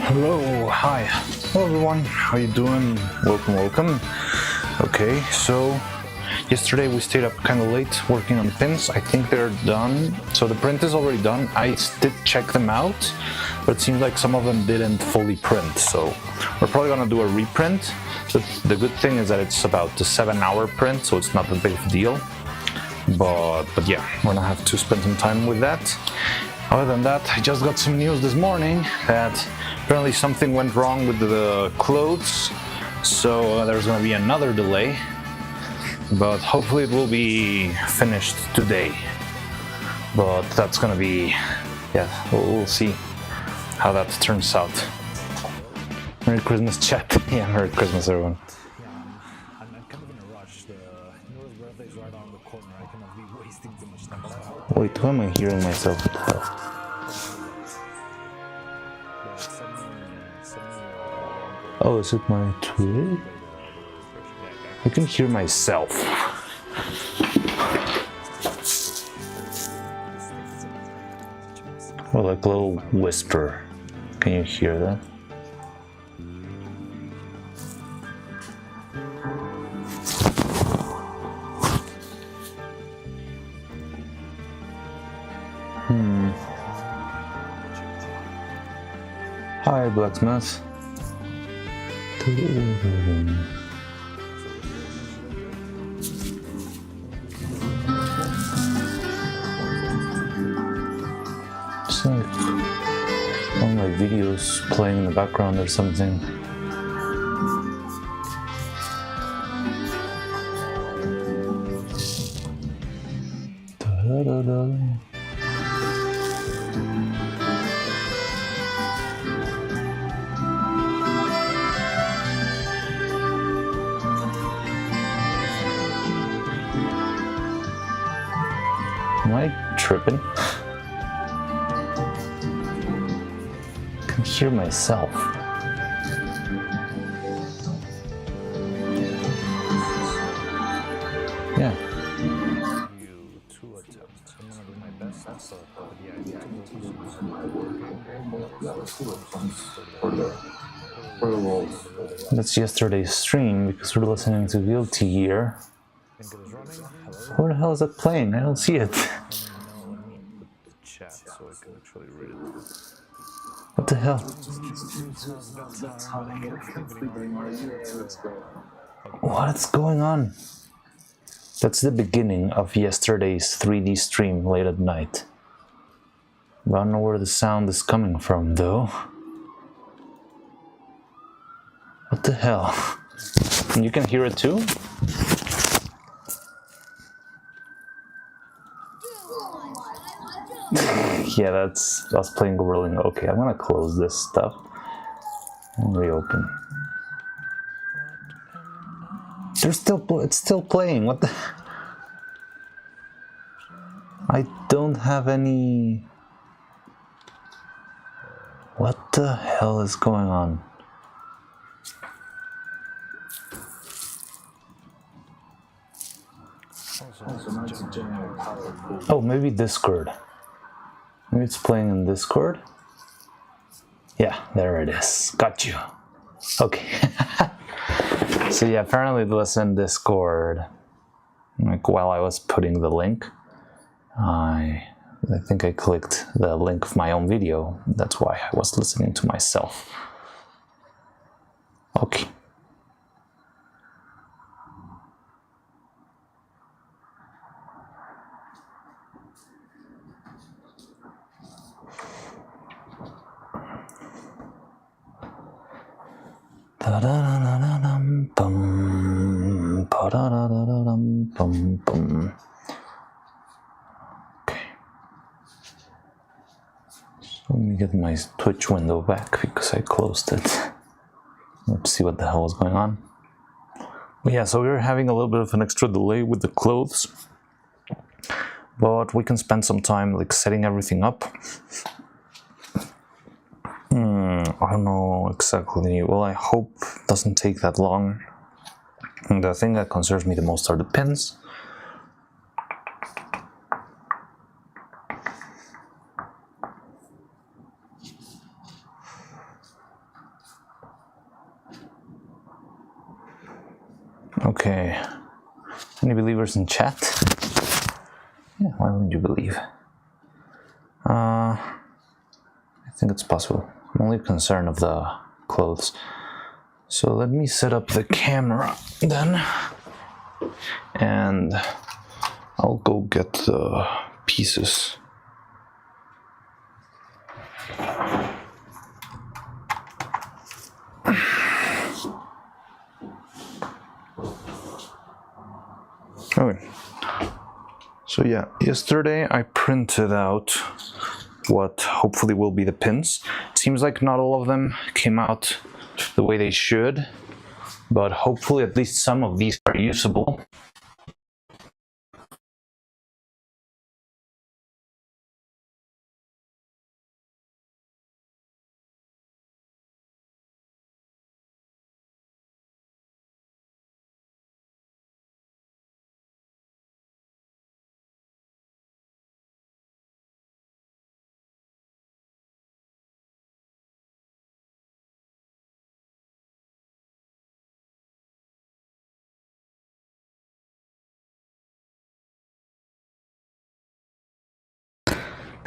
Hello, hi. Hello everyone, how you doing? Welcome. Okay, so yesterday we stayed up kind of late working on the pins. I think they're done. So the print is already done. I did check them out, but it seems like some of them didn't fully print. So we're probably gonna do a reprint. The good thing is that it's about a 7-hour print, so it's not a big deal. But yeah, we're gonna have to spend some time with that. Other than that, I just got some news this morning that apparently something went wrong with the clothes, so there's gonna be another delay, but hopefully it will be finished today. But that's gonna be, yeah, we'll see how that turns out. Merry Christmas, chat. Yeah, Merry Christmas, everyone. I'm kind of in a rush. Nora's birthday is right around the corner. I cannot be wasting too much time. Wait, why am I hearing myself? Oh, is it my Twitch? I can hear myself. Or like a little whisper. Can you hear that? Hi, Blacksmith. It's like one of my videos playing in the background or something. Am I tripping? I can hear myself. Yeah. Two attempts. I'm gonna do my best. But yeah, That's yesterday's stream because we're listening to Guilty Gear. Where the hell is that playing? I don't see it. Chat so I can actually read it. What the hell? What's going on? That's the beginning of yesterday's 3D stream late at night. I don't know where the sound is coming from though. What the hell? You can hear it too? Yeah, that's us playing Gorilla. Okay, I'm gonna close this stuff and reopen. It's still playing. What the? I don't have any. What the hell is going on? Oh, maybe Discord. Maybe it's playing in Discord. Yeah, there it is. Got you. Okay. So yeah, apparently it was in Discord. Like while I was putting the link, I think I clicked the link of my own video. That's why I was listening to myself. Okay. Okay. So let me get my Twitch window back because I closed it. Let's see what the hell is going on. Yeah, so we're having a little bit of an extra delay with the clothes, but we can spend some time like setting everything up. I don't know exactly. Well, I hope it doesn't take that long. And the thing that concerns me the most are the pins. Okay. Any believers in chat? Yeah, why wouldn't you believe? I think it's possible. I'm only concerned of the clothes. So let me set up the camera then. And I'll go get the pieces. Okay. So yeah, yesterday I printed out what hopefully will be the pins. It seems like not all of them came out the way they should, but hopefully at least some of these are usable.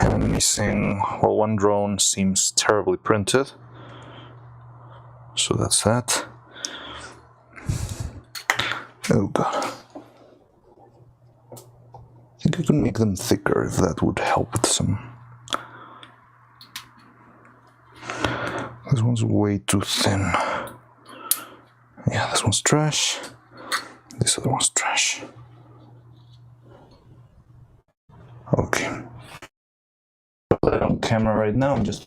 And missing, well, one drone seems terribly printed. So that's that. Oh god. I think I could make them thicker if that would help with some. This one's way too thin. Yeah, this one's trash. This other one's trash. Okay. Put it on camera right now. I'm just.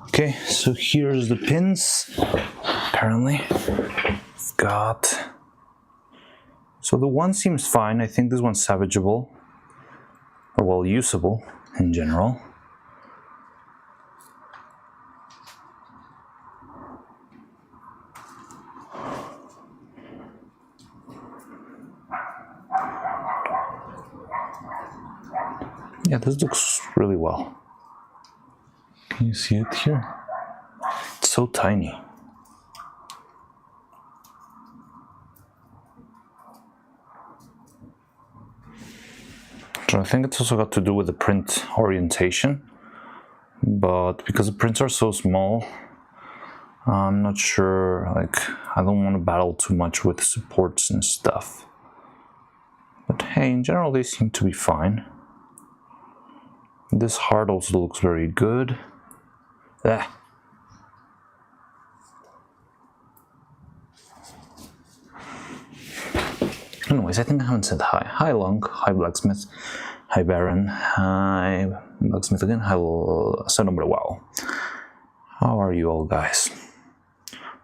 Okay, so here's the pins. Apparently, it's got. So the one seems fine. I think this one's salvageable, or well, usable in general. Yeah, this looks really well. Can you see it here? It's so tiny. So I think it's also got to do with the print orientation, but because the prints are so small, I'm not sure, like, I don't want to battle too much with supports and stuff. But hey, in general they seem to be fine. This heart also looks very good. Ah. Anyways, I think I haven't said hi. Hi Long, hi Blacksmith, hi Baron, hi Blacksmith again, hi Sonombre Wow. How are you all guys?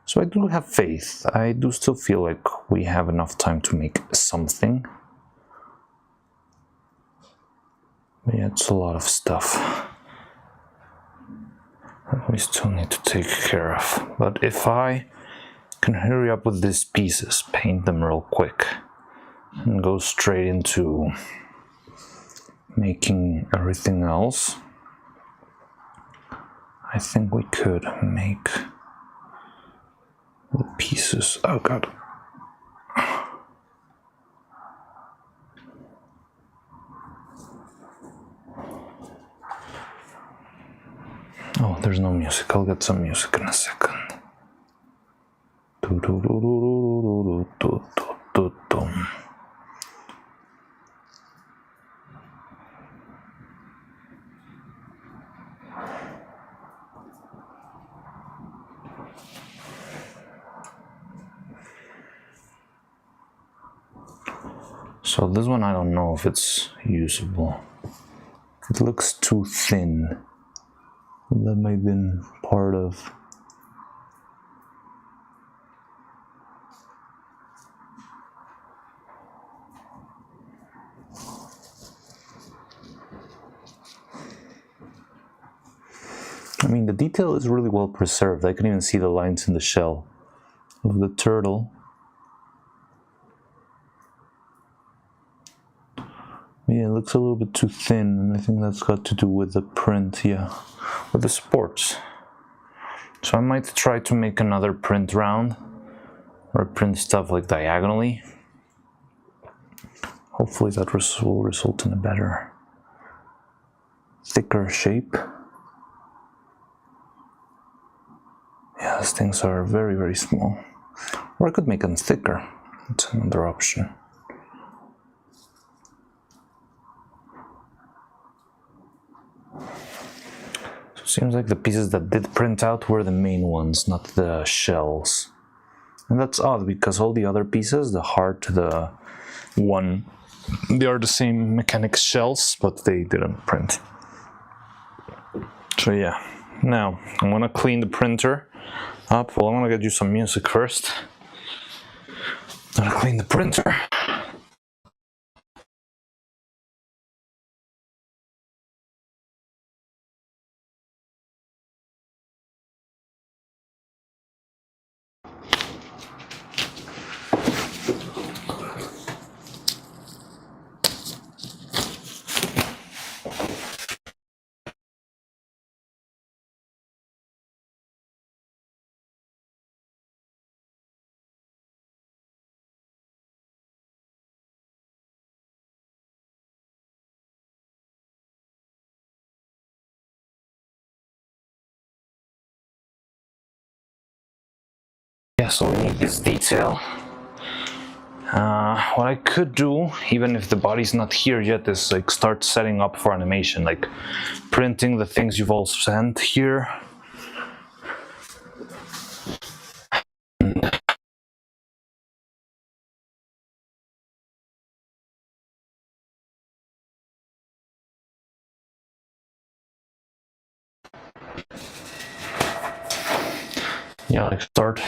So I do have faith. I do still feel like we have enough time to make something. But yeah, it's a lot of stuff that we still need to take care of. But if I can hurry up with these pieces, paint them real quick, and go straight into making everything else, I think we could make the pieces. Oh god. Oh, there's no music. I'll get some music in a second. So this one, I don't know if it's usable. It looks too thin. That might have been part of. mean, the detail is really well preserved. I can even see the lines in the shell of the turtle. Yeah, it looks a little bit too thin, and I think that's got to do with the print, yeah, with the supports. So I might try to make another print round, or print stuff like diagonally. Hopefully that will result in a better, thicker shape. Yeah, these things are very, very small. Or I could make them thicker. That's another option. So it seems like the pieces that did print out were the main ones, not the shells. And that's odd because all the other pieces, the heart, the one, they are the same mechanics shells, but they didn't print. So yeah, now I'm gonna clean the printer up. Well, I'm gonna get you some music first. I'm gonna clean the printer. Yeah, so we need this detail. What I could do, even if the body's not here yet, is like start setting up for animation, like printing the things you've all sent here. Yeah, like start.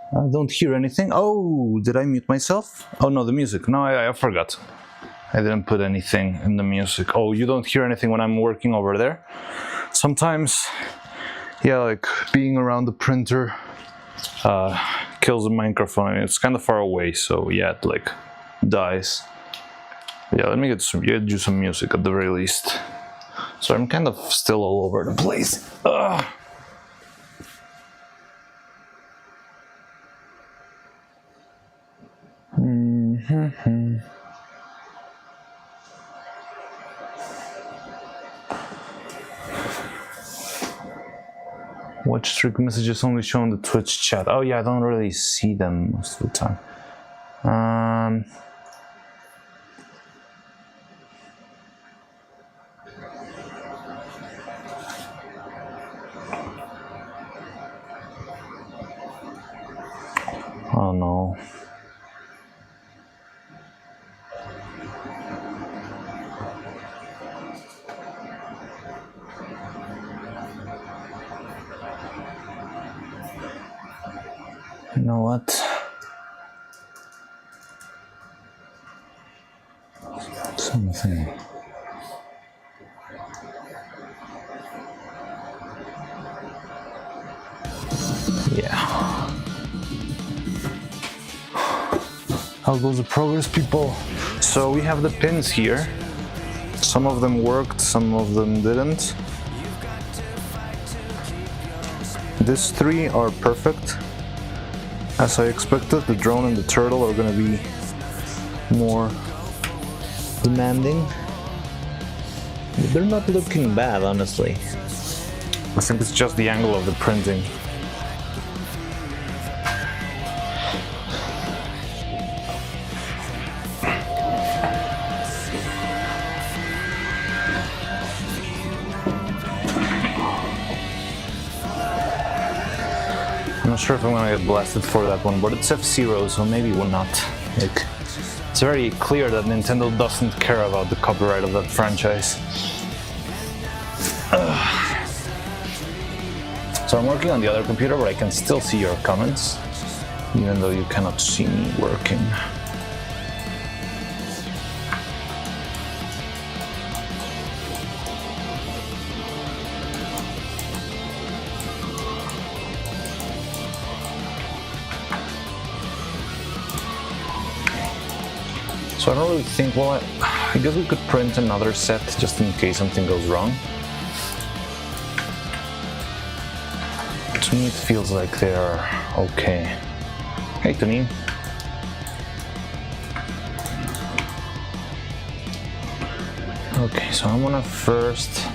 I don't hear anything. Oh, did I mute myself? Oh no, the music. No, I forgot. I didn't put anything in the music. Oh, you don't hear anything when I'm working over there? Sometimes, yeah, like being around the printer kills the microphone. I mean, it's kind of far away, so yeah, it like dies. Yeah, let me get you some music at the very least. So I'm kind of still all over the place. Ugh. Watch trick messages only show in the Twitch chat. Oh yeah, I don't really see them most of the time. Oh no. You know what? Something. Yeah. How goes the progress, people? So we have the pins here. Some of them worked, some of them didn't. These three are perfect. As I expected, the drone and the turtle are gonna be more demanding. But they're not looking bad, honestly. I think it's just the angle of the printing. I'm not sure if I'm gonna get blasted for that one, but it's F-Zero, so maybe we'll not. Like, it's very clear that Nintendo doesn't care about the copyright of that franchise. So I'm working on the other computer, but I can still see your comments, even though you cannot see me working. So I don't really think, well, I guess we could print another set just in case something goes wrong. To me it feels like they're okay. Hey Tony. Okay, so I'm gonna first...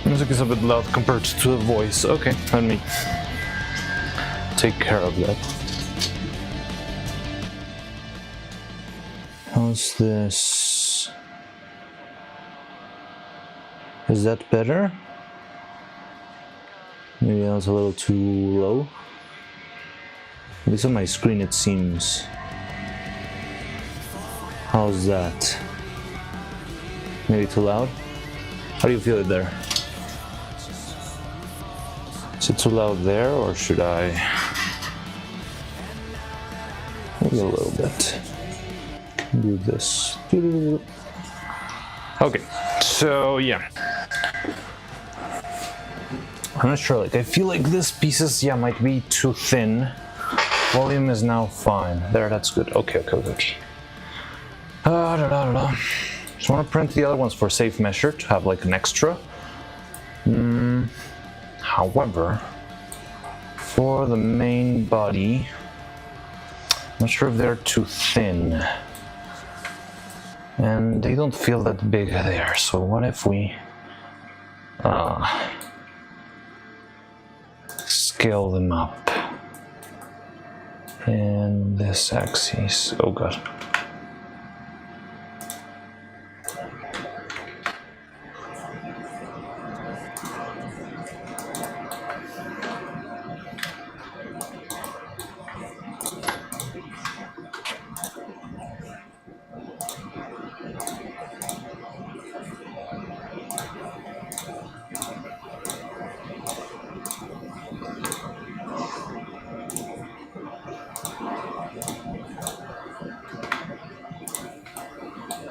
Music is a bit loud compared to the voice. Okay, let me take care of that. How's this? Is that better? Maybe that was a little too low. At least on my screen it seems. How's that? Maybe too loud? How do you feel it there? Is it too loud there, or should I? Maybe a little bit. Do this. Okay, so yeah. I'm not sure, like I feel like this pieces, yeah, might be too thin. Volume is now fine. There, that's good. Okay. Just want to print the other ones for safe measure to have like an extra. However, for the main body, I'm not sure if they're too thin. And they don't feel that big there, so what if we scale them up in this axis? Oh god.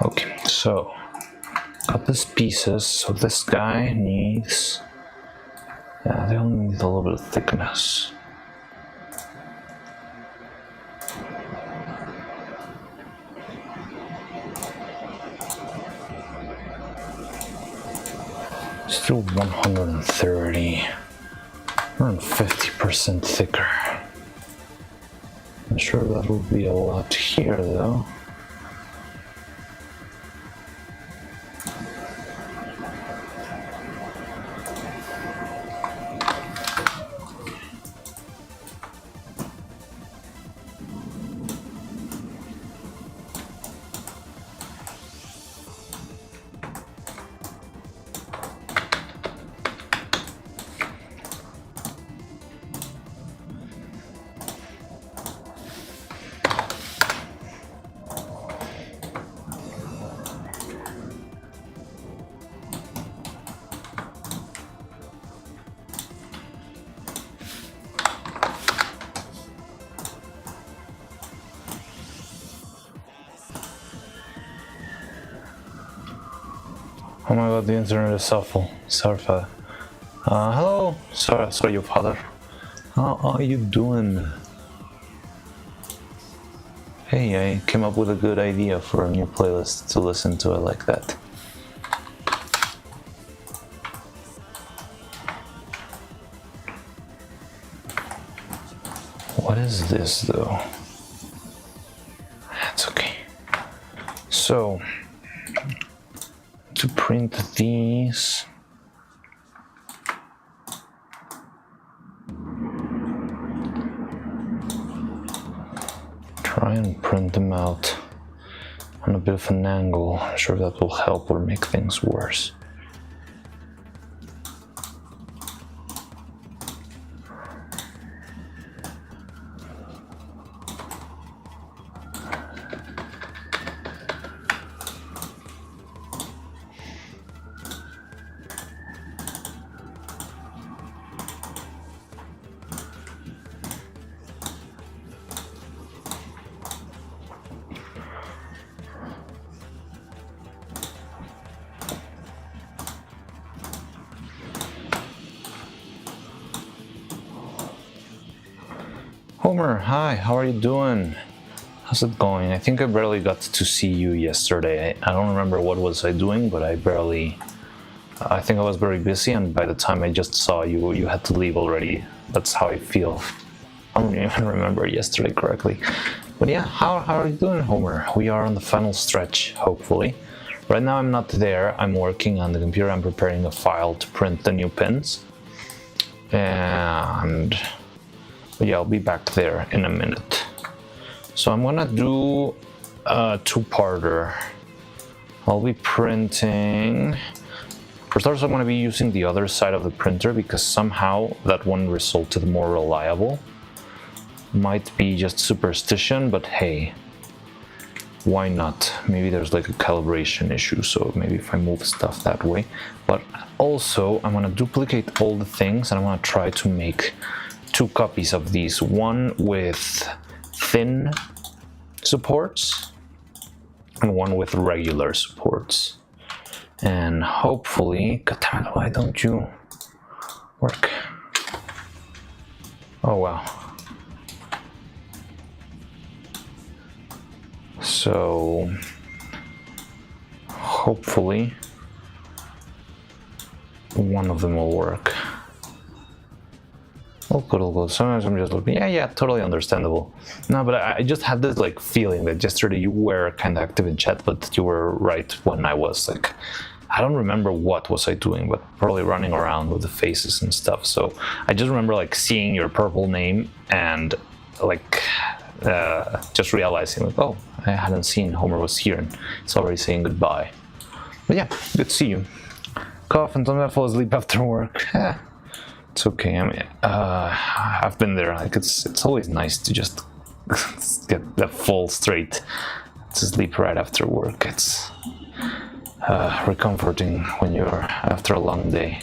Okay, so got these pieces, so this guy needs Yeah, they only need a little bit of thickness. Still 130, 150% thicker. I'm sure that will be a lot here though. Oh my god, the internet is awful. Sorry, father. Hello. Sorry, your father. How are you doing? Hey, I came up with a good idea for a new playlist to listen to it like that. What is this though? That's okay. So, to print these, try and print them out on a bit of an angle. I'm sure that will help or make things worse. Homer, hi, how are you doing? How's it going? I think I barely got to see you yesterday. I don't remember what was I doing, but I think I was very busy, and by the time I just saw you, you had to leave already. That's how I feel. I don't even remember yesterday correctly. But yeah, how are you doing, Homer? We are on the final stretch, hopefully. Right now I'm not there. I'm working on the computer. I'm preparing a file to print the new pins. And yeah, I'll be back there in a minute. So I'm gonna do a two-parter. I'll be printing. For starters, I'm gonna be using the other side of the printer because somehow that one resulted more reliable. Might be just superstition, but hey, why not? Maybe there's like a calibration issue, so maybe if I move stuff that way. But also, I'm gonna duplicate all the things and I'm gonna try to make two copies of these, one with thin supports and one with regular supports. And hopefully, God damn it, why don't you work? Oh wow. So hopefully one of them will work. Oh, good. Sometimes I'm just looking, yeah, totally understandable. No, but I just had this like feeling that yesterday you were kind of active in chat, but you were right when I was like, I don't remember what was I doing, but probably running around with the faces and stuff. So I just remember like seeing your purple name and like just realizing like, oh, I hadn't seen Homer was here and it's already saying goodbye. But yeah, good to see you. Cough and sometimes I fall asleep after work. It's okay. I mean, I've been there. Like it's always nice to just get the full straight to sleep right after work. It's recomforting when you're after a long day.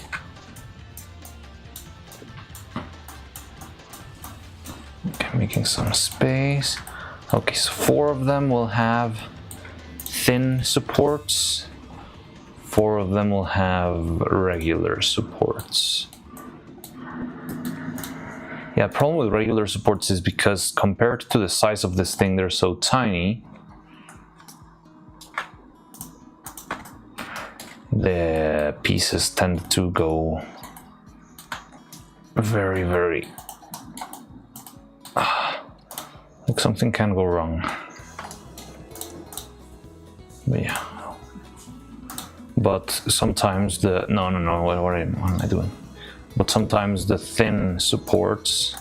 Okay, making some space. Okay, so 4 of them will have thin supports. 4 of them will have regular supports. Yeah, problem with regular supports is because compared to the size of this thing, they're so tiny. The pieces tend to go very, very... like something can go wrong. But yeah. But sometimes the... No, what am I doing? But sometimes the thin supports,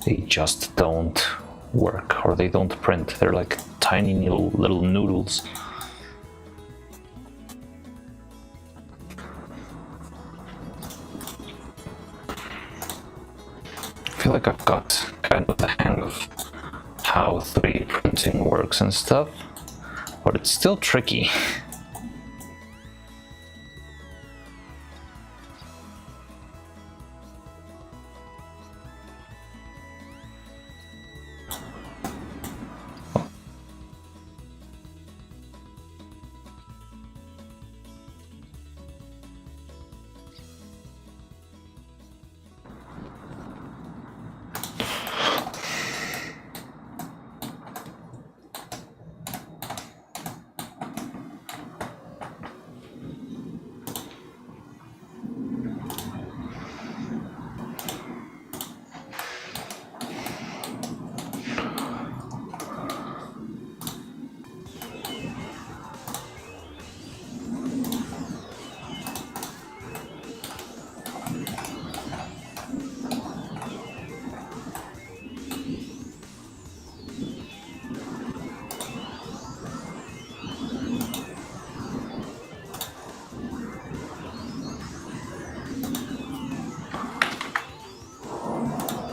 they just don't work, or they don't print. They're like tiny little noodles. I feel like I've got kind of the hang of how 3D printing works and stuff, but it's still tricky.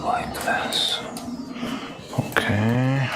Like this. Okay.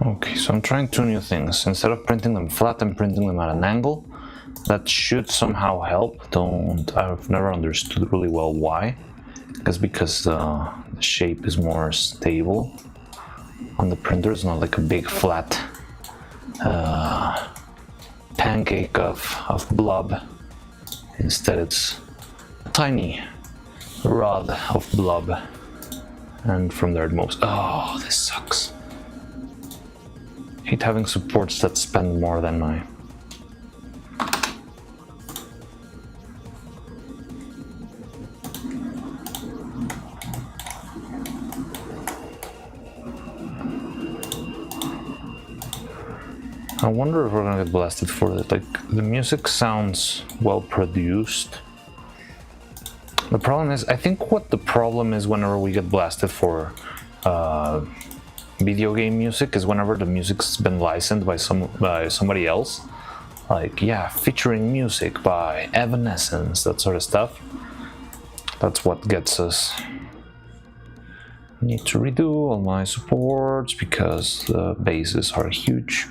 Okay, so I'm trying two new things. Instead of printing them flat, I'm printing them at an angle. That should somehow help. I've never understood really well why. Because the shape is more stable on the printer. It's not like a big flat pancake of blob. Instead, it's a tiny rod of blob. And from there it moves. Oh, this sucks. Hate having supports that spend more than my... I wonder if we're gonna get blasted for it. Like, the music sounds well produced. The problem is, I think what the problem is whenever we get blasted for video game music is whenever the music's been licensed by somebody else. Like, yeah, featuring music by Evanescence, that sort of stuff. That's what gets us. Need to redo all my supports because the bases are huge.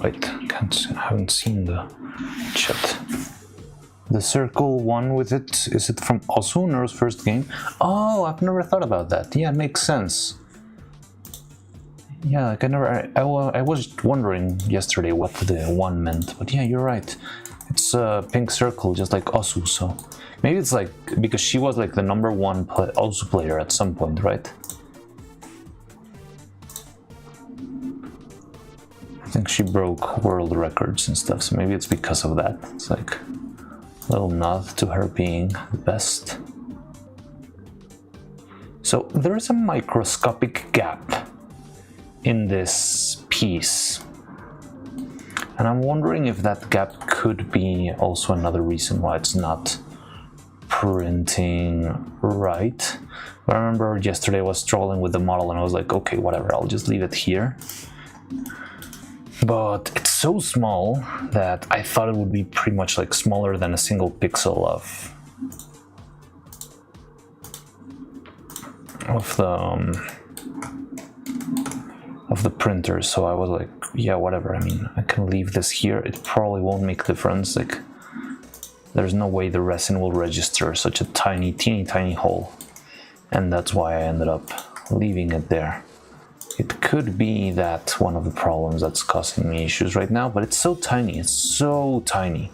Wait, I haven't seen the chat. The circle one with it, is it from Osu, Neuro's first game? Oh, I've never thought about that. Yeah, it makes sense. Yeah, like I was wondering yesterday what the one meant, but yeah, you're right. It's a pink circle, just like Osu, so maybe it's like because she was like the #1 Osu player at some point, right? I think she broke world records and stuff, so maybe it's because of that. It's like a little nod to her being the best. So there is a microscopic gap in this piece. And I'm wondering if that gap could be also another reason why it's not printing right. But I remember yesterday I was strolling with the model and I was like, okay, whatever, I'll just leave it here. But it's so small that I thought it would be pretty much like smaller than a single pixel of the printer. So I was like, yeah, whatever. I mean, I can leave this here. It probably won't make a difference. Like, there's no way the resin will register such a teeny tiny hole. And that's why I ended up leaving it there. It could be that one of the problems that's causing me issues right now, but it's so tiny. It's so tiny.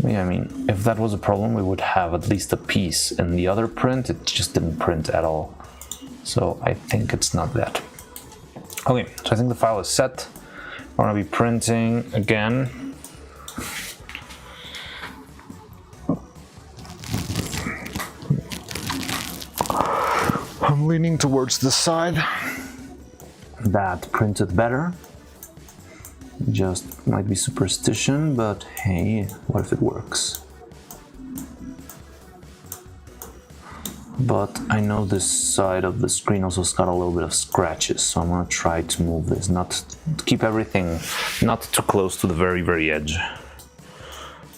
Yeah, I mean, if that was a problem, we would have at least a piece. In the other print, it just didn't print at all. So I think it's not that. Okay, so I think the file is set. I'm gonna be printing again. I'm leaning towards the side. That printed better. Just might be superstition, but hey, what if it works? But I know this side of the screen also has got a little bit of scratches, so I'm gonna try to move this, not to keep everything not too close to the very edge.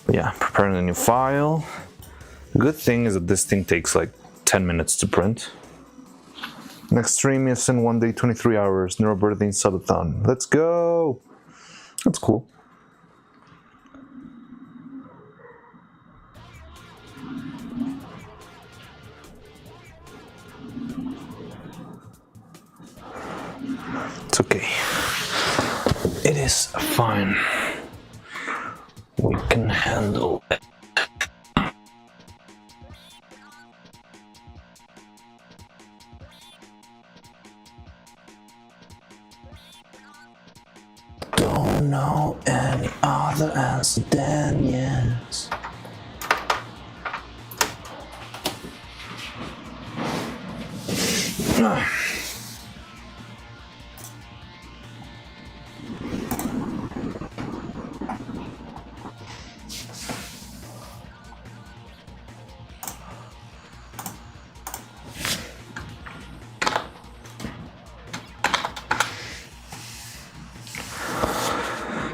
But yeah, preparing a new file. The good thing is that this thing takes like 10 minutes to print. Next stream is in 1 day, 23 hours, Neuro-Birthing subathon. Let's go! That's cool. It's okay. It is fine. We can handle it. Don't know any other answer than yes.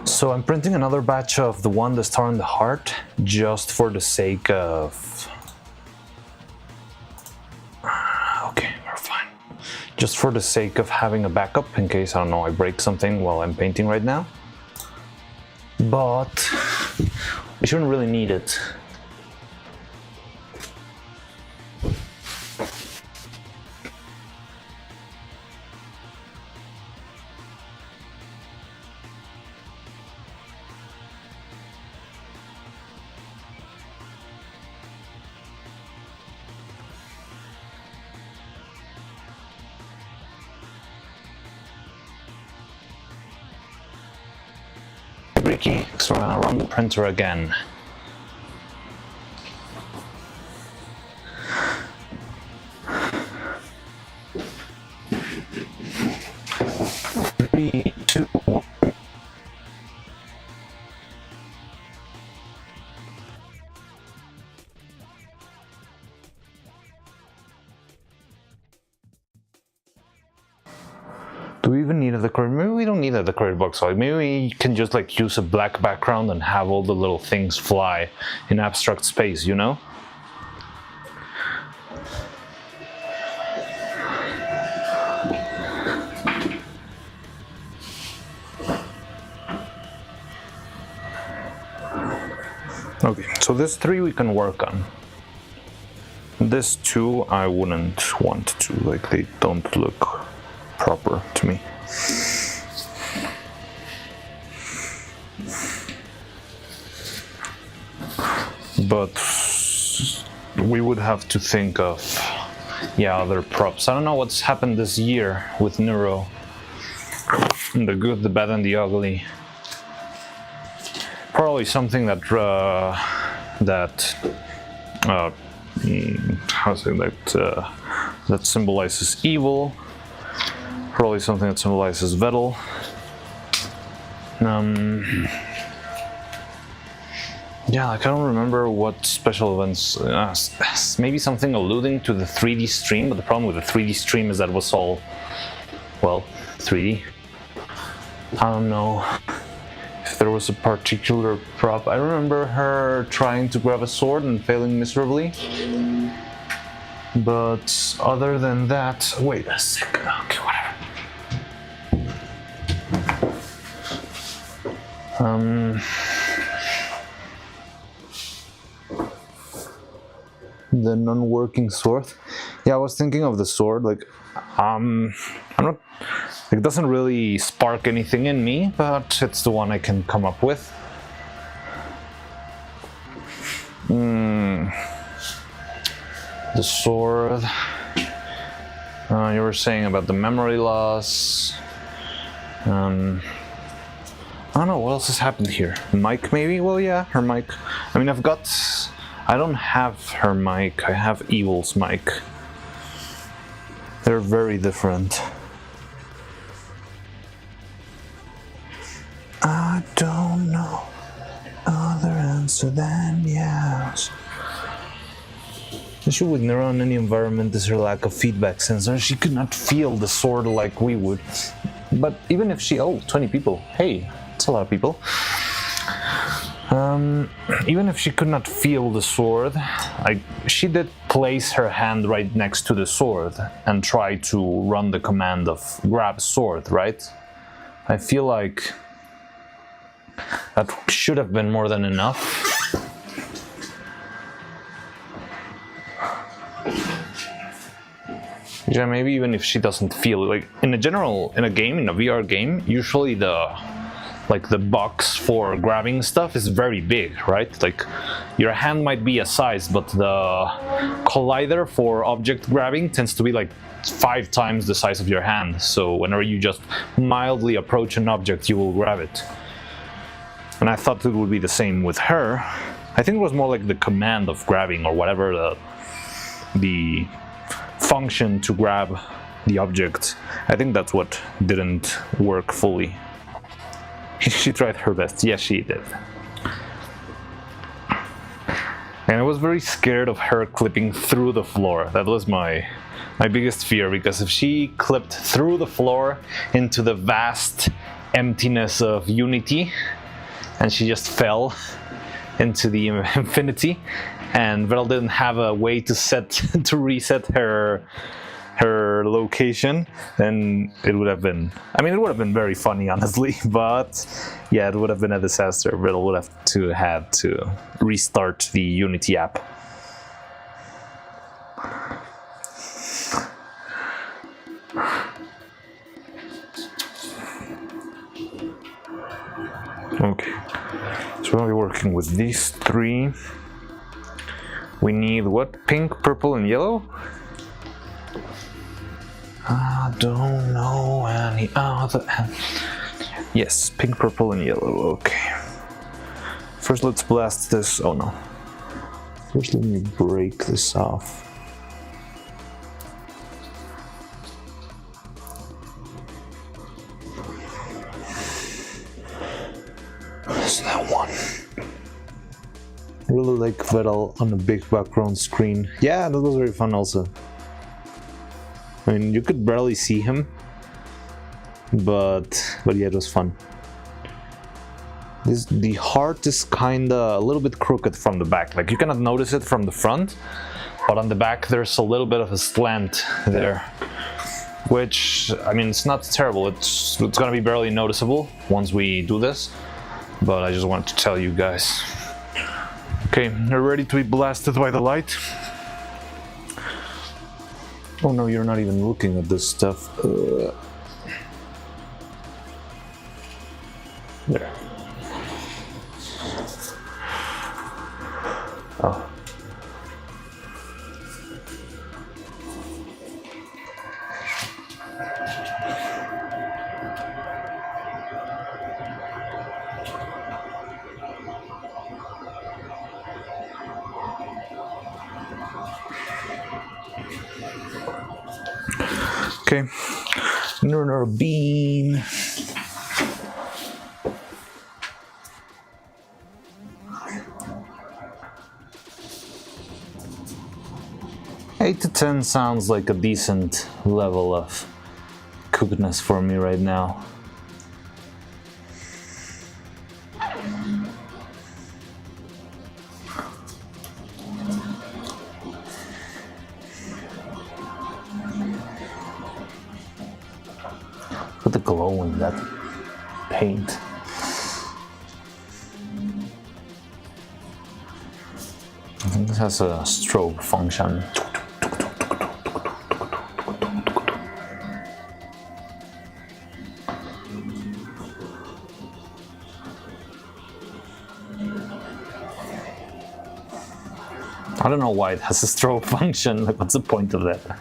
So I'm printing another batch of the one, the star and the heart, just for the sake of... Okay, we're fine. Just for the sake of having a backup in case, I don't know, I break something while I'm painting right now. But we shouldn't really need it. Ricky, so we're gonna run the printer again. Three, two, one. Do we even need a decorator? Maybe we don't need a decorator box. Like maybe we can just like use a black background and have all the little things fly in abstract space, you know? Okay, so this 3 we can work on. This 2 I wouldn't want to, like they don't look proper to me. But we would have to think of yeah, other props. I don't know what's happened this year with Neuro. The good, the bad, and the ugly. Probably something that that symbolizes evil. Probably something that symbolizes Vettel. Yeah, like I don't remember what special events. Maybe something alluding to the 3D stream, but the problem with the 3D stream is that it was all, well, 3D. I don't know if there was a particular prop. I remember her trying to grab a sword and failing miserably. But other than that, wait a second. Okay, whatever. The non-working sword. Yeah, I was thinking of the sword. Like, I'm not. It doesn't really spark anything in me, but it's the one I can come up with. The sword. You were saying about the memory loss. I don't know what else has happened here. Mic, maybe? Well, yeah, her mic. I mean, I don't have her mic. I have Evil's mic. They're very different. I don't know other answer than yes. The issue with Neuro in any environment is her lack of feedback sensor. She could not feel the sword like we would. But even if she... Oh, 20 people. Hey, that's a lot of people. Even if she could not feel the sword, she did place her hand right next to the sword and try to run the command of grab sword, right? I feel like that should have been more than enough. Yeah, maybe even if she doesn't feel like in a VR game, usually the box for grabbing stuff is very big, right? Like your hand might be a size, but the collider for object grabbing tends to be like 5 times the size of your hand. So whenever you just mildly approach an object, you will grab it. And I thought it would be the same with her. I think it was more like the command of grabbing or whatever the function to grab the object. I think that's what didn't work fully. She tried her best. Yes, she did. And I was very scared of her clipping through the floor. That was my biggest fear, because if she clipped through the floor into the vast emptiness of Unity and she just fell into the infinity, and Vettel didn't have a way to reset her location, then it would have been, I mean, it would have been very funny, honestly, but yeah, it would have been a disaster. Vettel would have to restart the Unity app. Okay, so we're going to be working with these 3. We need what? Pink, purple, and yellow? I don't know any other. Yes, pink, purple, and yellow. Okay. First, let's blast this. Oh no. First, let me break this off. That's that one. I really like Vettel on a big background screen. Yeah, that was very fun also. I mean, you could barely see him, but yeah, it was fun. The heart is kinda a little bit crooked from the back. Like, you cannot notice it from the front, but on the back there's a little bit of a slant there. Which, I mean, it's not terrible. It's gonna be barely noticeable once we do this, but I just wanted to tell you guys. Okay, you're ready to be blasted by the light? Oh no, you're not even looking at this stuff. There. Oh. Okay, neural beam. Eight to 10 sounds like a decent level of cookedness for me right now. Put the glow in that paint. I think this has a strobe function. I don't know why it has a strobe function, like what's the point of that?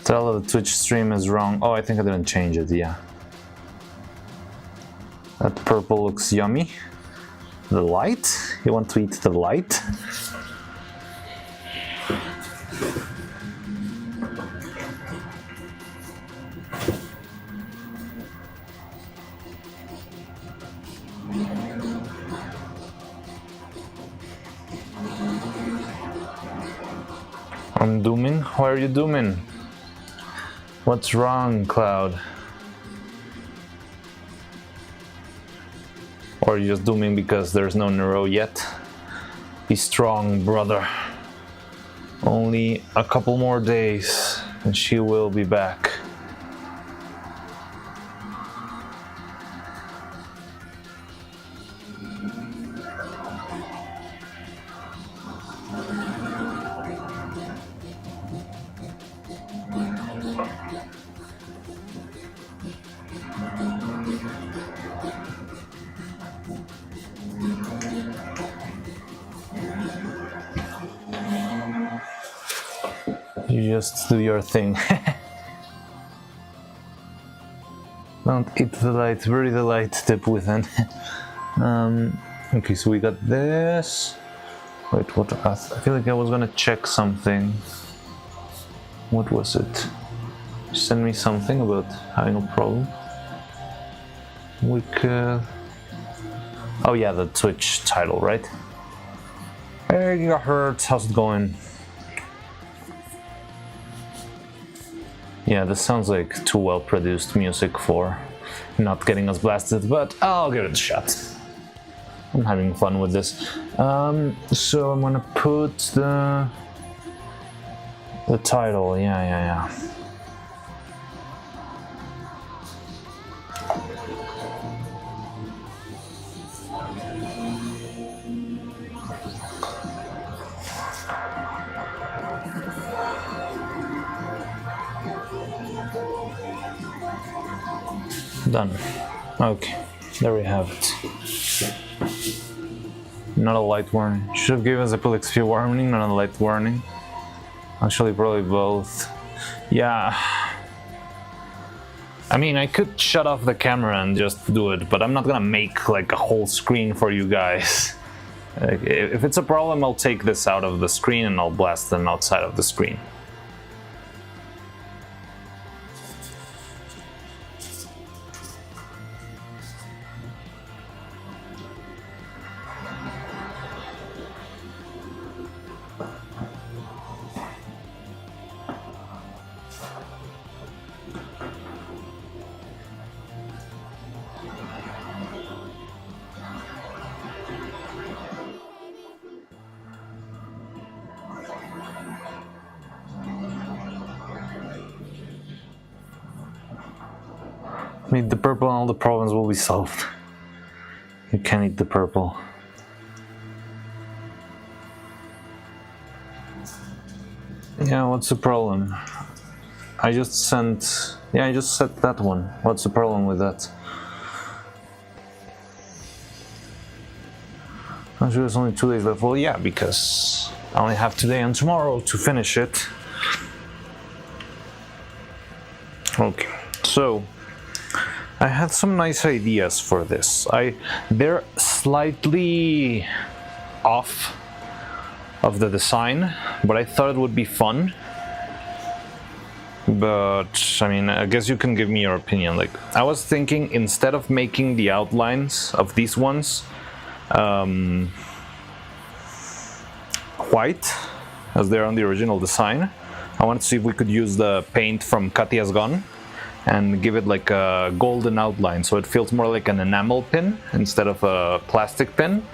Tell the Twitch stream is wrong. Oh, I think I didn't change it, yeah. That purple looks yummy. The light? You want to eat the light? I'm dooming? Why are you dooming? What's wrong, Cloud? Or are you just dooming because there's no Neuro yet? Be strong, brother. Only a couple more days and she will be back. You just do your thing. Don't eat the light, bury the light, tip within. Okay, so we got this. Wait, what? I feel like I was gonna check something. What was it? Send me something about having a problem. We could... Oh yeah, the Twitch title, right? Hey, Gigahertz, how's it going? Yeah, this sounds like too well produced music for not getting us blasted, but I'll give it a shot. I'm having fun with this. So I'm gonna put the title, yeah. Done. Okay, there we have it. Not a light warning. Should have given us a pull XP warning, not a light warning. Actually, probably both. Yeah. I mean, I could shut off the camera and just do it, but I'm not gonna make like a whole screen for you guys. Like, if it's a problem, I'll take this out of the screen and I'll blast them outside of the screen. Eat the purple and all the problems will be solved. You can't eat the purple. Yeah, what's the problem? I just sent... Yeah, I just set that one. What's the problem with that? I'm sure there's only 2 days left. Well, yeah, because I only have today and tomorrow to finish it. Okay, so I had some nice ideas for this. They're slightly off of the design, but I thought it would be fun. But I mean, I guess you can give me your opinion. Like, I was thinking, instead of making the outlines of these ones white as they're on the original design, I wanted to see if we could use the paint from Katya's gun and give it like a golden outline, so it feels more like an enamel pin instead of a plastic pin.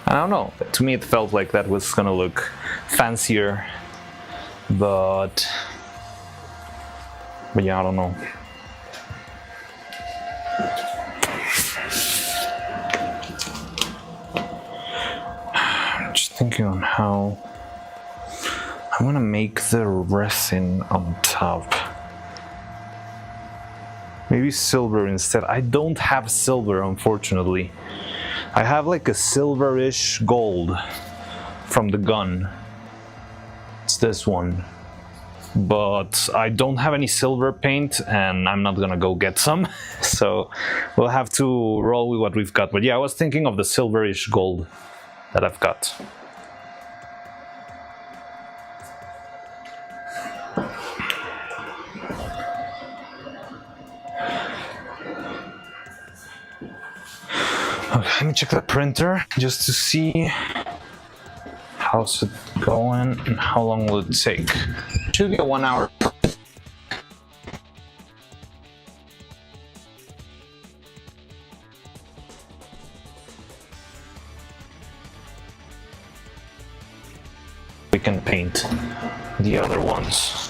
I don't know, to me it felt like that was gonna look fancier, but yeah, I don't know. I'm just thinking on how I want to make the resin on top. Maybe silver instead. I don't have silver, unfortunately. I have like a silverish gold from the gun. It's this one. But I don't have any silver paint, and I'm not gonna go get some. So we'll have to roll with what we've got. But yeah, I was thinking of the silverish gold that I've got. Okay, let me check the printer just to see how's it going and how long will it take. It should be a 1 hour. We can paint the other ones.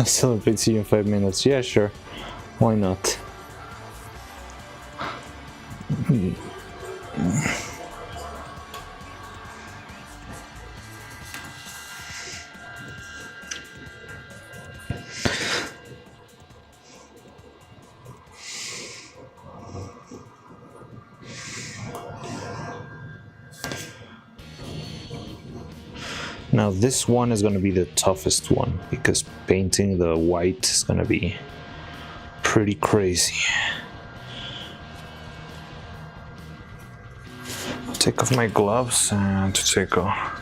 Celebrate, see you in 5 minutes. Yeah, sure. Why not? Now this one is going to be the toughest one because painting the white is going to be pretty crazy. Take off my gloves and to take off.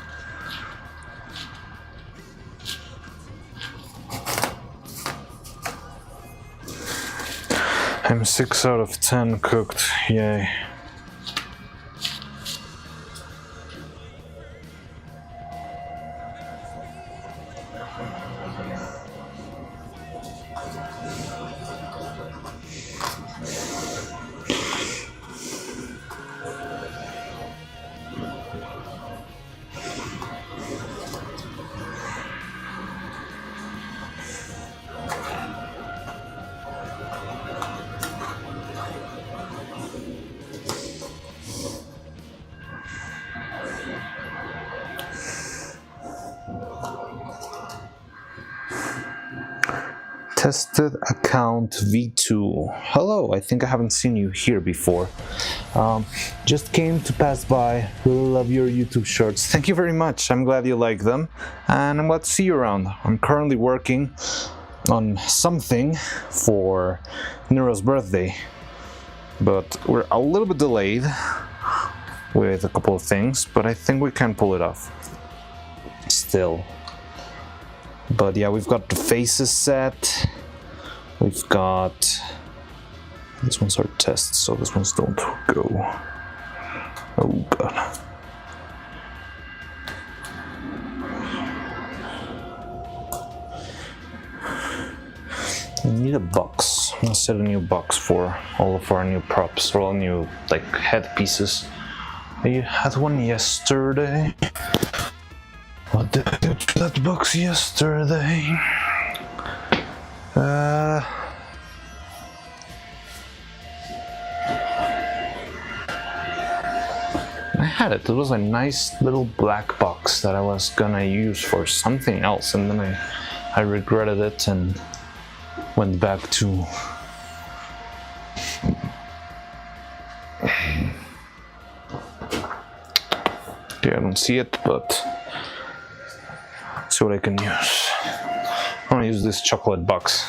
I'm 6 out of 10 cooked, yay. Tested account V2. Hello, I think I haven't seen you here before. Just came to pass by. Really love your YouTube shorts. Thank you very much. I'm glad you like them, and I'm glad to see you around. I'm currently working on something for Neuro's birthday, but we're a little bit delayed with a couple of things, but I think we can pull it off still. But yeah, we've got the faces set. We've got... These ones are tests, so these ones don't go. Oh god. We need a box. I'm gonna set a new box for all of our new props, or all new like headpieces. I had one yesterday. What did I do to that box yesterday? I had it. It was a nice little black box that I was gonna use for something else, and then I regretted it and went back to okay, I don't see it, but see what I can use. I'm gonna use this chocolate box.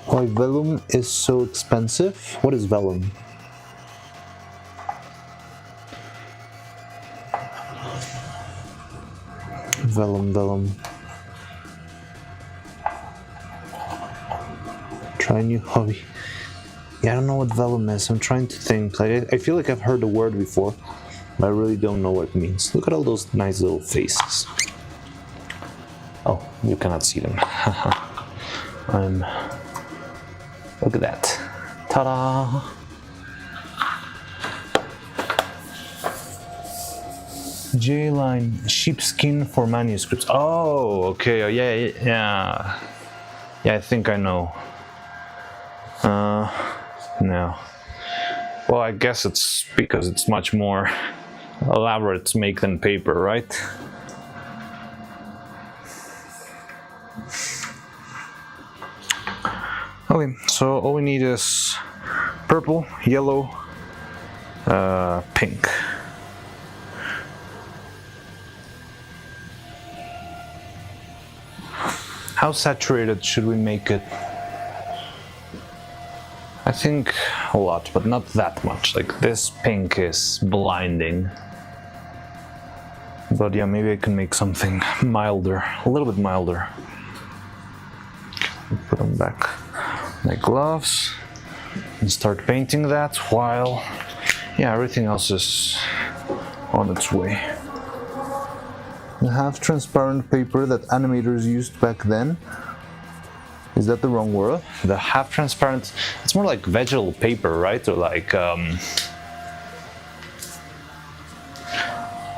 Why vellum is so expensive? What is vellum? Vellum. Try a new hobby. Yeah, I don't know what vellum is. I'm trying to think. I feel like I've heard the word before, but I really don't know what it means. Look at all those nice little faces. Oh, you cannot see them. Look at that. Ta-da! J-line sheepskin for manuscripts. Oh, okay. Oh, yeah. I think I know. No. Well, I guess it's because it's much more elaborate to make than paper, right? Okay, so all we need is purple, yellow, pink. How saturated should we make it? I think a lot, but not that much. Like this pink is blinding. But yeah, maybe I can make something milder, a little bit milder. Put them back. My gloves and start painting that while, yeah, everything else is on its way. The half-transparent paper that animators used back then. Is that the wrong word? The half-transparent, it's more like vegetable paper, right? Or like,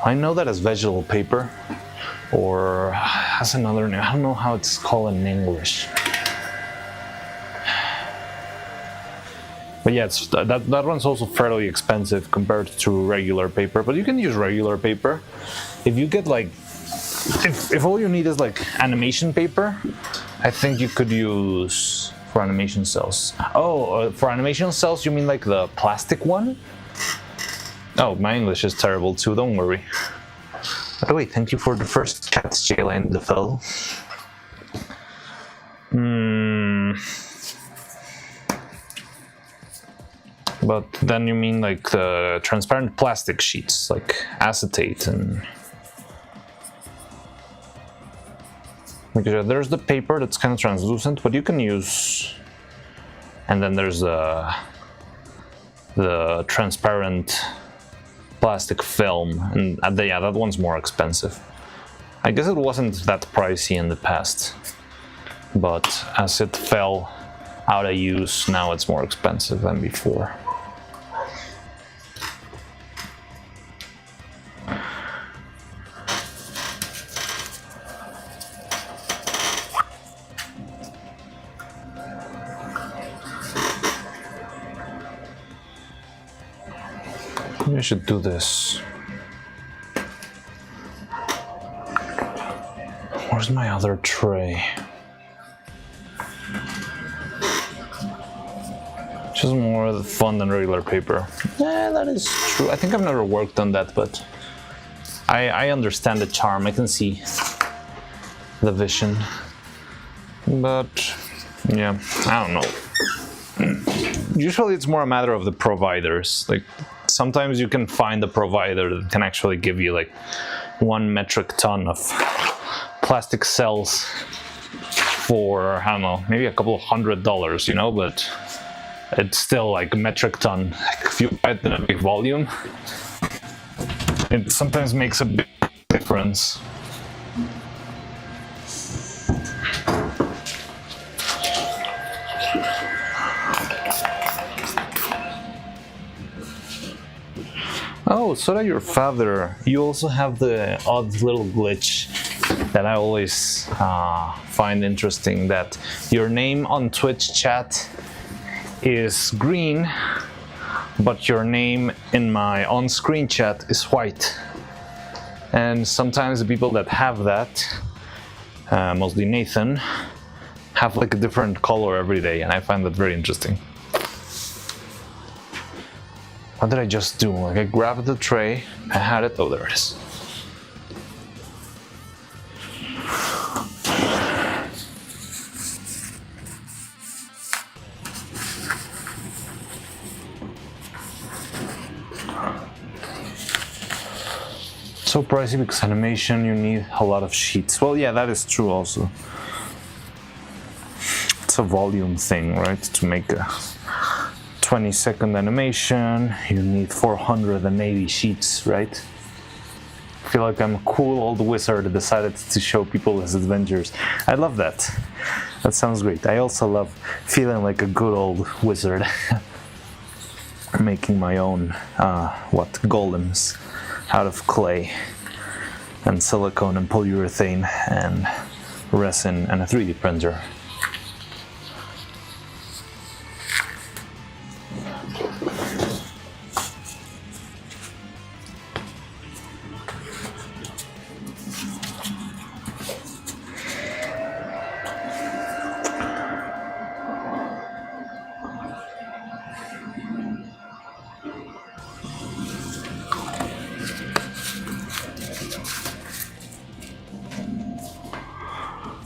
I know that as vegetable paper, or has another name. I don't know how it's called in English. But yeah, that one's also fairly expensive compared to regular paper, but you can use regular paper. If you get like, if all you need is like animation paper, I think you could use for animation cells. Oh, for animation cells, you mean like the plastic one? Oh, my English is terrible too, don't worry. By the way, thank you for the first cats, Jayla the fellow. But then you mean like the transparent plastic sheets, like acetate and... Because there's the paper that's kind of translucent, but you can use... And then there's the transparent plastic film, and yeah, that one's more expensive. I guess it wasn't that pricey in the past, but as it fell out of use, now it's more expensive than before. Maybe I should do this. Where's my other tray? Which is more fun than regular paper. Yeah, that is true. I think I've never worked on that, but I understand the charm. I can see the vision. But yeah, I don't know. Usually it's more a matter of the providers. Like sometimes you can find a provider that can actually give you like 1 metric ton of plastic cells for, I don't know, maybe a couple of $100, you know, but it's still like a metric ton. Like if you buy it in a big volume, It sometimes makes a big difference. Oh, so that your father, you also have the odd little glitch that I always find interesting, that your name on Twitch chat is green, but your name in my on-screen chat is white. And sometimes the people that have that, mostly Nathan, have like a different color every day, and I find that very interesting. What did I just do? Like, I grabbed the tray, I had it, oh, there it is. So pricey because animation, you need a lot of sheets. Well, yeah, that is true also. It's a volume thing, right? To make a 20-second animation, you need 480 sheets, right? I feel like I'm a cool old wizard that decided to show people his adventures. I love that. That sounds great. I also love feeling like a good old wizard. Making my own, golems out of clay and silicone and polyurethane and resin and a 3D printer.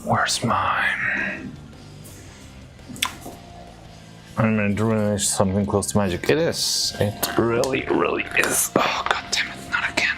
Where's mine? I'm gonna do something close to magic. It is. It really, really is. Oh, god damn it, not again.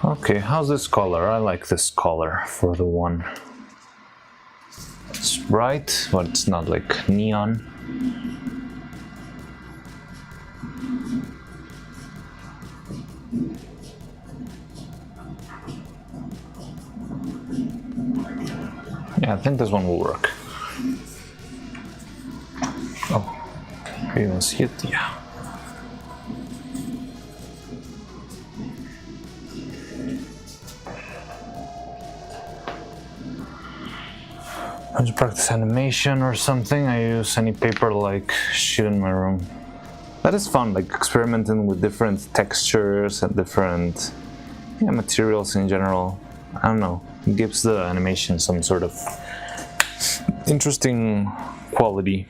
Okay, how's this color? I like this color for the one. It's bright, but it's not like neon. Yeah, I think this one will work. Oh, you don't see it? Yeah. When to practice animation or something, I use any paper like shit in my room. That is fun, like experimenting with different textures and different materials in general. I don't know, it gives the animation some sort of interesting quality.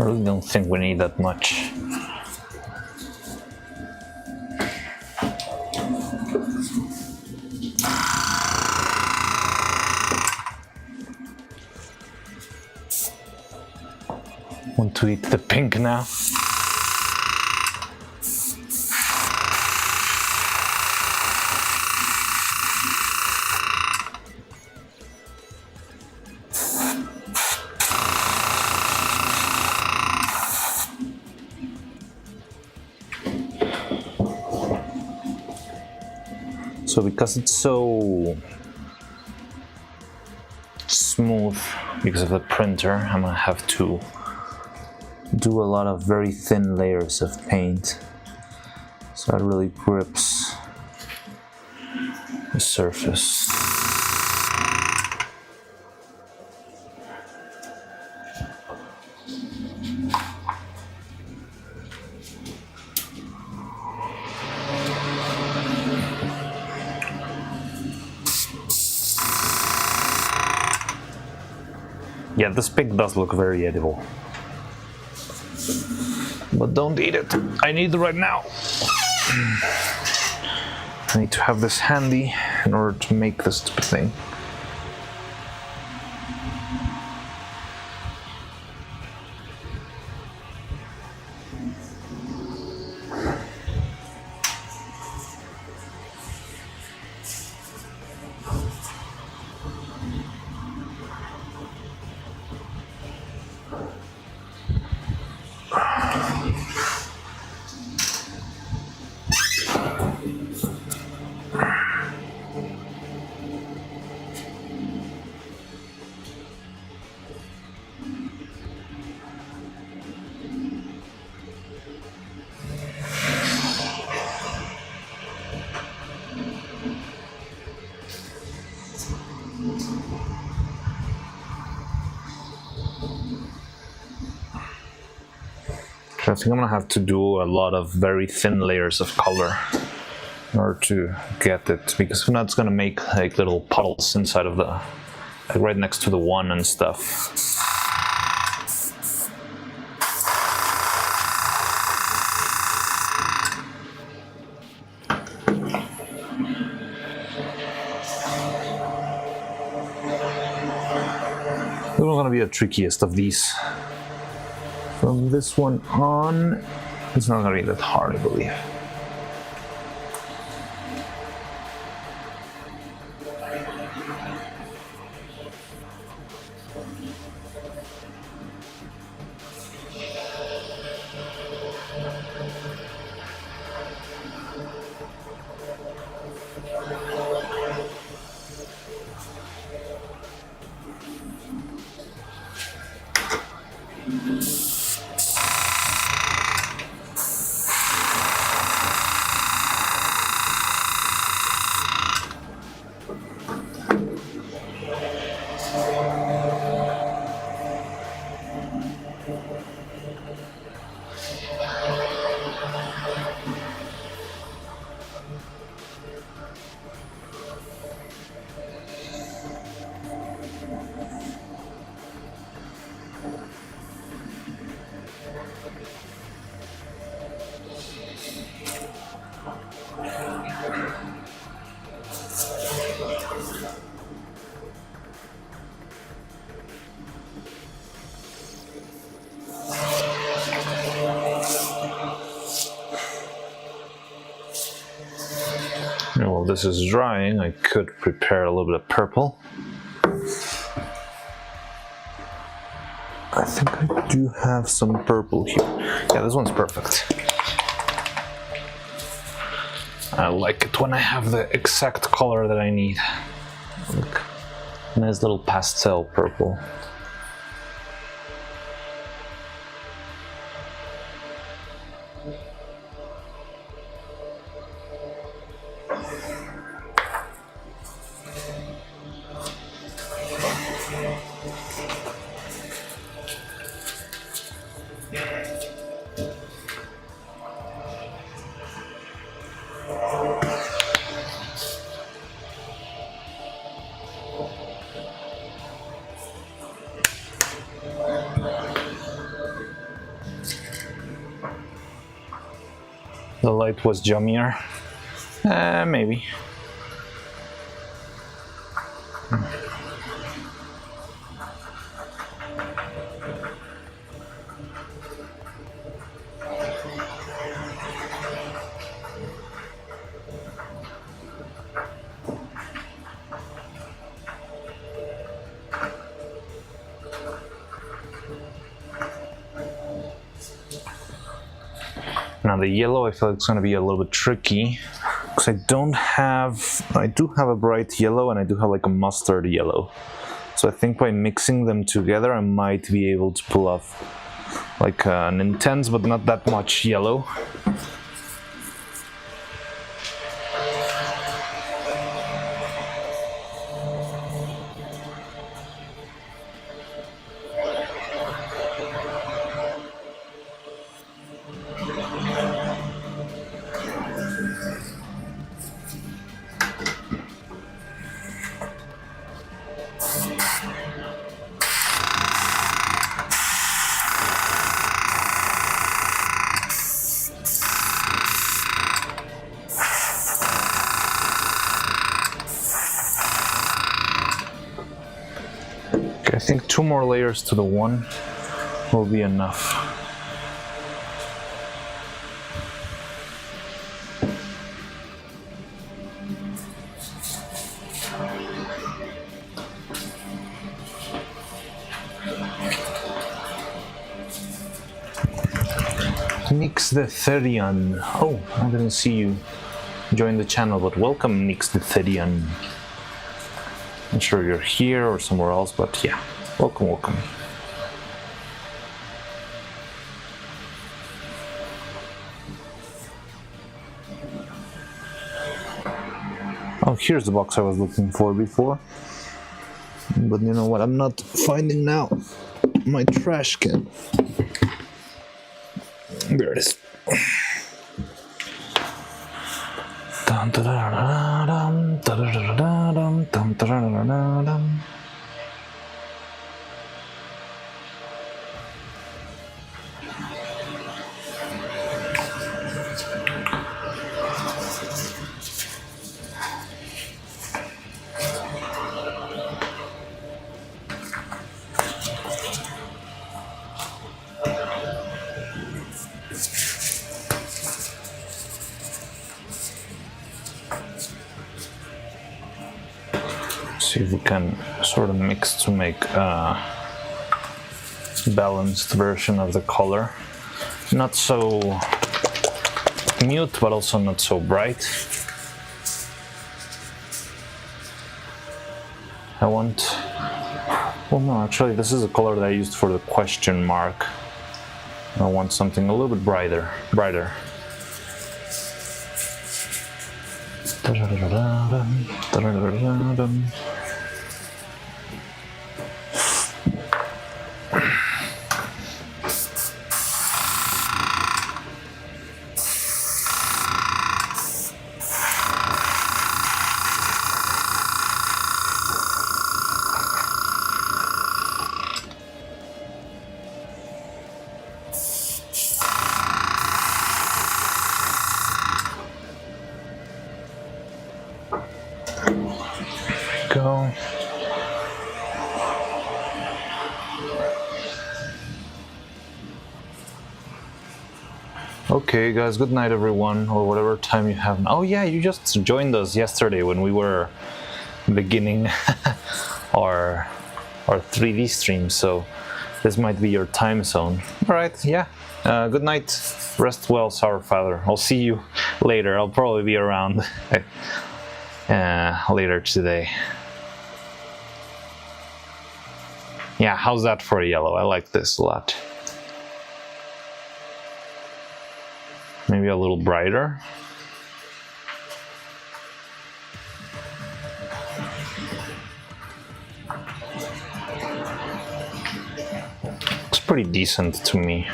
I really don't think we need that much. Want to eat the pink now? So because it's so smooth because of the printer, I'm gonna have to do a lot of very thin layers of paint, so it really grips the surface. Yeah, this pig does look very edible. But don't eat it. I need it right now. I need to have this handy in order to make this stupid thing. I think I'm gonna have to do a lot of very thin layers of color in order to get it, because if not, it's gonna make like little puddles inside of the, like right next to the one and stuff. This one's gonna be the trickiest of these. From this one on, it's not gonna be that hard, I believe. And while this is drying, I could prepare a little bit of purple. I think I do have some purple here. Yeah, this one's perfect. I like it when I have the exact color that I need. Look, nice little pastel purple. light was yummier. Maybe. Now the yellow, I feel like it's going to be a little bit tricky because I do have a bright yellow and I do have like a mustard yellow. So I think by mixing them together, I might be able to pull off like an intense but not that much yellow. I think 2 more layers to the one will be enough. Nix the Therian. Oh, I didn't see you join the channel, but welcome, Nix the Therian. I'm sure you're here or somewhere else, but yeah, welcome, welcome. Oh, here's the box I was looking for before. But you know what I'm not finding now? My trash can. There it is. Dun, dun, dun, dun, dun, dun, dun, dun, dun, dun, dun, dun. See if we can sort of mix to make a balanced version of the color. Not so mute, but also not so bright. I want... Well, no, actually, this is a color that I used for the question mark. I want something a little bit brighter. Go. Okay, guys, good night, everyone, or whatever time you have. Oh, yeah, you just joined us yesterday when we were beginning our 3D stream, so this might be your time zone. All right, yeah. Good night. Rest well, Sour Father. I'll see you later. I'll probably be around later today. Yeah, how's that for a yellow? I like this a lot. Maybe a little brighter. Looks pretty decent to me.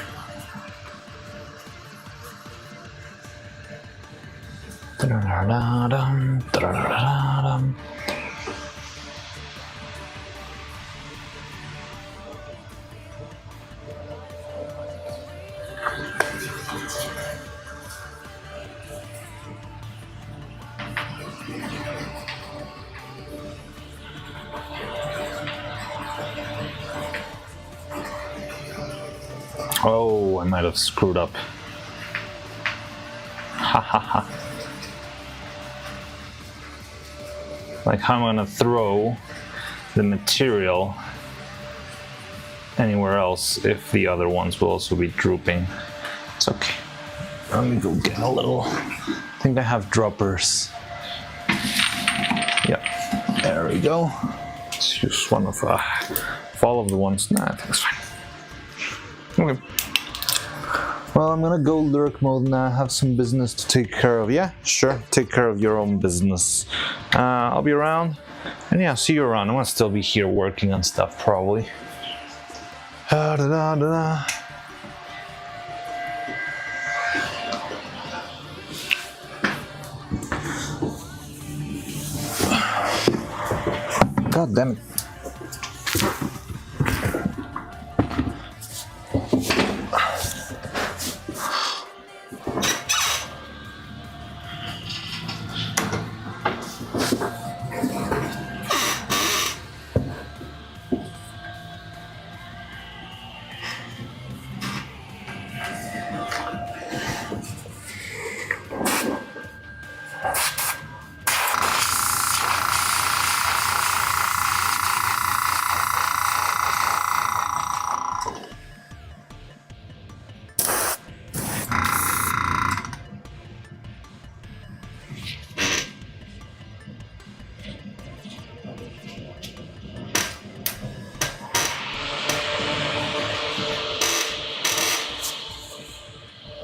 Oh, I might have screwed up. Ha ha ha. Like, how am I gonna throw the material anywhere else if the other ones will also be drooping? It's okay. Let me go get a little. I think I have droppers. Yep, there we go. Let's use one of all of the ones. Nah, I think it's fine. Okay. Well, I'm gonna go lurk mode now. I have some business to take care of. Yeah, sure. Take care of your own business. I'll be around. And yeah, see you around. I'm gonna still be here working on stuff probably. Da, da, da, da. God damn it.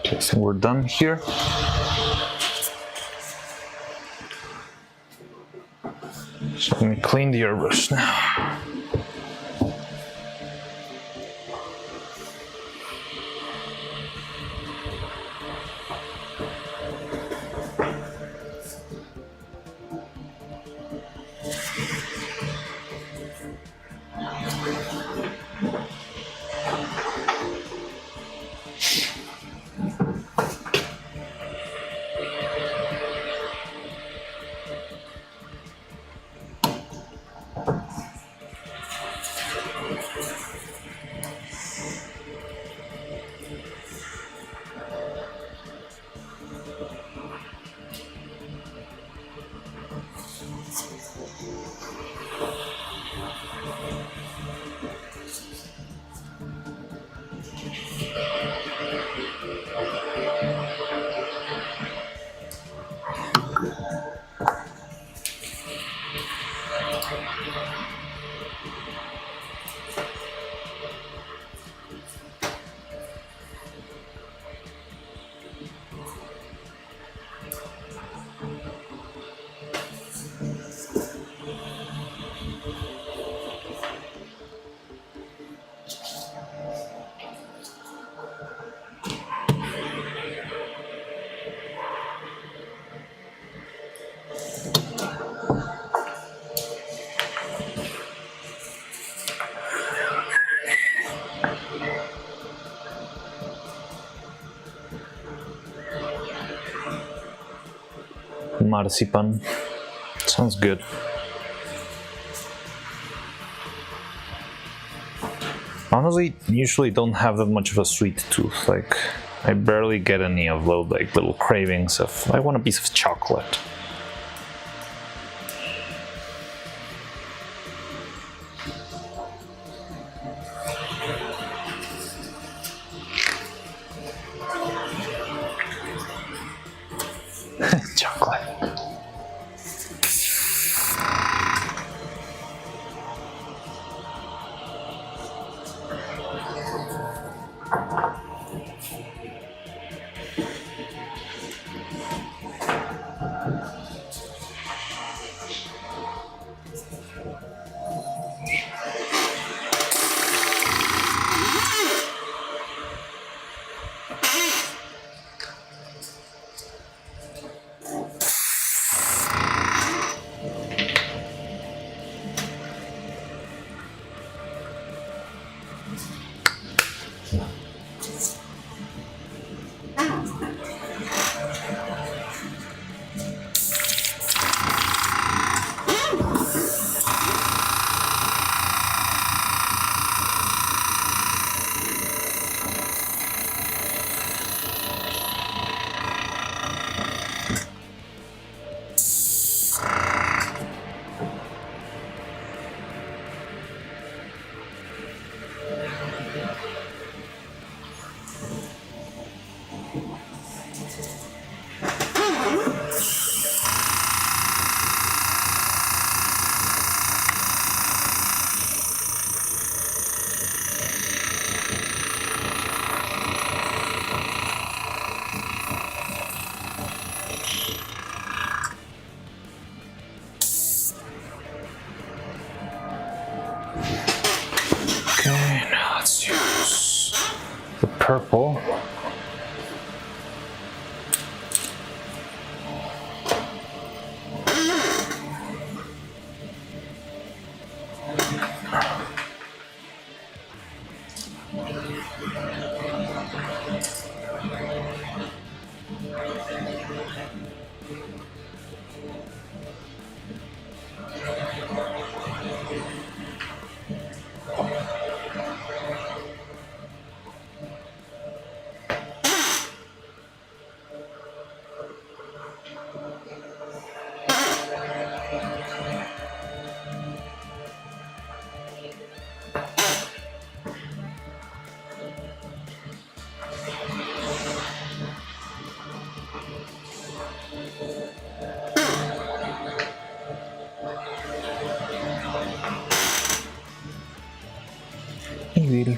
Okay, so we're done here. So let me clean the airbrush now. Marzipan. Sounds good. Honestly, usually don't have that much of a sweet tooth. Like, I barely get any of those like little cravings of I want a piece of chocolate. Chocolate. purple. Hey, beauty.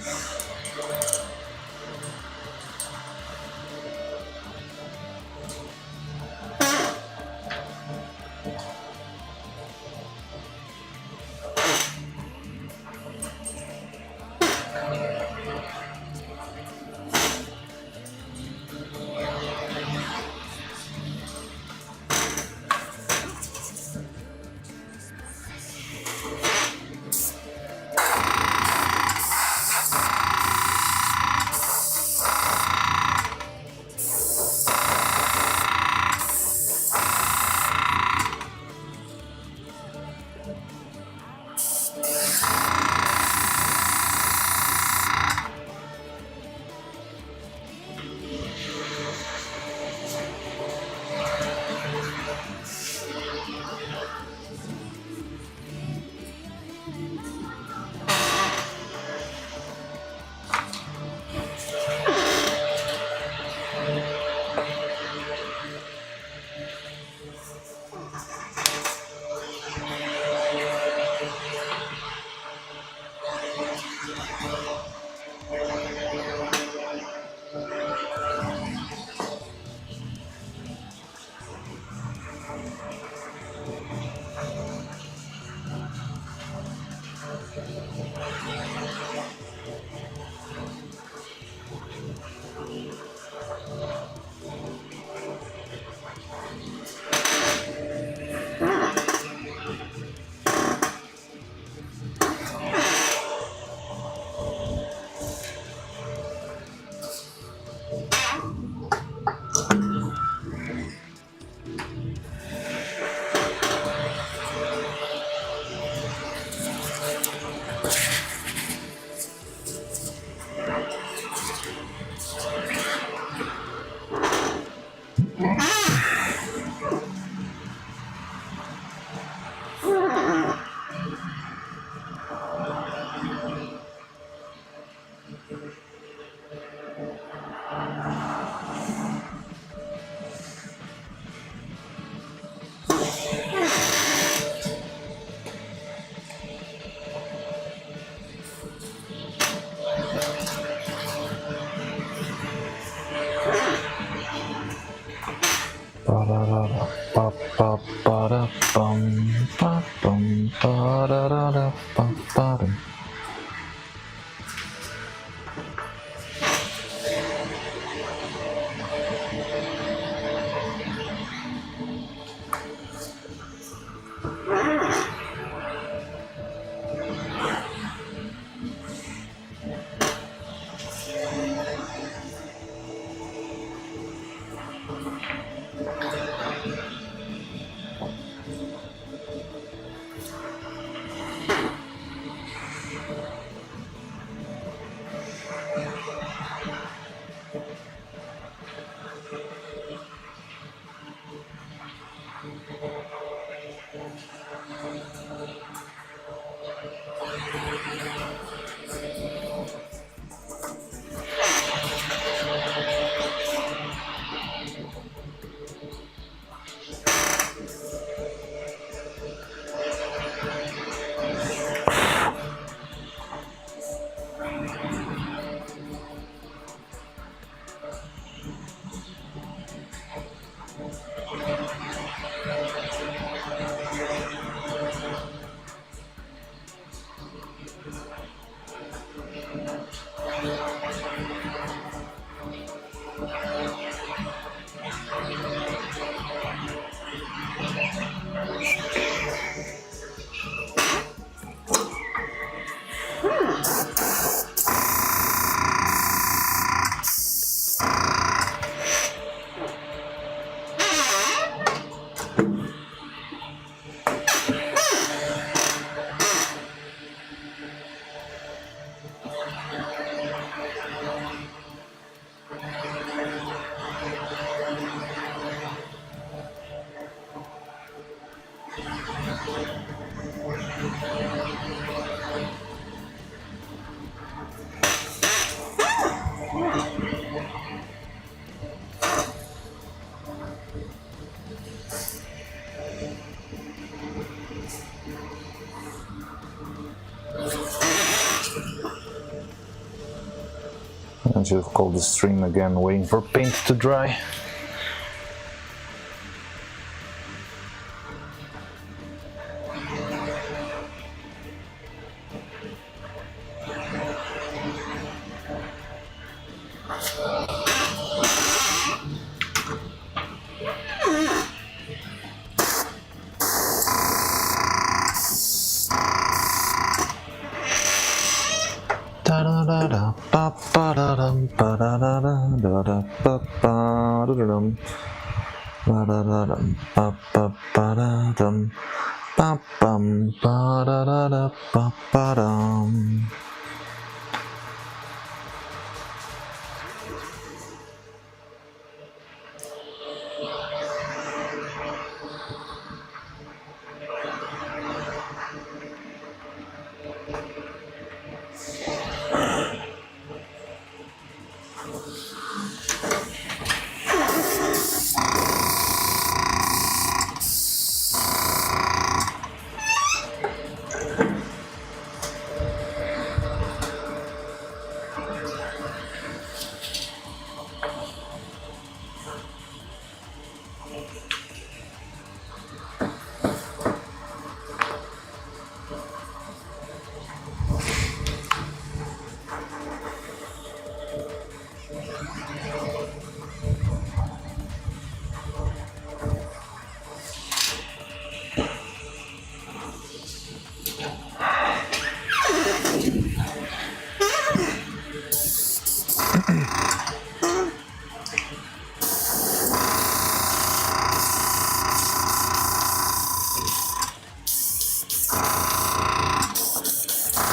I should have called the stream again, waiting for paint to dry.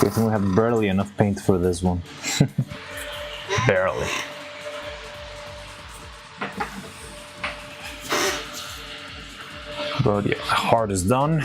I think we have barely enough paint for this one. Barely. But yeah, the heart is done.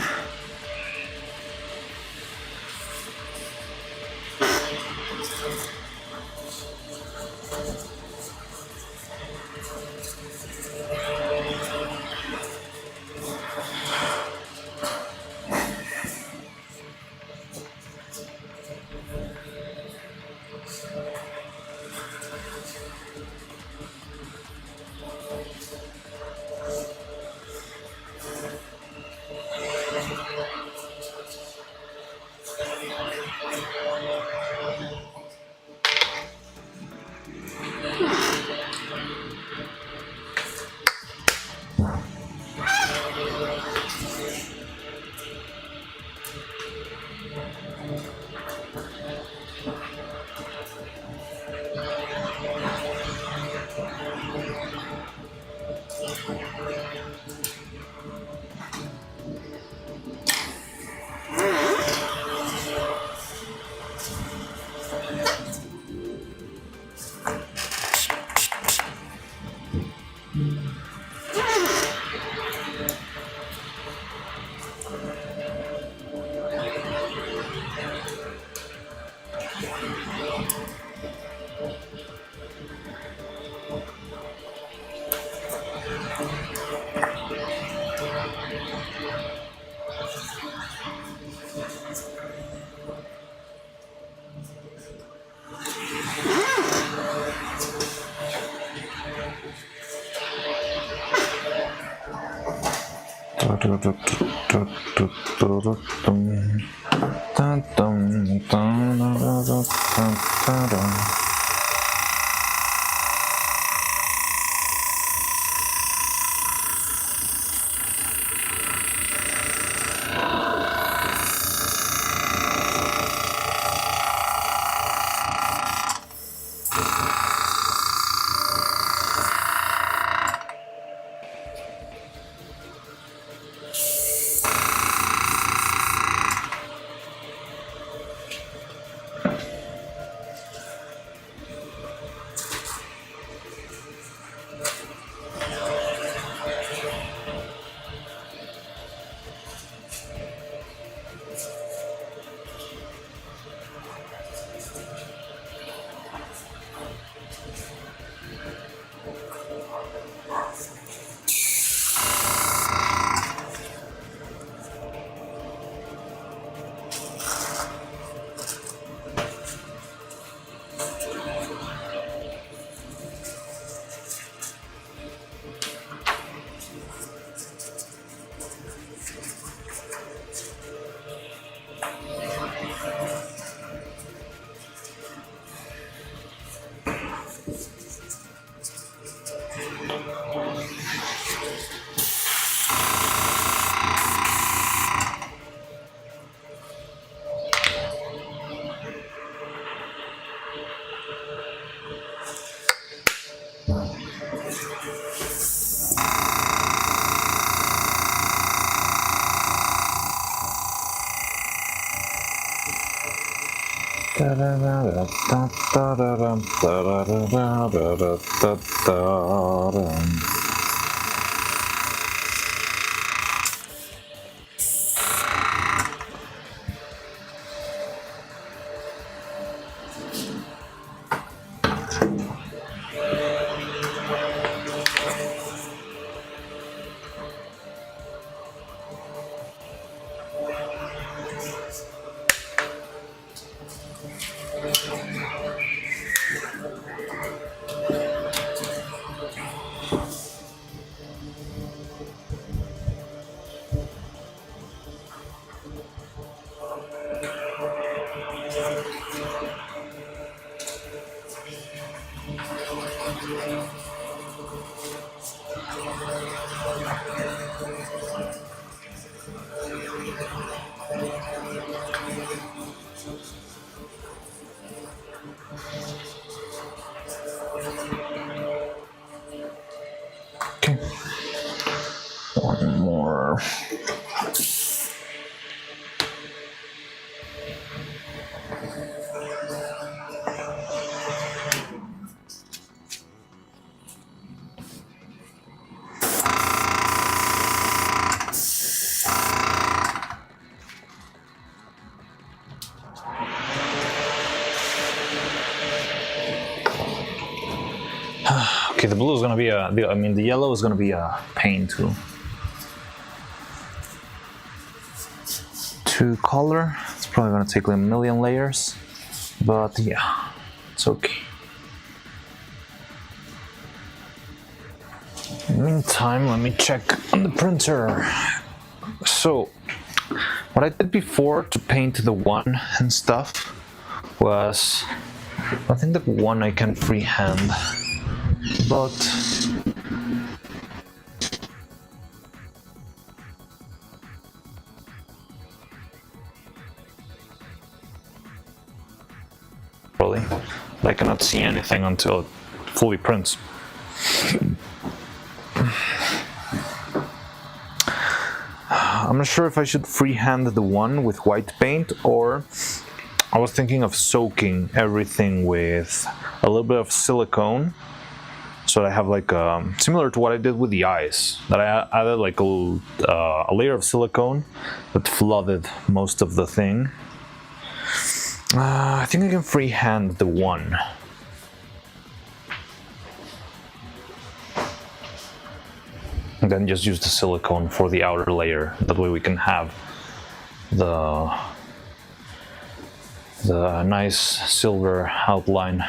Okay. One more. Okay, the blue is gonna be the yellow is gonna be a pain to color. It's probably gonna take like a million layers, but yeah, it's okay. In the meantime, let me check on the printer. So, what I did before to paint the one and stuff was, I think the one I can freehand, but probably I cannot see anything until it fully prints. I'm not sure if I should freehand the one with white paint, or I was thinking of soaking everything with a little bit of silicone. So I have like similar to what I did with the eyes, that I added like a layer of silicone that flooded most of the thing. I think I can freehand the one. And then just use the silicone for the outer layer. That way we can have the nice silver outline.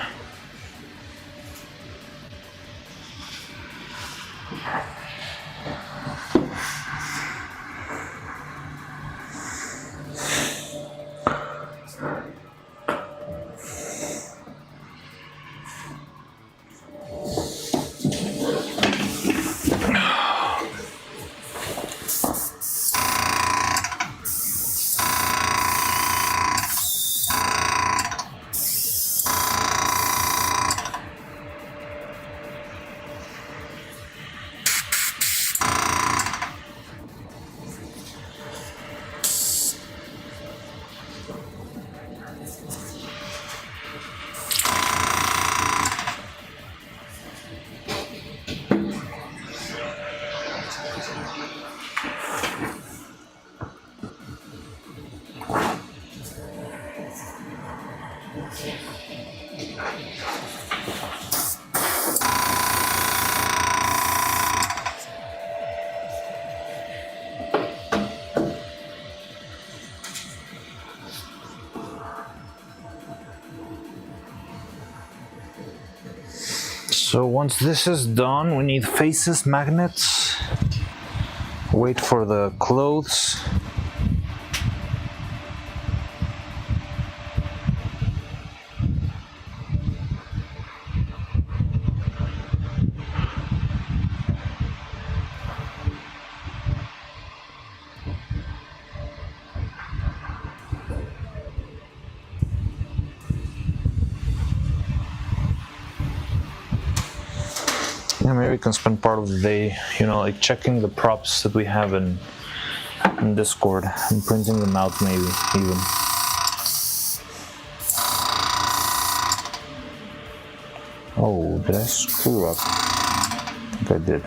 So once this is done, we need faces, magnets, wait for the clothes. Yeah, maybe we can spend part of the day, like checking the props that we have in Discord and printing them out, maybe even. Oh, did I screw up? I think I did.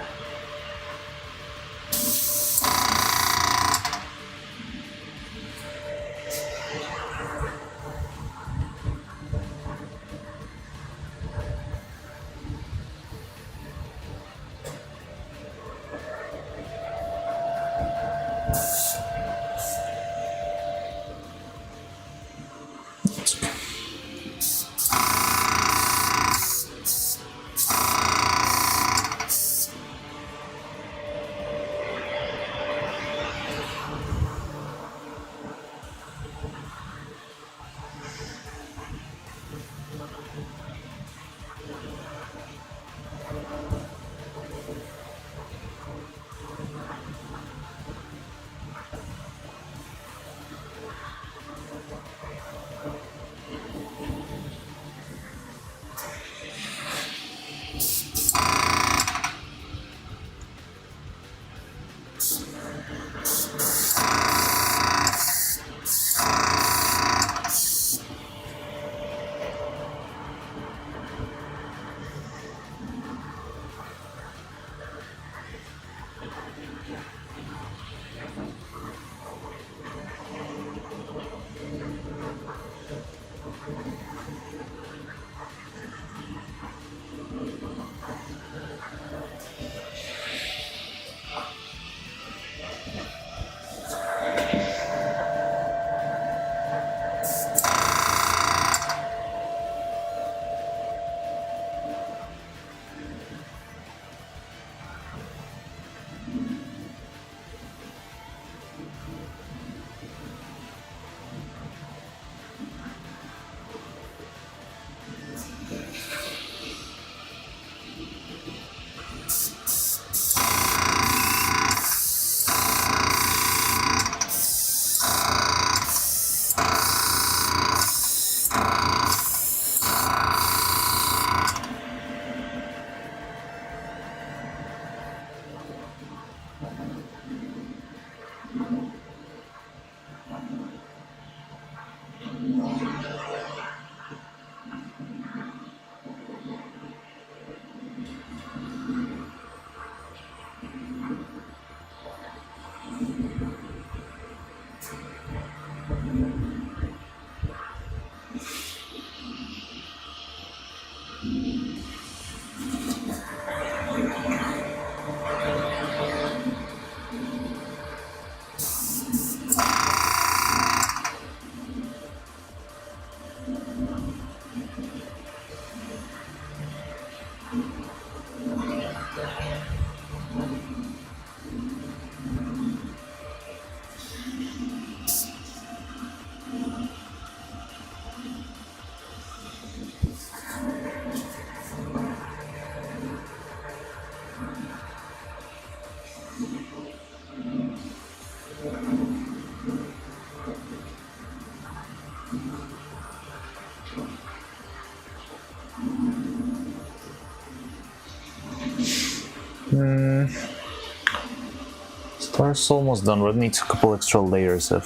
Star's almost done, but it needs a couple extra layers of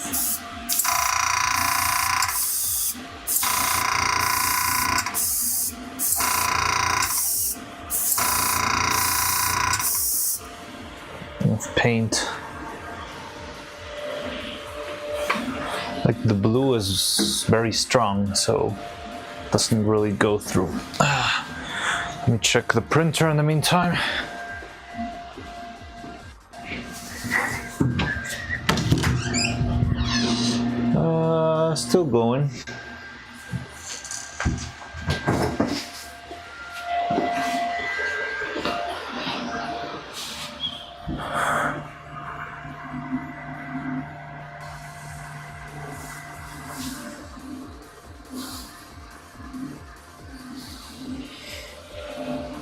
paint. Like the blue is very strong, so it doesn't really go through. Let me check the printer in the meantime. Still going.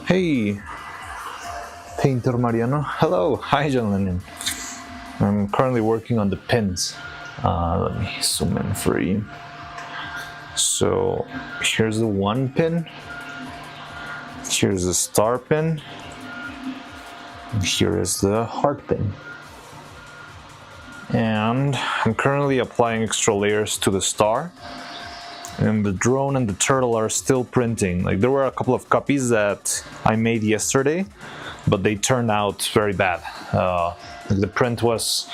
Hey, Painter Mariano. Hello, hi, John Lennon. I'm currently working on the pins. Let me zoom in for you. So here's the one pin, here's the star pin, and here is the heart pin. And I'm currently applying extra layers to the star And the drone and the turtle are still printing. Like, there were a couple of copies that I made yesterday, but they turned out very bad. The print was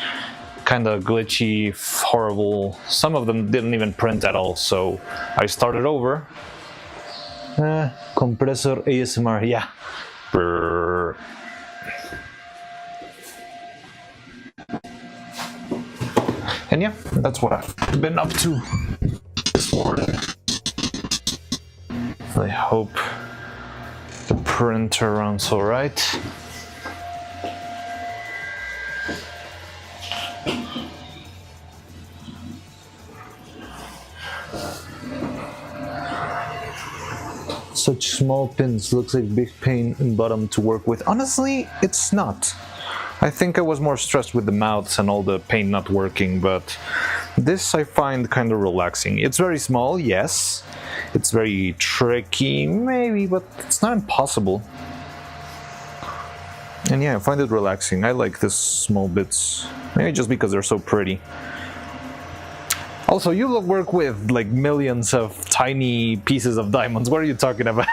kind of glitchy, horrible. Some of them didn't even print at all, so I started over. Compressor ASMR, yeah. Brrr. And yeah, that's what I've been up to this morning. I hope the printer runs alright. Such small pins, looks like big pain in bottom to work with. Honestly, it's not. I think I was more stressed with the mouths and all the paint not working, but this I find kind of relaxing. It's very small, yes. It's very tricky, maybe, but it's not impossible. And yeah, I find it relaxing. I like these small bits, maybe just because they're so pretty. Also, you work with like millions of tiny pieces of diamonds. What are you talking about?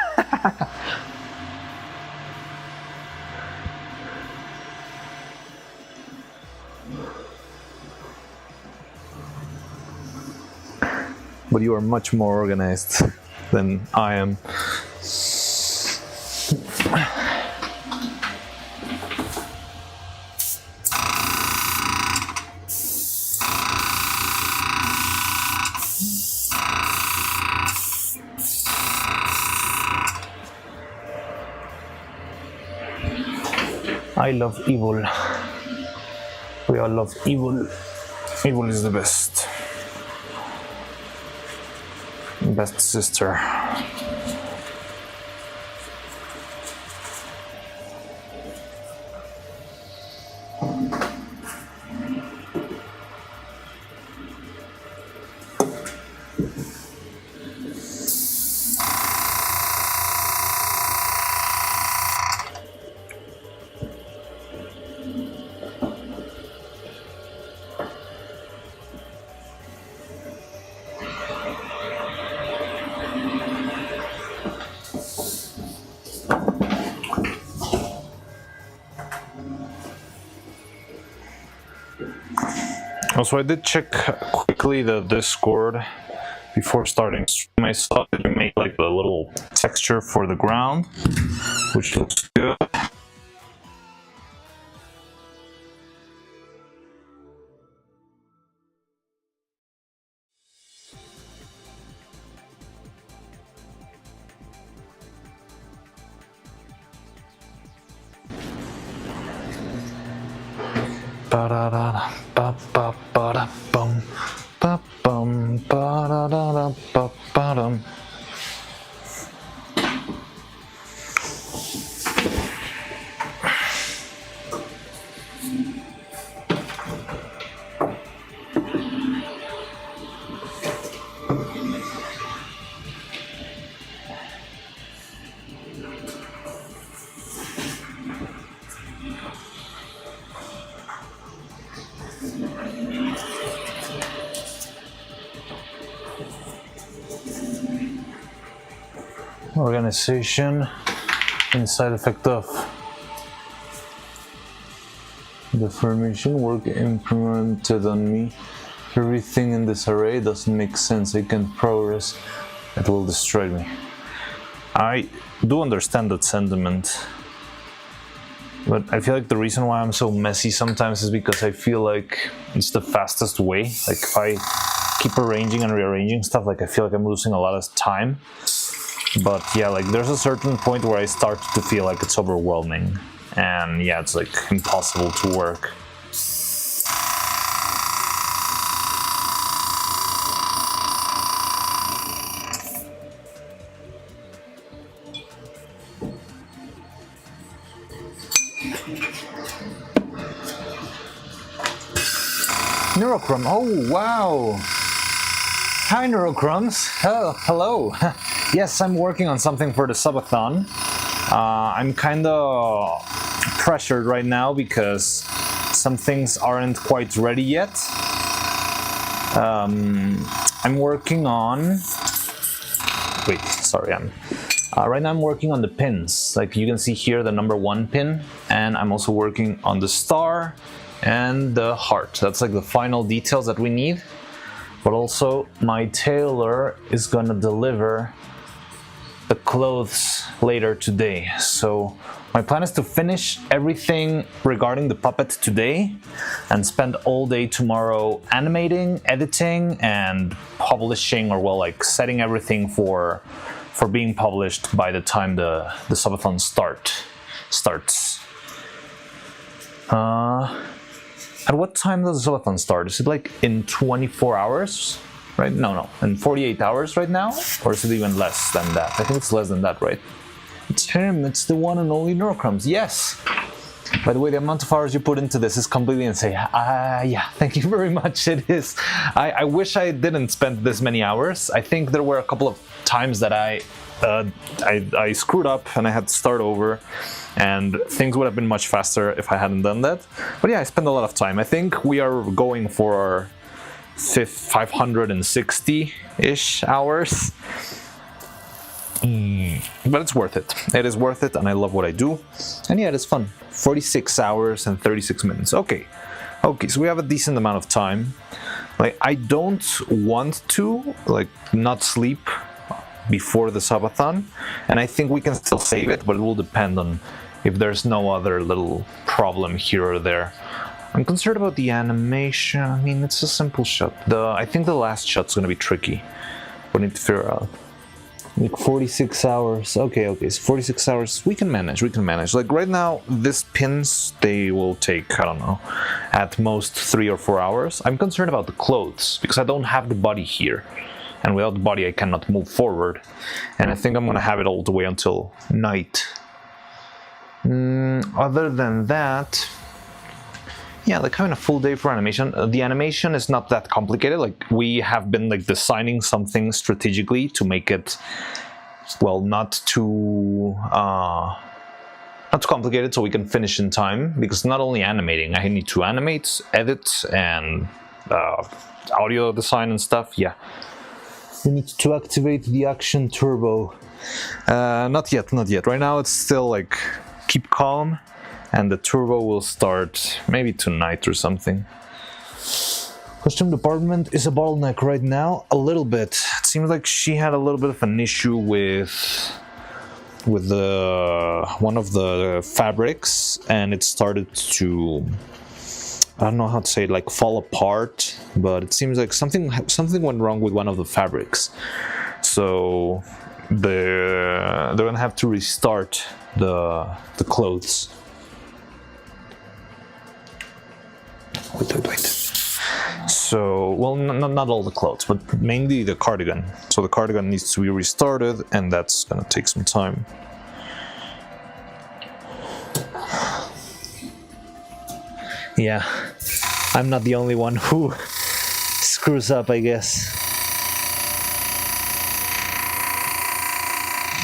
But you are much more organized than I am. I love evil. We all love evil. Evil is the best. Best sister. Also, I did check quickly the Discord before starting stream. I saw that you made like the little texture for the ground, which looks good. Ba-da-da-da, ba-ba-ba-da-bum, ba-bum, ba-da-da-da, ba-ba-dum. Organization and side effect of the formation work implemented on me. Everything in this array doesn't make sense. I can't progress. It will destroy me. I do understand that sentiment, but I feel like the reason why I'm so messy sometimes is because I feel like it's the fastest way. Like if I keep arranging and rearranging stuff, like I feel like I'm losing a lot of time. But yeah, like there's a certain point where I start to feel like it's overwhelming, and yeah, it's like impossible to work. Neuro-Sama, oh wow! Hi Neuro-Crumbs, hello. Yes, I'm working on something for the subathon. I'm kind of pressured right now because some things aren't quite ready yet. I'm working on wait, sorry, right now I'm working on the pins. Like you can see here, the number 1 pin, and I'm also working on the star and the heart. That's like the final details that we need. But also, my tailor is gonna deliver the clothes later today. So my plan is to finish everything regarding the puppet today and spend all day tomorrow animating, editing, and publishing, or well, like setting everything for being published by the time the subathon starts. At what time does the subathon start? Is it like in 24 hours? Right? No, in 48 hours right now? Or is it even less than that? I think it's less than that, right? It's him, it's the one and only Neurocrums, yes! By the way, the amount of hours you put into this is completely insane. Yeah, thank you very much, it is. I wish I didn't spend this many hours. I think there were a couple of times that I screwed up and I had to start over, and things would have been much faster if I hadn't done that. But yeah, I spent a lot of time. I think we are going for our 560-ish hours. But it's worth it. It is worth it, and I love what I do. And yeah, it is fun. 46 hours and 36 minutes. Okay, so we have a decent amount of time. Like, I don't want to, like, not sleep before the subathon, and I think we can still save it, but it will depend on if there's no other little problem here or there. I'm concerned about the animation. I mean, it's a simple shot. I think the last shot's gonna be tricky. We need to figure out. Like 46 hours. Okay, so 46 hours. We can manage. Like right now, these pins, they will take, I don't know, at most 3 or 4 hours. I'm concerned about the clothes because I don't have the body here. And without the body, I cannot move forward. And I think I'm gonna have it all the way until night. Other than that, yeah, like having a full day for animation. The animation is not that complicated. Like we have been like designing something strategically to make it, well, not too complicated, so we can finish in time. Because not only animating, I need to animate, edit, and audio design and stuff. Yeah. We need to activate the action turbo. Not yet. Right now it's still like keep calm, and the turbo will start maybe tonight or something. Costume department is a bottleneck right now, a little bit. It seems like she had a little bit of an issue with one of the fabrics, and it started to, I don't know how to say it, like fall apart, but it seems like something went wrong with one of the fabrics. So they're gonna have to restart the clothes. Wait. So, well, not all the clothes, but mainly the cardigan. So the cardigan needs to be restarted, and that's gonna take some time. Yeah, I'm not the only one who screws up, I guess.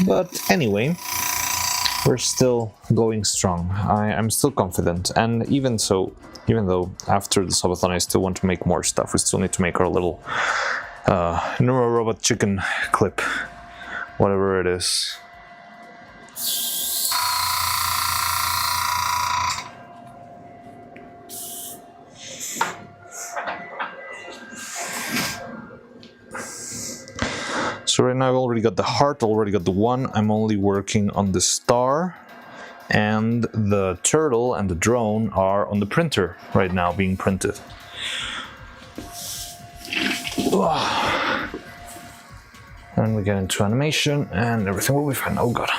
But anyway, we're still going strong. I'm still confident, and even though after the subathon I still want to make more stuff, we still need to make our little Neuro Robot chicken clip, whatever it is. So right now I've already got the heart, already got the one. I'm only working on the star, and the turtle and the drone are on the printer right now, being printed. And we get into animation and everything will be fine. Oh god.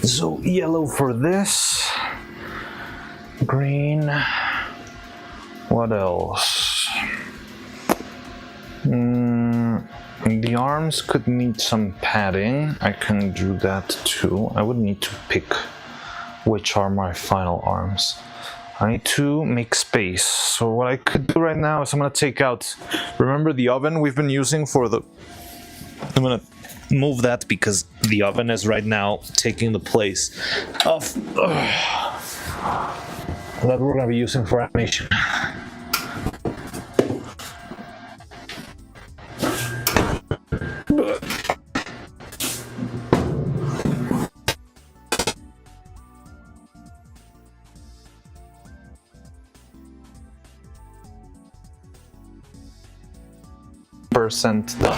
So yellow for this, green, what else? The arms could need some padding. I can do that too. I would need to pick which are my final arms. I need to make space. So what I could do right now is I'm gonna take out, remember the oven we've been using for the, I'm gonna move that because the oven is right now taking the place of that we're gonna be using for animation. Percent done.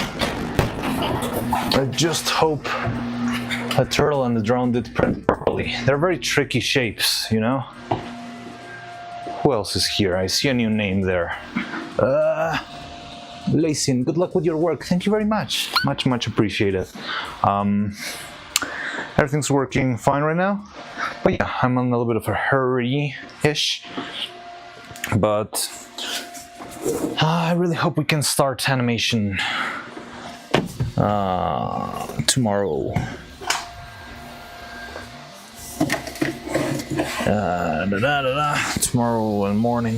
I just hope the turtle and the drone did print properly. They're very tricky shapes, you know? Who else is here? I see a new name there. Lacin, good luck with your work. Thank you very much. Much appreciated. Everything's working fine right now. But yeah, I'm in a little bit of a hurry-ish. But I really hope we can start animation tomorrow. Tomorrow in the morning.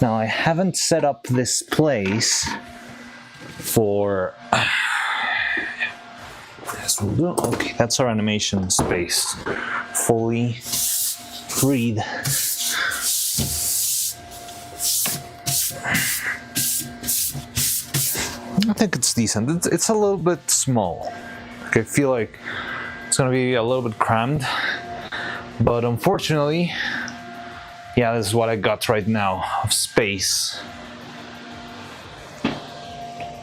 Now I haven't set up this place for. Yes, we'll do. Okay, that's our animation space. Fully freed. I think it's decent. It's a little bit small. Like, I feel like it's gonna be a little bit crammed, but unfortunately, yeah, this is what I got right now of space.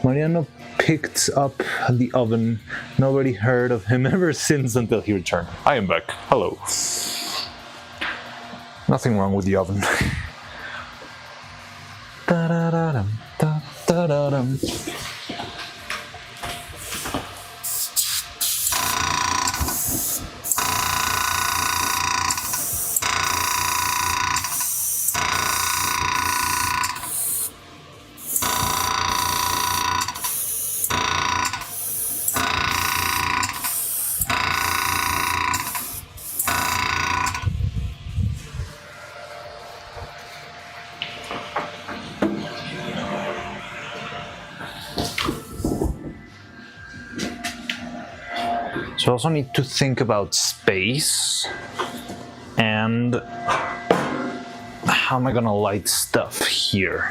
Mariano picked up the oven. Nobody heard of him ever since until he returned. I am back. Hello. Nothing wrong with the oven. Da-da-da-dum, da-da-da-dum. So I also need to think about space and how am I gonna light stuff here?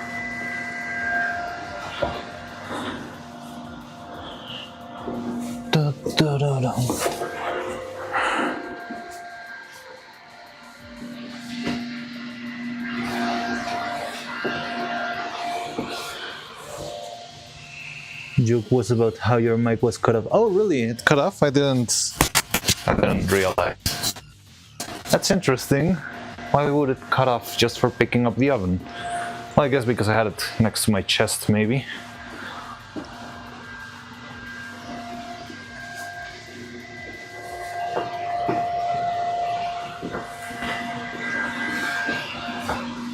Da, da, da, da. Joke was about how your mic was cut off. Oh, really? It cut off? I didn't realize. That's interesting. Why would it cut off just for picking up the oven? Well, I guess because I had it next to my chest, maybe.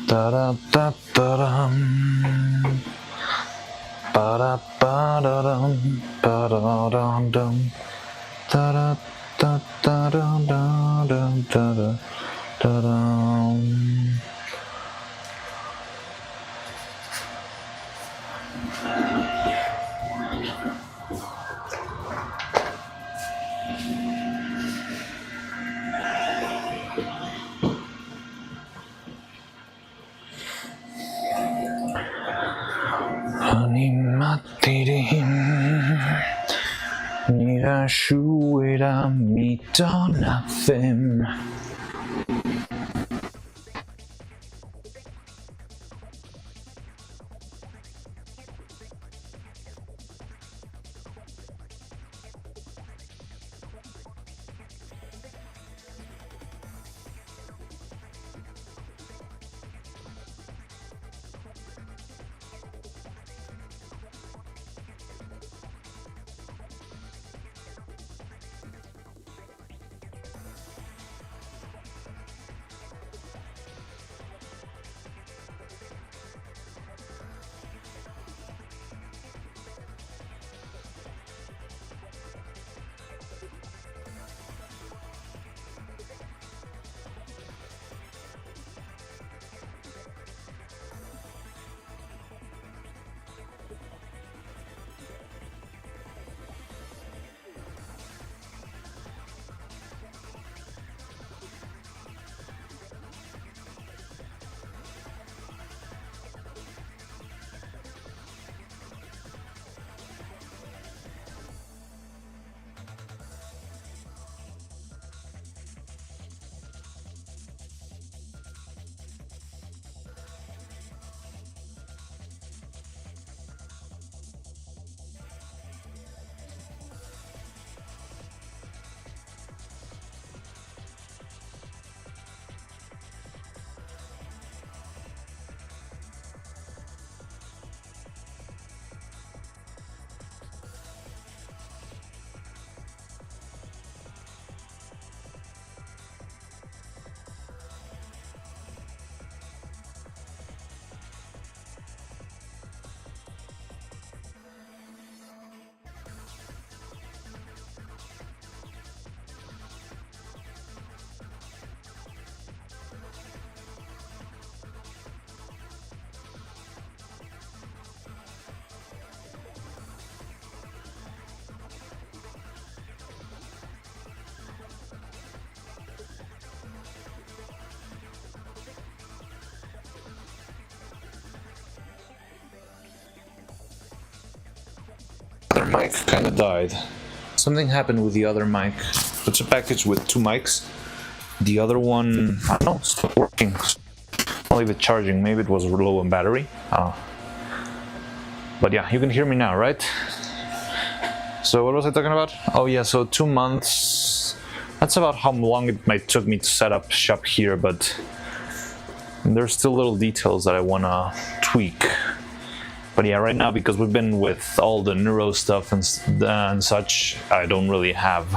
Da-da-da-da-dum. Ba-da-ba-da-dum, ba-da-dum-dum, da-da-da-da-da-da-da-da-dum. Animatirim Nirashuera mitona fem. mic kind of died. Something happened with the other mic. It's a package with 2 mics. The other one, I don't know, stopped working. I'll leave it charging. Maybe it was low on battery. But yeah, you can hear me now, right? So what was I talking about? Oh yeah, so 2 months. That's about how long it might took me to set up shop here, but there's still little details that I wanna tweak. But yeah, right now, because we've been with all the neuro stuff and such, I don't really have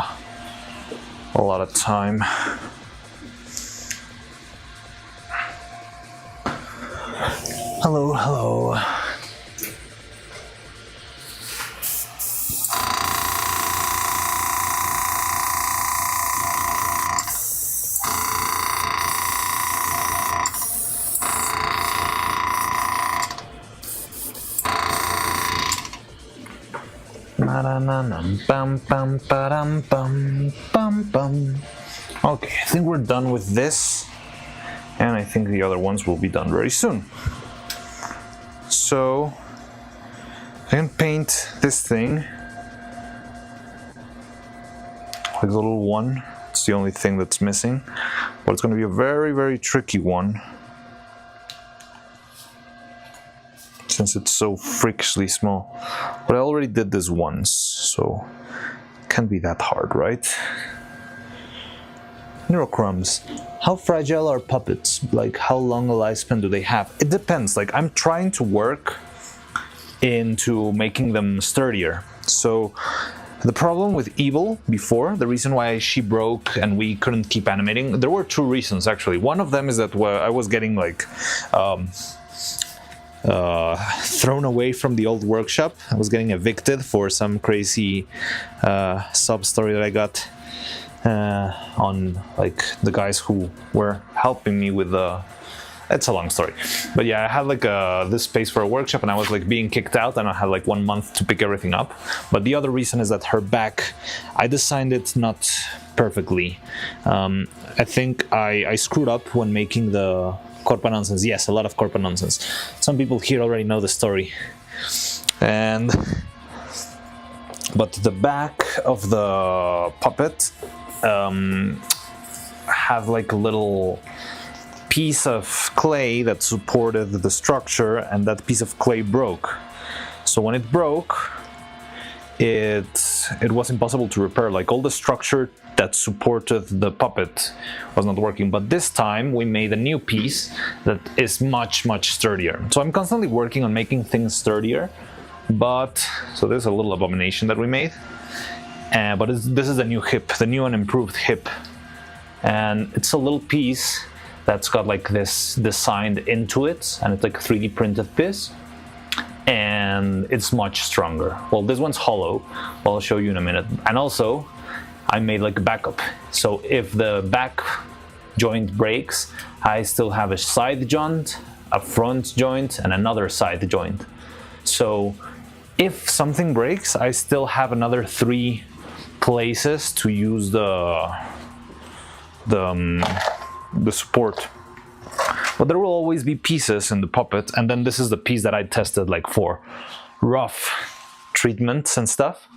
a lot of time. Hello, hello. Okay, I think we're done with this, and I think the other ones will be done very soon. So I can paint this thing like the little one. It's the only thing that's missing, but it's going to be a very, very tricky one since it's so freakishly small. But I already did this once, so it can't be that hard, right? Neurocrumbs. How fragile are puppets? Like, how long a lifespan do they have? It depends. Like, I'm trying to work into making them sturdier. So the problem with Evil before, the reason why she broke and we couldn't keep animating, there were 2 reasons actually. One of them is that I was getting like thrown away from the old workshop. I was getting evicted for some crazy sub story that I got on like the guys who were helping me with the. It's a long story, but yeah, I had like this space for a workshop, and I was like being kicked out, and I had like 1 month to pick everything up. But the other reason is that her back, I designed it not perfectly. I think I screwed up when making the corpa nonsense. Yes, a lot of corpa nonsense. Some people here already know the story, but the back of the puppet had like a little piece of clay that supported the structure, and that piece of clay broke. So when it broke, it was impossible to repair. Like, all the structure that supported the puppet was not working. But this time we made a new piece that is much sturdier. So I'm constantly working on making things sturdier. But so there's a little abomination that we made, but this is the new hip, the new and improved hip, and it's a little piece that's got like this designed into it, and it's like a 3D printed piece, and it's much stronger. Well, this one's hollow. Well, I'll show you in a minute. And also, I made like a backup. So if the back joint breaks, I still have a side joint, a front joint, and another side joint. So if something breaks, I still have another 3 places to use the support. But there will always be pieces in the puppet, and then this is the piece that I tested like for rough treatments and stuff.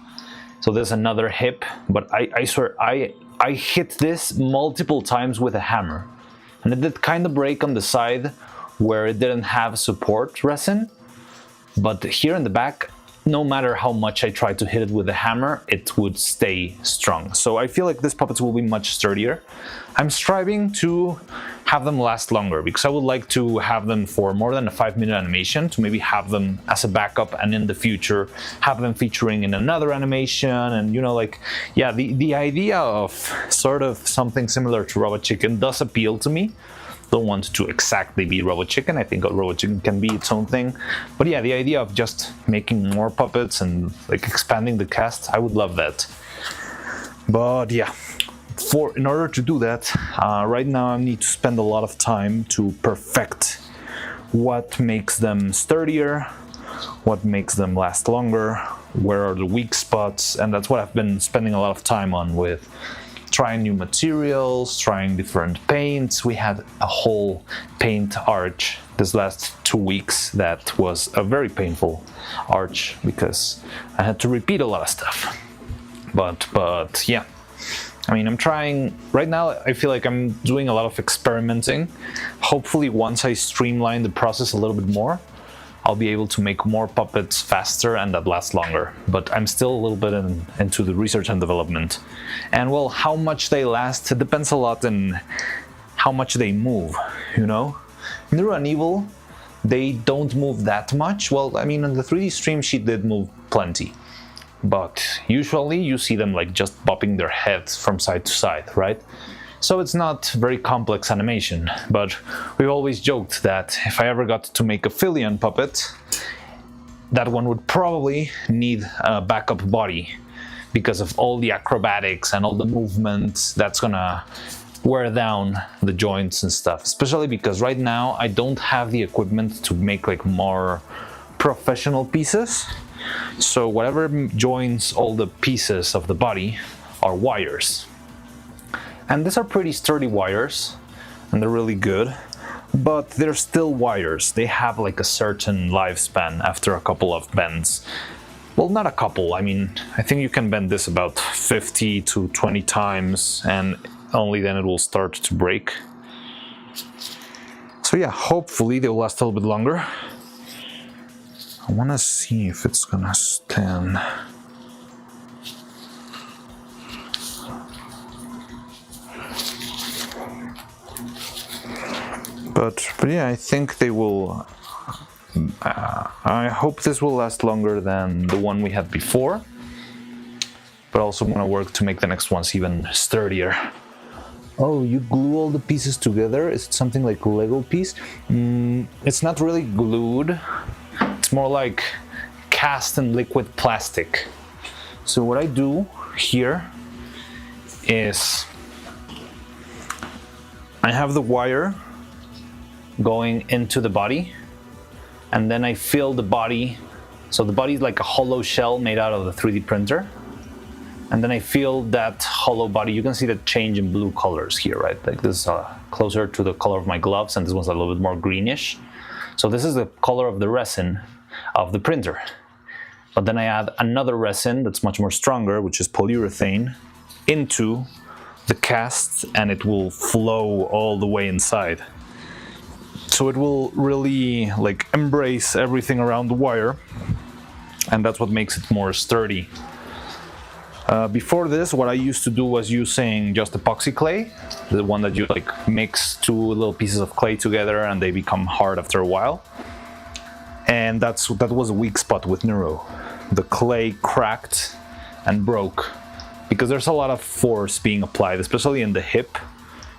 So there's another hip, but I swear I hit this multiple times with a hammer, and it did kind of break on the side where it didn't have support resin, but here in the back, no matter how much I tried to hit it with a hammer, it would stay strong. So I feel like these puppets will be much sturdier. I'm striving to have them last longer, because I would like to have them for more than a 5-minute animation, to maybe have them as a backup, and in the future have them featuring in another animation. And you know, like, yeah, the idea of sort of something similar to Robot Chicken does appeal to me. Don't want to exactly be Robot Chicken. I think Robot Chicken can be its own thing. But yeah, the idea of just making more puppets and like expanding the cast, I would love that. But yeah, in order to do that, right now I need to spend a lot of time to perfect what makes them sturdier, what makes them last longer, where are the weak spots, and that's what I've been spending a lot of time on with trying new materials, trying different paints. We had a whole paint arch this last 2 weeks that was a very painful arch because I had to repeat a lot of stuff. But yeah, I mean, I'm trying right now. I feel like I'm doing a lot of experimenting. Hopefully once I streamline the process a little bit more, I'll be able to make more puppets faster and that last longer. But I'm still a little bit into the research and development. And well, how much they last, it depends a lot on how much they move, you know? Neuro and Evil, they don't move that much. Well, I mean, on the 3D stream, she did move plenty. But usually you see them like just bopping their heads from side to side, right? So it's not very complex animation, but we've always joked that if I ever got to make a Filion puppet, that one would probably need a backup body because of all the acrobatics and all the movements that's gonna wear down the joints and stuff. Especially because right now I don't have the equipment to make like more professional pieces. So whatever joins all the pieces of the body are wires. And these are pretty sturdy wires, and they're really good, but they're still wires. They have like a certain lifespan after a couple of bends. Well, not a couple, I mean, I think you can bend this about 50 to 20 times, and only then it will start to break. So yeah, hopefully they'll last a little bit longer. I wanna see if it's gonna stand. But yeah, I think they will. I hope this will last longer than the one we had before. But I also want to work to make the next ones even sturdier. Oh, you glue all the pieces together? Is it something like a Lego piece? It's not really glued. It's more like cast in liquid plastic. So what I do here is I have the wire going into the body, and then I fill the body. So the body is like a hollow shell made out of the 3D printer. And then I fill that hollow body. You can see the change in blue colors here, right? Like this is closer to the color of my gloves, and this one's a little bit more greenish. So this is the color of the resin of the printer. But then I add another resin that's much more stronger, which is polyurethane, into the cast, and it will flow all the way inside. So it will really like embrace everything around the wire, and that's what makes it more sturdy. Before this, what I used to do was using just epoxy clay, the one that you like mix 2 little pieces of clay together and they become hard after a while. And that was a weak spot with Neuro. The clay cracked and broke because there's a lot of force being applied, especially in the hip.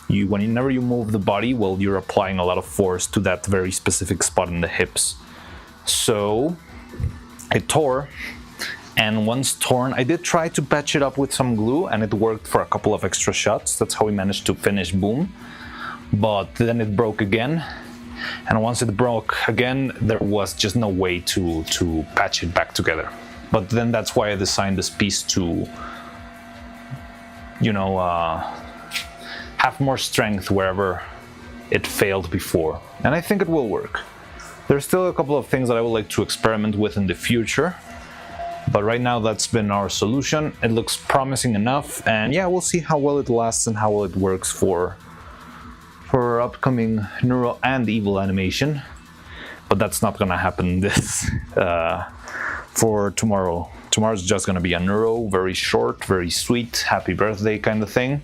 Whenever you move the body, well, you're applying a lot of force to that very specific spot in the hips. So it tore, and once torn, I did try to patch it up with some glue, and it worked for a couple of extra shots. That's how we managed to finish Boom. But then it broke again, and once it broke again, there was just no way to patch it back together. But then that's why I designed this piece to, you know, have more strength wherever it failed before. And I think it will work. There's still a couple of things that I would like to experiment with in the future, but right now that's been our solution. It looks promising enough, and yeah, we'll see how well it lasts and how well it works for our upcoming Neuro and Evil animation. But that's not gonna happen this for tomorrow. Tomorrow's just gonna be a Neuro, very short, very sweet, happy birthday kind of thing.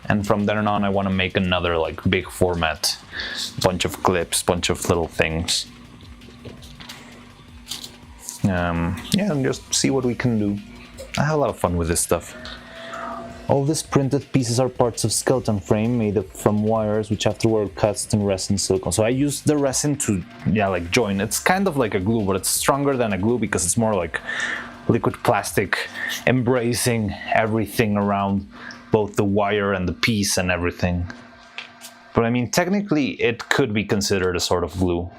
And from then on, I want to make another like big format, bunch of clips, bunch of little things. Yeah, and just see what we can do. I have a lot of fun with this stuff. All these printed pieces are parts of skeleton frame made from wires, which afterward cast in resin silicone. So I use the resin to, yeah, like join. It's kind of like a glue, but it's stronger than a glue because it's more like liquid plastic, embracing everything around both the wire and the piece and everything. But I mean, technically it could be considered a sort of glue.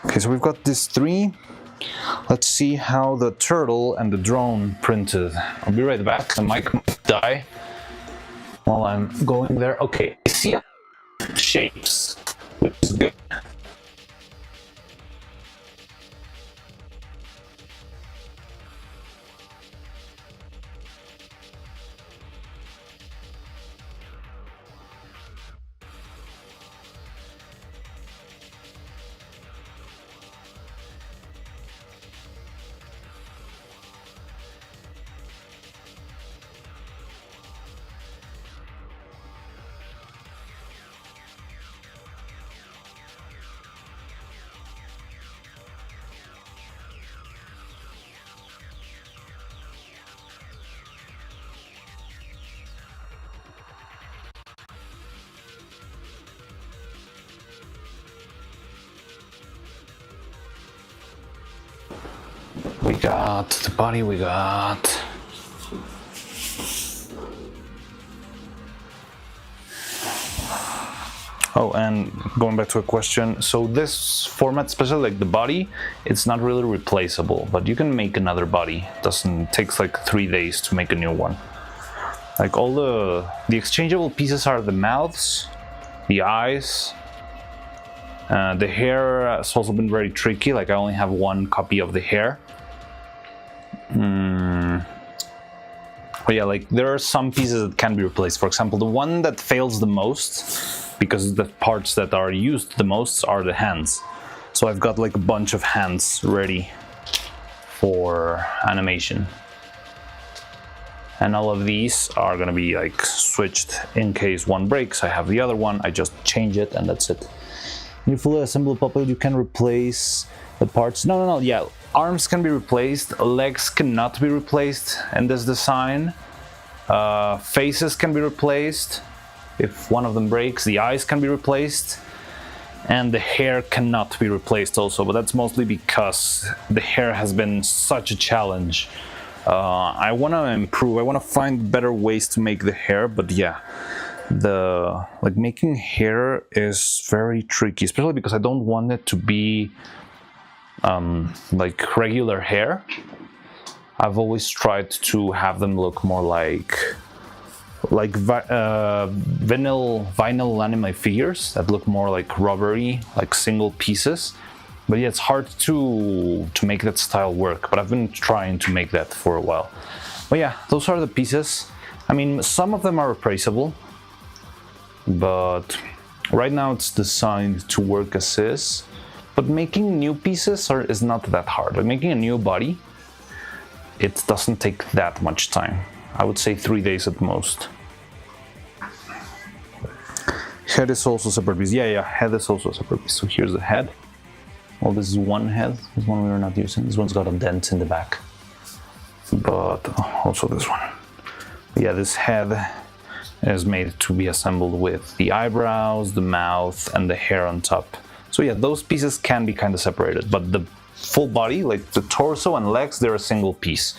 Okay, so we've got these 3 Let's see how the turtle and the drone printed. I'll be right back. The mic might die while I'm going there. Okay, I see shapes, which is good. We got the body, we got oh, and going back to a question, so this format, especially like the body, it's not really replaceable, but you can make another body. It takes like 3 days to make a new one. Like all the exchangeable pieces are the mouths, the eyes, the hair has also been very tricky. Like I only have 1 copy of the hair. But yeah, like there are some pieces that can be replaced. For example, the one that fails the most, because the parts that are used the most are the hands. So I've got like a bunch of hands ready for animation. And all of these are gonna be like switched in case one breaks. I have the other one, I just change it and that's it. When you fully assemble a puppet, you can replace the parts. No, yeah. Arms can be replaced, legs cannot be replaced in this design. Faces can be replaced if one of them breaks. The eyes can be replaced. And the hair cannot be replaced also, but that's mostly because the hair has been such a challenge. I want to improve, I want to find better ways to make the hair, but yeah. Making hair is very tricky, especially because I don't want it to be like regular hair. I've always tried to have them look more like vinyl anime figures that look more like rubbery, like single pieces. But yeah, it's hard to make that style work, but I've been trying to make that for a while. But yeah, those are the pieces. I mean, some of them are replaceable, but right now it's designed to work as is. But making new pieces is not that hard. Like making a new body, it doesn't take that much time. I would say 3 days at most. Head is also a separate piece. Yeah, head is also a separate piece. So here's the head. Well, this is one head. This one we were not using. This one's got a dent in the back. But also this one. Yeah, this head is made to be assembled with the eyebrows, the mouth, and the hair on top. So yeah, those pieces can be kind of separated, but the full body, like the torso and legs, they're a single piece.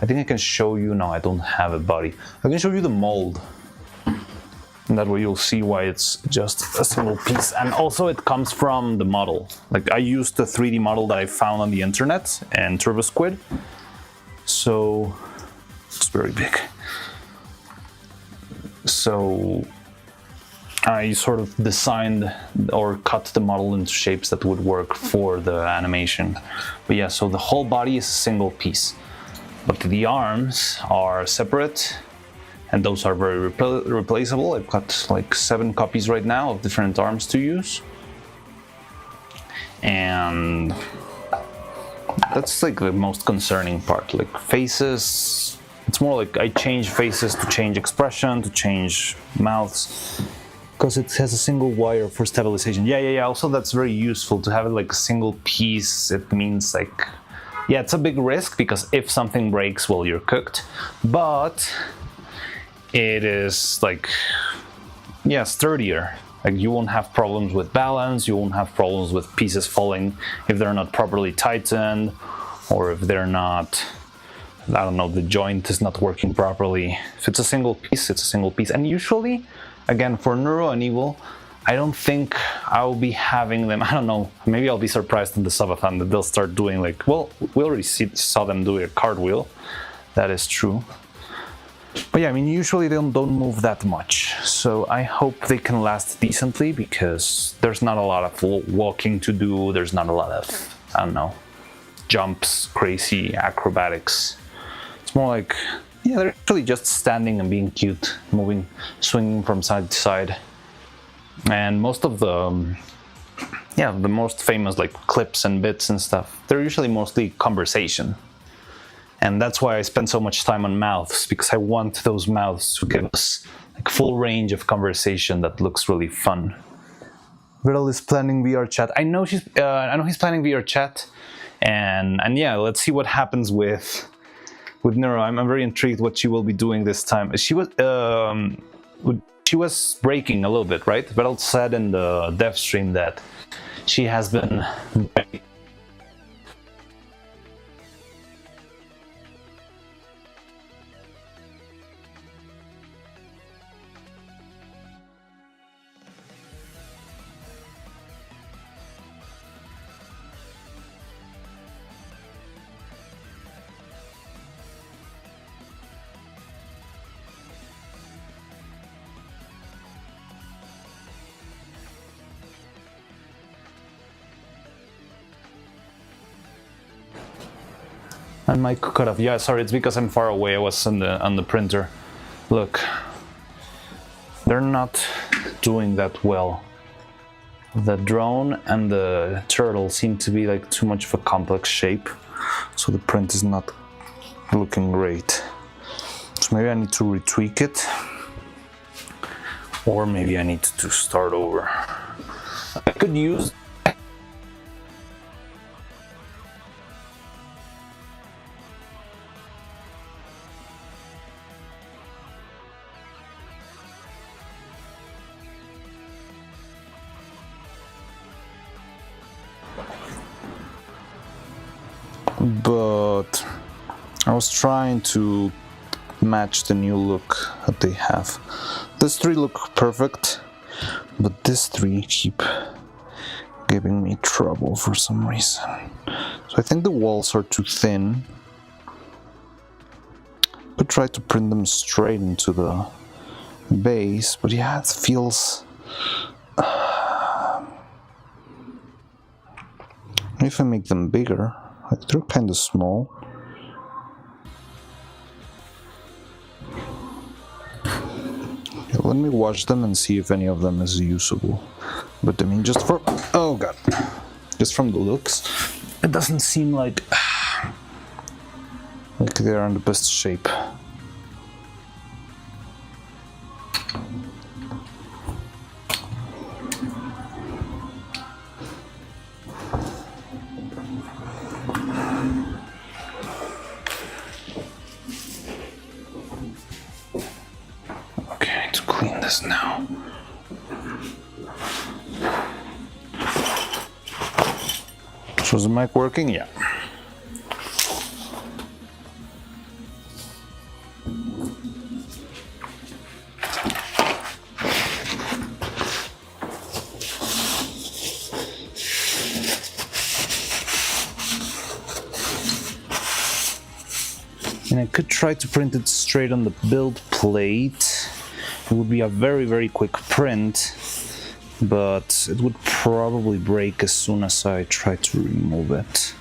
I think I can show you, no, I don't have a body. I can show you the mold. And that way you'll see why it's just a single piece. And also it comes from the model. Like I used the 3D model that I found on the internet and Turbo Squid. So it's very big. So I sort of designed or cut the model into shapes that would work for the animation. But yeah, so the whole body is a single piece. But the arms are separate, and those are very replaceable. I've got like 7 copies right now of different arms to use. And that's like the most concerning part. Like faces, it's more like I change faces to change expression, to change mouths. Because it has a single wire for stabilization. Yeah. Also, that's very useful to have it like a single piece. It means like, yeah, it's a big risk because if something breaks, well, you're cooked. But it is like, yeah, sturdier. Like you won't have problems with balance. You won't have problems with pieces falling if they're not properly tightened, or if they're not, I don't know, the joint is not working properly. If it's a single piece, it's a single piece. And usually, again, for Neuro and Evil, I don't think I'll be having them. I don't know. Maybe I'll be surprised in the subathon that they'll start doing like, well, we already saw them do a cartwheel. That is true. But yeah, I mean, usually they don't move that much. So I hope they can last decently because there's not a lot of walking to do. There's not a lot of, I don't know, jumps, crazy acrobatics. It's more like, yeah, they're actually just standing and being cute, moving, swinging from side to side. And most of the, the most famous like clips and bits and stuff, they're usually mostly conversation. And that's why I spend so much time on mouths, because I want those mouths to give us like full range of conversation that looks really fun. Riddle is planning VR chat. I know he's planning VR chat, and yeah, let's see what happens with Neuro. I'm very intrigued what she will be doing this time. She was breaking a little bit, right? Riddle said in the dev stream that she has been. And my cut off. Yeah, sorry, it's because I'm far away. I was on the printer. Look, they're not doing that well. The drone and the turtle seem to be like too much of a complex shape, so the print is not looking great. So maybe I need to retweak it, or maybe I need to start over. I could use. But I was trying to match the new look that they have. These three look perfect, but these three keep giving me trouble for some reason. So I think the walls are too thin. Could try to print them straight into the base, but yeah, it feels... If I make them bigger, like they're kind of small. Okay, let me watch them and see if any of them is usable. But I mean, just for... Oh god. Just from the looks, it doesn't seem like they're in the best shape. Now. So is the mic working? Yeah. And I could try to print it straight on the build plate. It would be a very, very quick print, but it would probably break as soon as I try to remove it.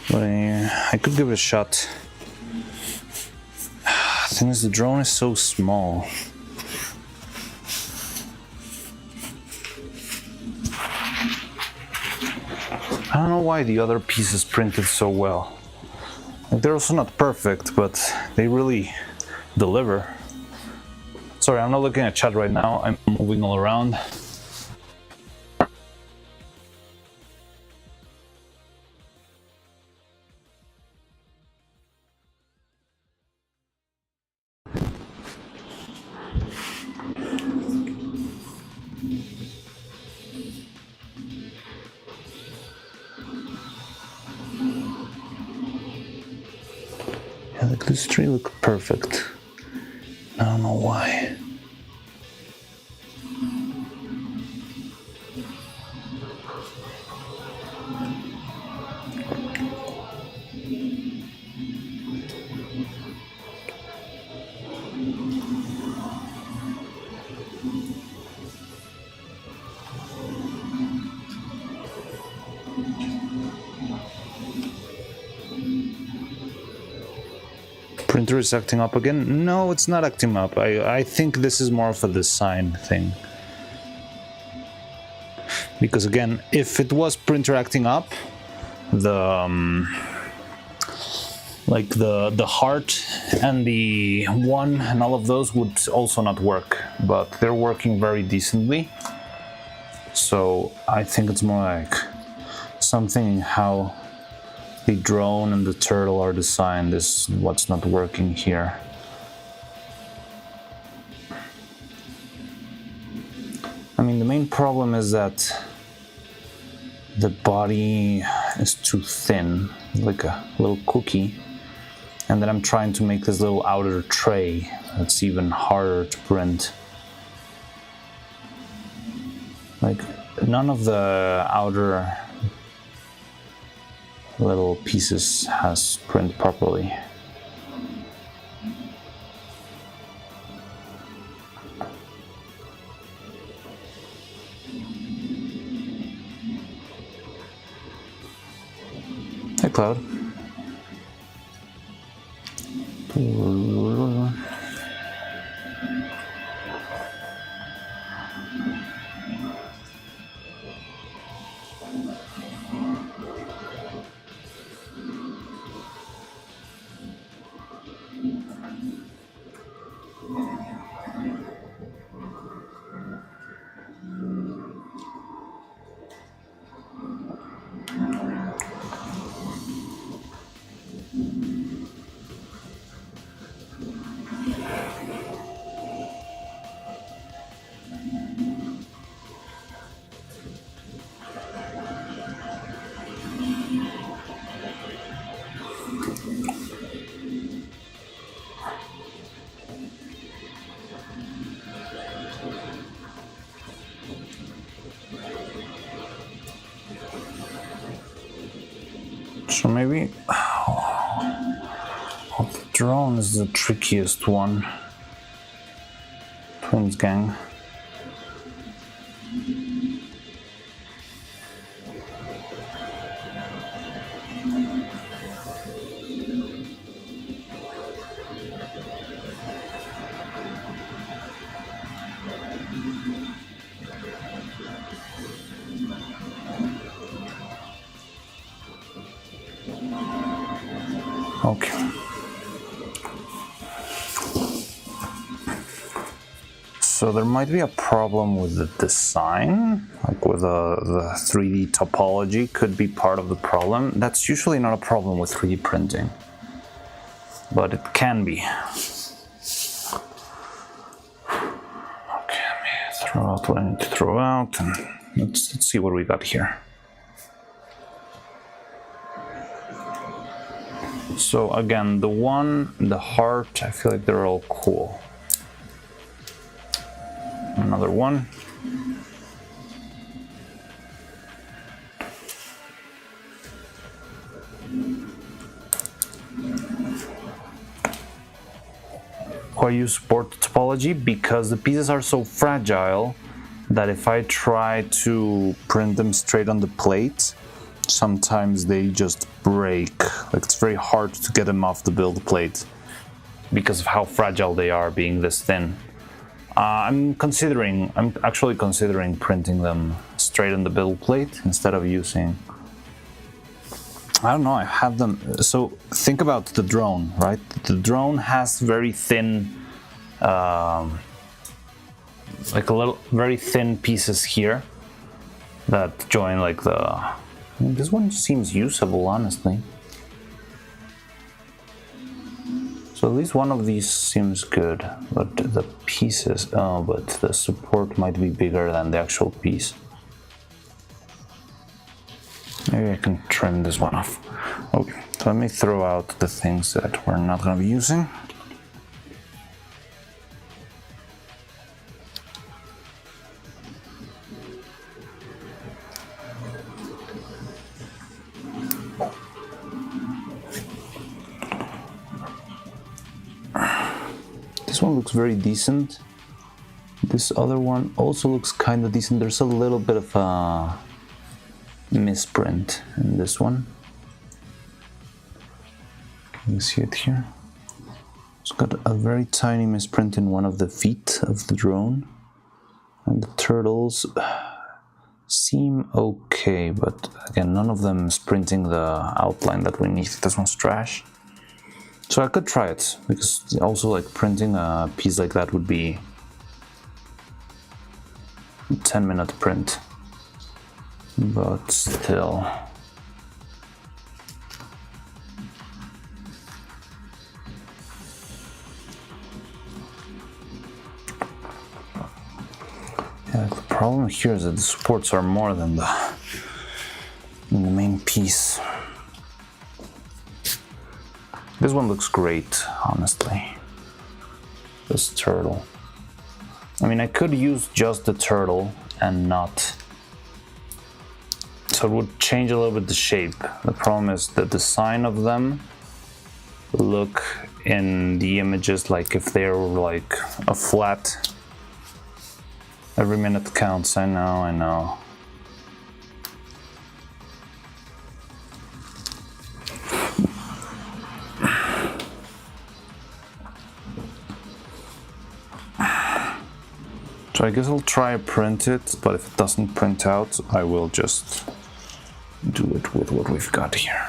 But I could give it a shot. The thing is, the drone is so small. I don't know why the other pieces printed so well. Like, they're also not perfect, but they really deliver. Sorry, I'm not looking at chat right now. I'm moving all around. Yeah, like these three look perfect. I don't know why. Printer is acting up again? No, it's not acting up. I think this is more of a design thing. Because again, if it was printer acting up, the like the heart and the one and all of those would also not work, but they're working very decently. So I think it's more like something in how the drone and the turtle are designed is what's not working here. I mean, the main problem is that the body is too thin, like a little cookie. And then I'm trying to make this little outer tray that's even harder to print. Like, none of the outer little pieces has print properly. Hey, Cloud. So maybe the drone is the trickiest one. Twins gang. Okay. So there might be a problem with the design, like with the 3D topology could be part of the problem. That's usually not a problem with 3D printing, but it can be. Okay, let me throw out what I need to throw out, and let's see what we got here. So again, the heart, I feel like they're all cool. Another one. Why you support topology? Because the pieces are so fragile that if I try to print them straight on the plate, sometimes they just break. Like, it's very hard to get them off the build plate because of how fragile they are, being this thin. I'm actually considering printing them straight on the build plate instead of using, I don't know, I have them. So think about the drone, right? The drone has very thin, like very thin pieces here that join like this one seems usable, honestly. So at least one of these seems good, but the pieces, but the support might be bigger than the actual piece. Maybe I can trim this one off. Okay, so let me throw out the things that we're not going to be using. This one looks very decent. This other one also looks kind of decent. There's a little bit of a misprint in this one. Can you see it here? It's got a very tiny misprint in one of the feet of the drone. And the turtles seem okay, but again, none of them is printing the outline that we need. This one's trash. So I could try it, because also like printing a piece like that would be a 10-minute print. But still. Yeah, the problem here is that the supports are more than the main piece. This one looks great, honestly. This turtle. I mean, I could use just the turtle and not. So it would change a little bit the shape. The problem is the design of them look in the images like if they were like a flat. Every minute counts, I know. So I guess I'll try print it, but if it doesn't print out, I will just do it with what we've got here.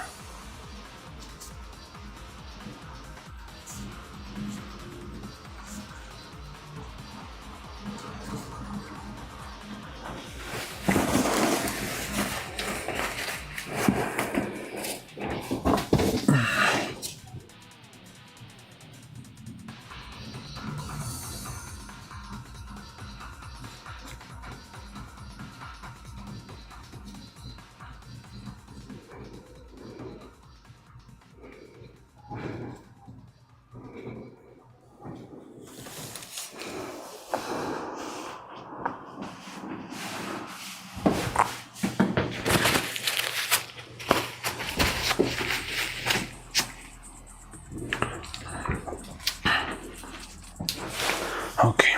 Okay.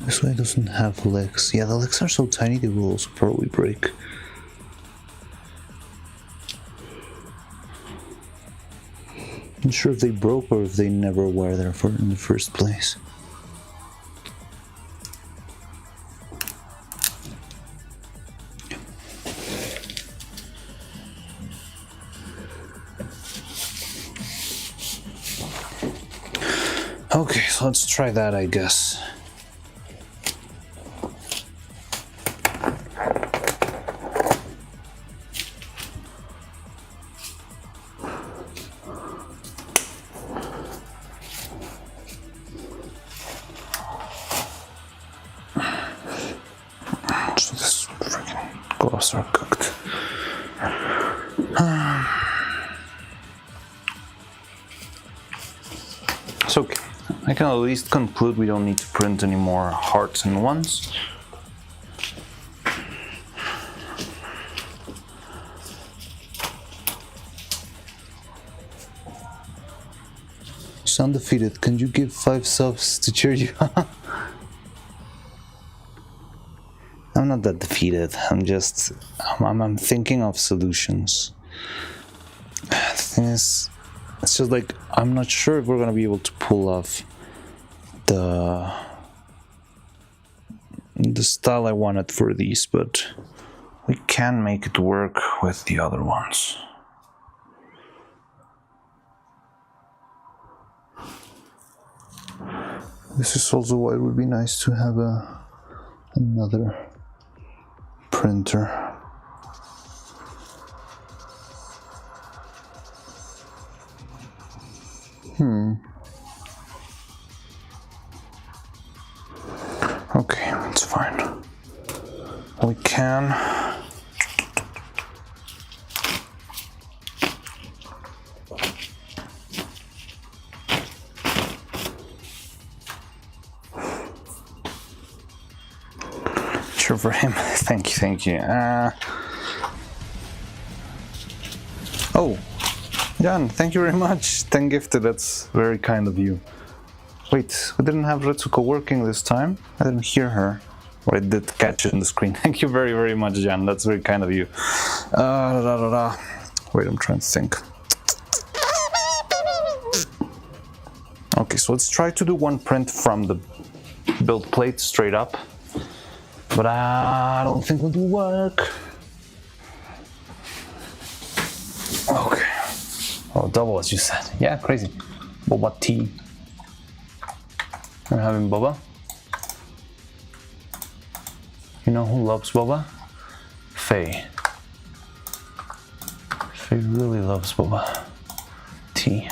This way doesn't have legs. Yeah, the legs are so tiny they will also probably break. Not sure if they broke or if they never were there in the first place. Okay, so let's try that, I guess. So this freaking gloves are cooked. It's okay. I can at least conclude we don't need to print any more hearts and ones. Sound defeated. Can you give 5 subs to cheer you? I'm not that defeated. I'm thinking of solutions. The thing is, it's just like I'm not sure if we're gonna be able to pull off the style I wanted for these, but we can make it work with the other ones. This is also why it would be nice to have another printer. Okay, that's fine. We can. Sure for him. Thank you. Oh, Jan, thank you very much. 10 gifted, that's very kind of you. Wait, we didn't have Retsuko working this time? I didn't hear her. Or I did catch it in the screen. Thank you very, very much, Jan. That's very kind of you. Wait, I'm trying to think. Okay, so let's try to do one print from the build plate straight up. But I don't think it will work. Okay. Oh, double as you said. Yeah, crazy. Boba tea. We're having boba. You know who loves boba? Faye. Faye really loves boba tea.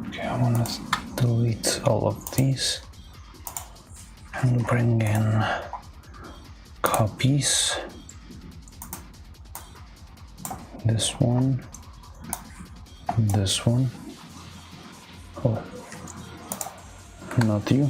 Okay, I want to delete all of these and bring in copies. This one, this one. Oh, not you.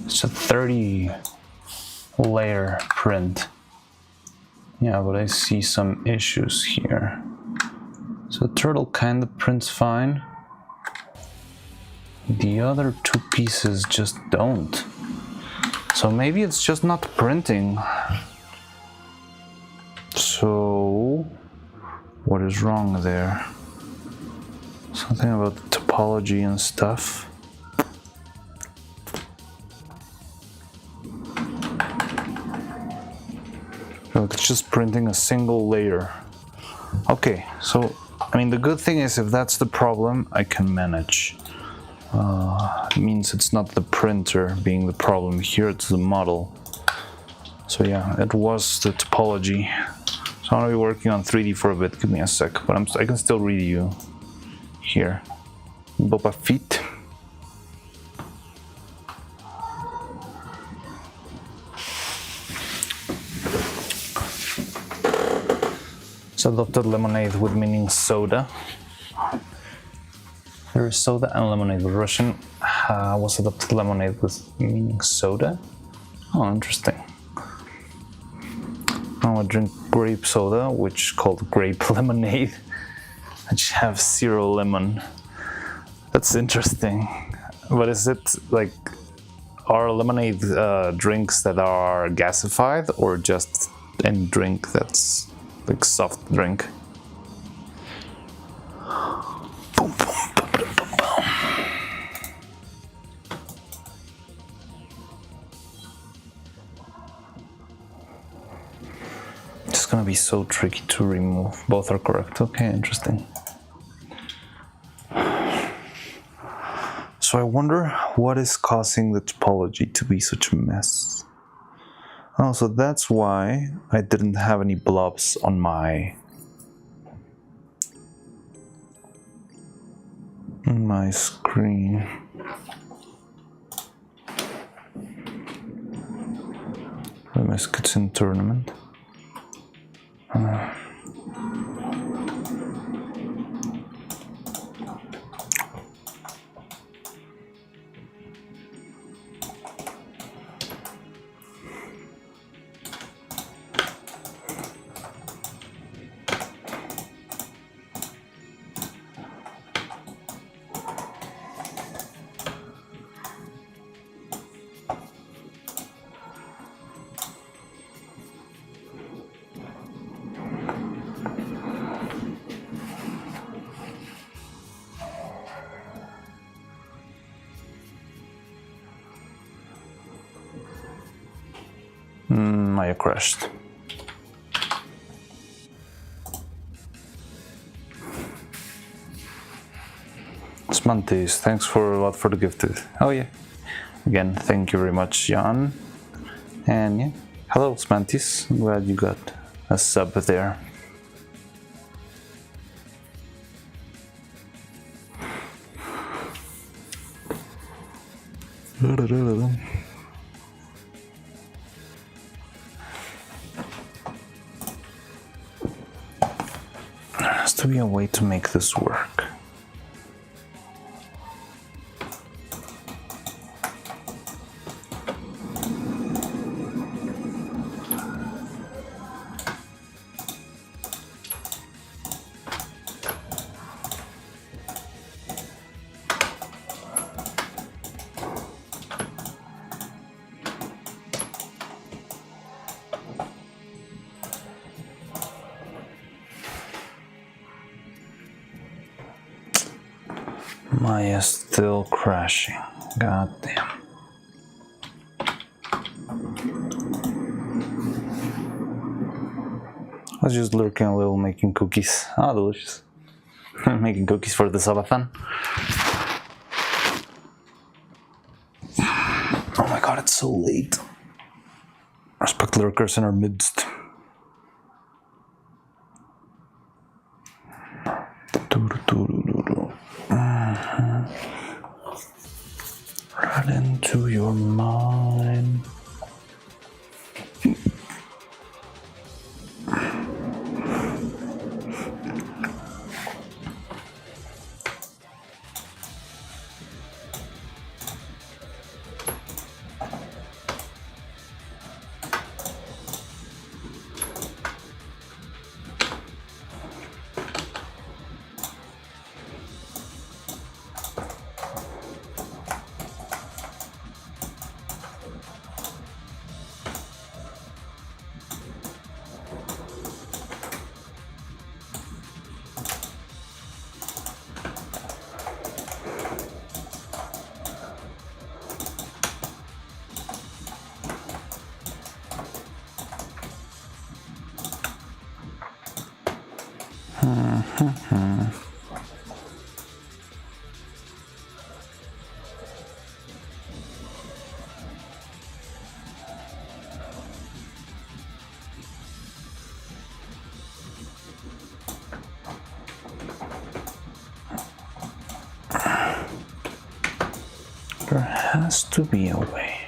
It's a 30 layer print. Yeah, but I see some issues here. So turtle kind of prints fine. The other two pieces just don't. So maybe it's just not printing. So what is wrong there? Something about the topology and stuff. Look, it's just printing a single layer. Okay, so I mean the good thing is if that's the problem, I can manage. It means it's not the printer being the problem here, it's the model. So yeah, it was the topology. So I'm gonna be working on 3D for a bit. Give me a sec, but I can still read you here. Boba Fett. It's adopted lemonade with meaning soda. There is soda and lemonade with Russian. Was adopted lemonade with meaning soda? Oh, interesting. Now I drink grape soda, which is called grape lemonade, which have 0 lemon. That's interesting. But is it like, are lemonade drinks that are gasified or just any drink that's like soft drink? Boom, boom, boom, boom, boom, boom. It's gonna be so tricky to remove. Both are correct. Okay, interesting. So I wonder what is causing the topology to be such a mess. Oh, so that's why I didn't have any blobs on my screen. My skits tournament. Maya crashed. Smantis, thanks for a lot for the gifted. Oh yeah. Again, thank you very much, Jan. And yeah, Hello, Smantis. I'm glad you got a sub there. There has to be a way to make this work. Maya's still crashing. God damn. I was just lurking a little, making cookies. Ah, delicious. Making cookies for the subathon. Oh my god, it's so late. Respect lurkers in our midst. Right into your mind. There has to be a way.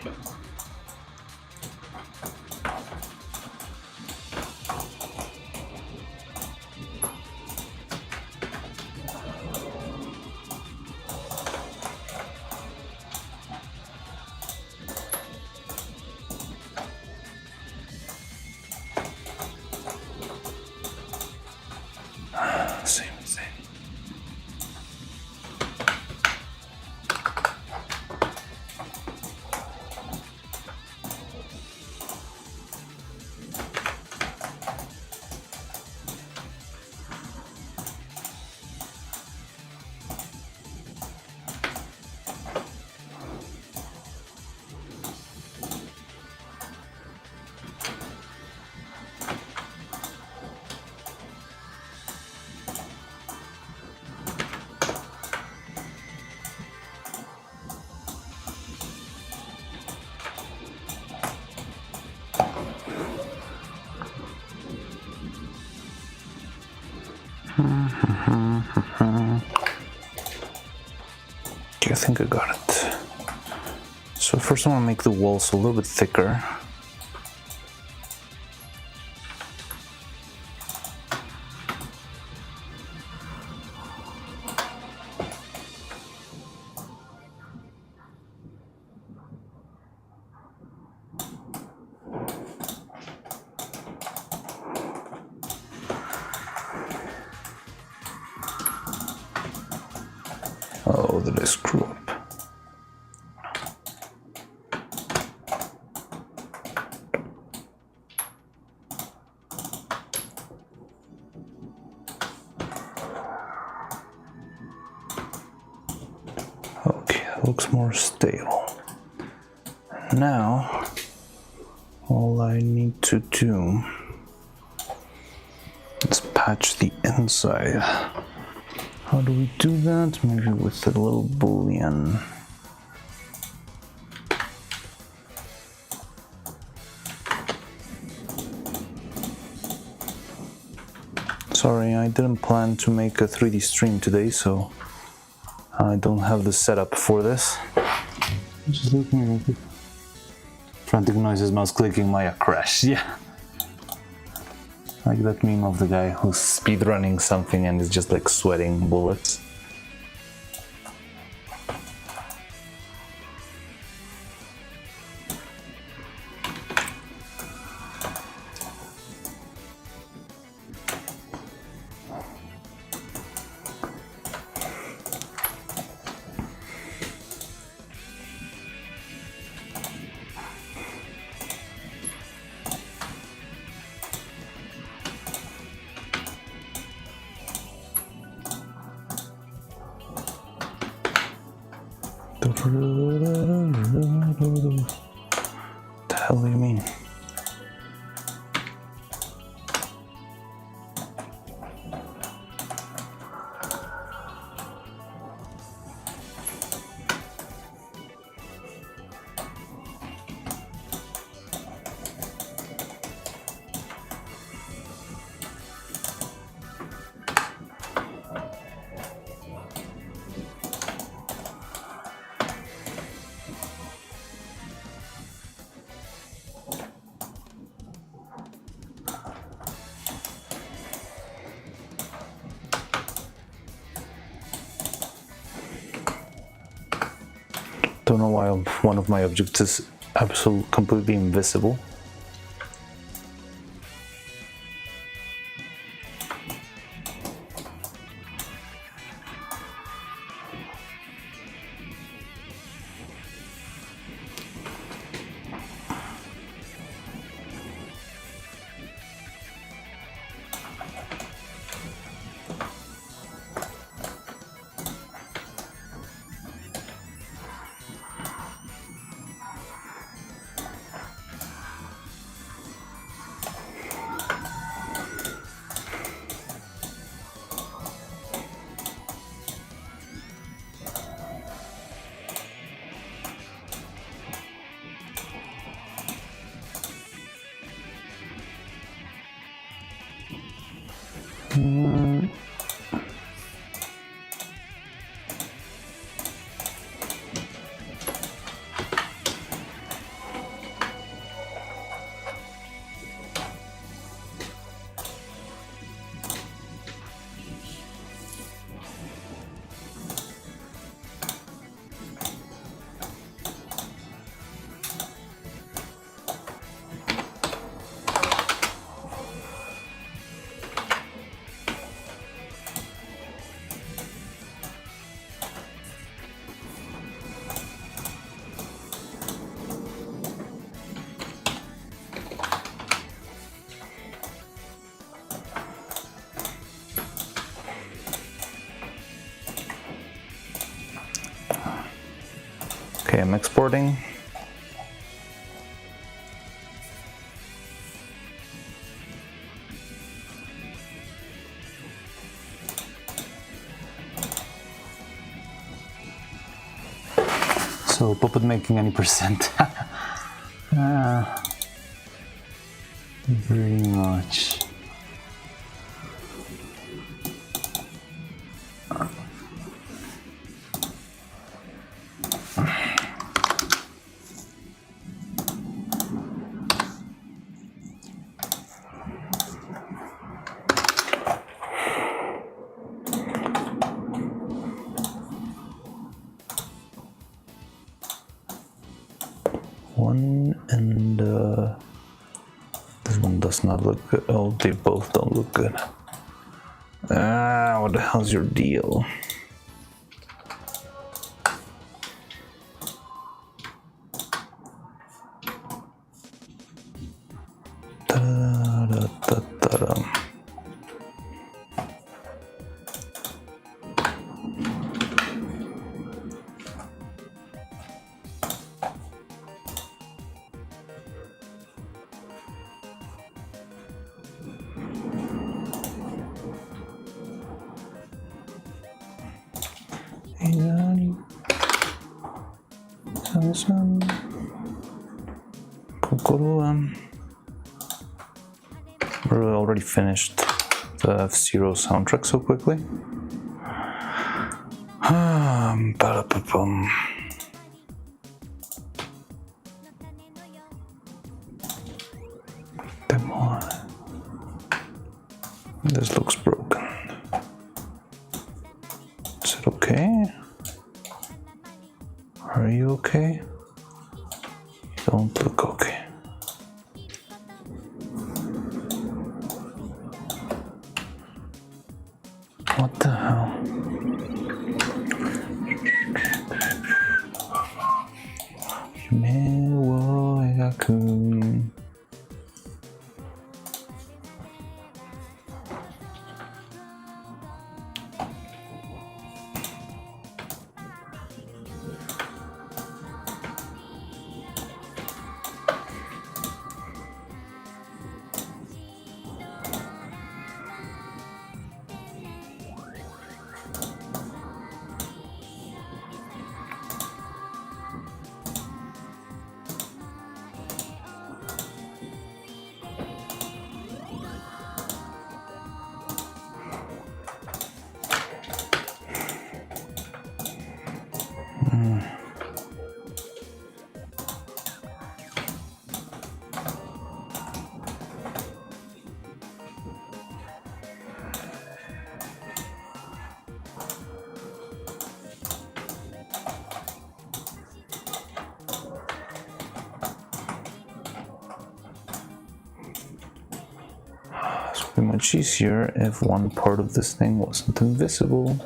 Same thing. Okay, I think I got it. So first I want to make the walls a little bit thicker. Oh, did I screw up? Okay, that looks more stable. Now, all I need to do is patch the inside. How do we do that? Maybe with a little boolean. Sorry, I didn't plan to make a 3D stream today, so I don't have the setup for this. Just looking at it. Frantic noises, mouse clicking, Maya crash. Yeah. Like that meme of the guy who's speedrunning something and is just like sweating bullets. What the hell do you mean? Don't know why one of my objects is absolutely completely invisible. Okay, I'm exporting. So, puppet making any percent? Pretty much. One and this one does not look good. Oh, they both don't look good. What the hell's your deal? Ta-da-da-da-da-da. We're already finished. the F-Zero soundtrack so quickly. Ba-da-ba-bum. Come on. This looks broken. Is it okay? Are you okay? You don't look okay. What the hell? Neuro-Sama. It's pretty much easier if one part of this thing wasn't invisible.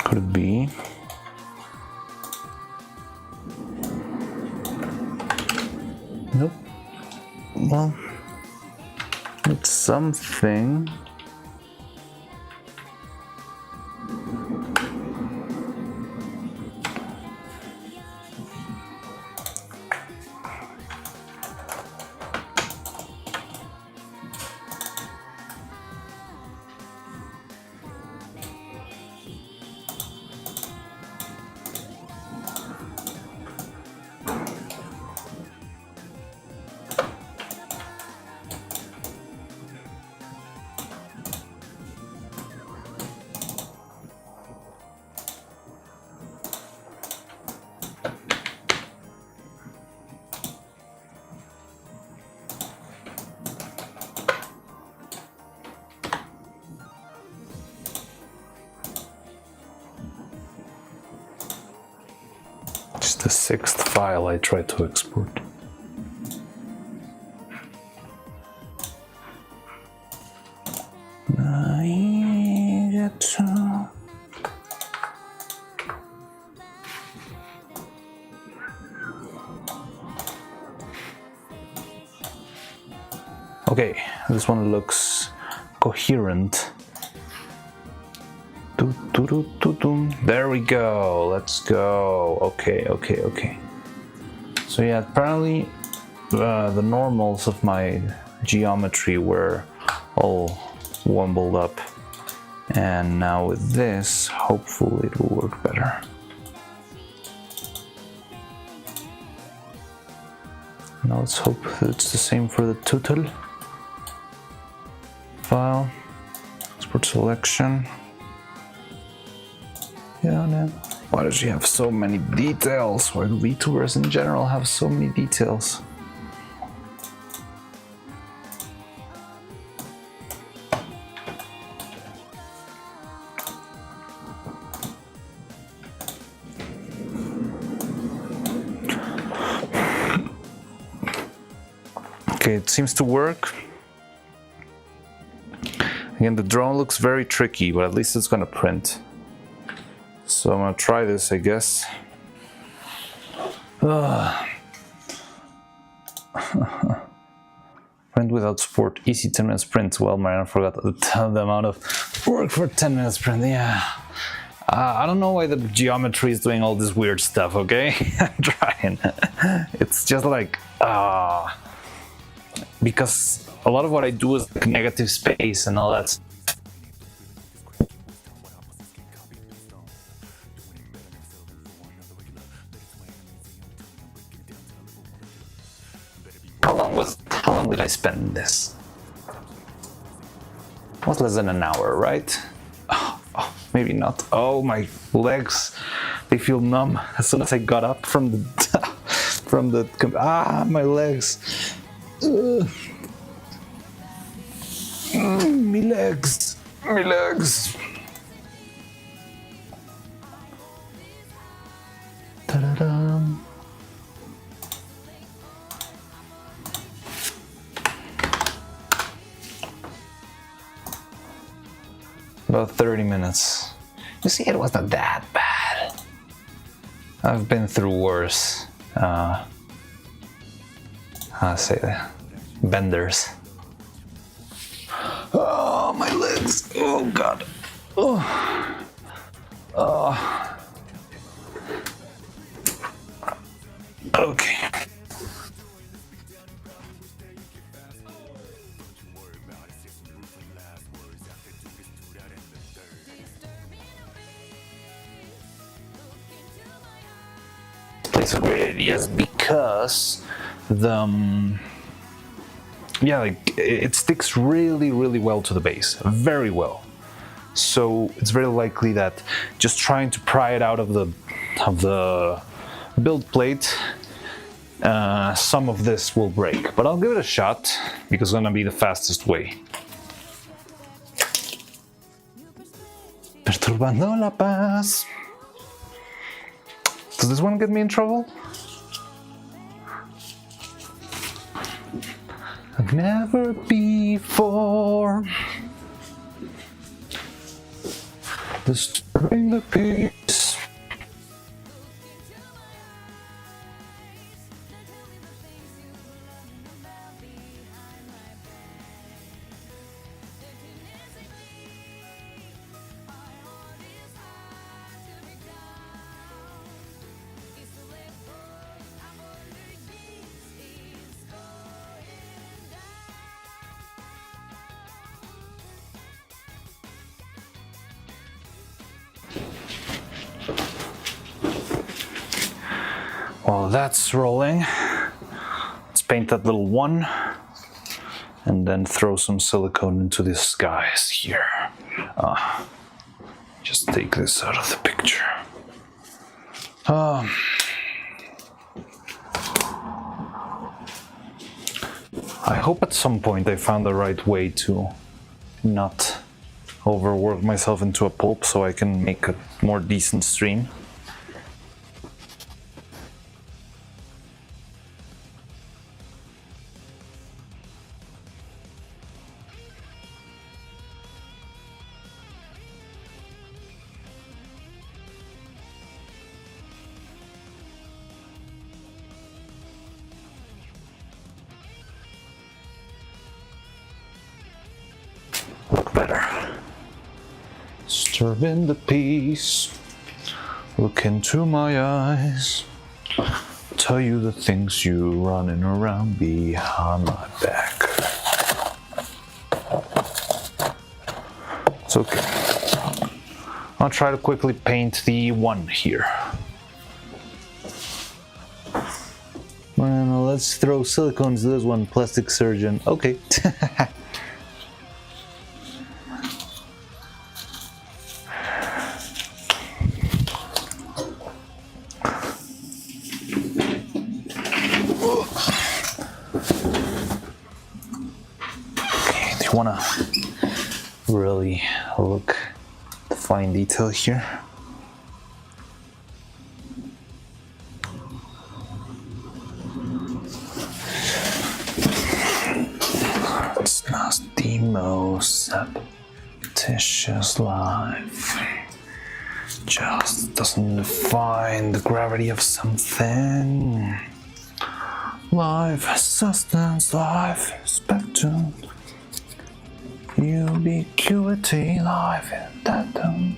Could it be? Nope. Well, it's something. It's the 6th file I tried to export. Okay, this one looks coherent. There we go, let's go. Okay. So yeah, apparently the normals of my geometry were all wumbled up. And now with this, hopefully it will work better. Now let's hope that it's the same for the total. File, export selection. Yeah, no. Why does she have so many details? Why do VTubers in general have so many details? Okay, it seems to work. Again, the drone looks very tricky, but at least it's gonna print. So I'm gonna try this, I guess. Sprint without support, easy 10-minute sprint. Well, Mariana forgot the amount of work for 10-minute sprint. Yeah. I don't know why the geometry is doing all this weird stuff, okay? I'm trying. It's just like, because a lot of what I do is like negative space and all that. How long did I spend this? It was less than an hour, right? Oh, maybe not. Oh, my legs, they feel numb as soon as I got up from the my legs. Me legs. Ta-da-da. About 30 minutes. You see, it wasn't that bad. I've been through worse. How to say that? Benders. Oh, my legs. Oh, God. Oh. Okay. Place a great ideas because it sticks really well to the base, very well. So it's very likely that just trying to pry it out of the build plate, some of this will break. But I'll give it a shot because it's gonna be the fastest way. Perturbando la paz. Does this one get me in trouble? Never before. Disturbing the peace. While that's rolling, let's paint that little one and then throw some silicone into the skies here. Just take this out of the picture. I hope at some point I found the right way to not overwork myself into a pulp so I can make a more decent stream. Look better. Disturbing the peace. Look into my eyes. Tell you the things you running around behind my back. It's okay. I'll try to quickly paint the one here. Well, let's throw silicone to this one, plastic surgeon. Okay. Want to really look the fine detail here. It's not the most repetitious life. just doesn't define the gravity of something. Life, sustenance, life, spectrum. Ubiquity, life, datum.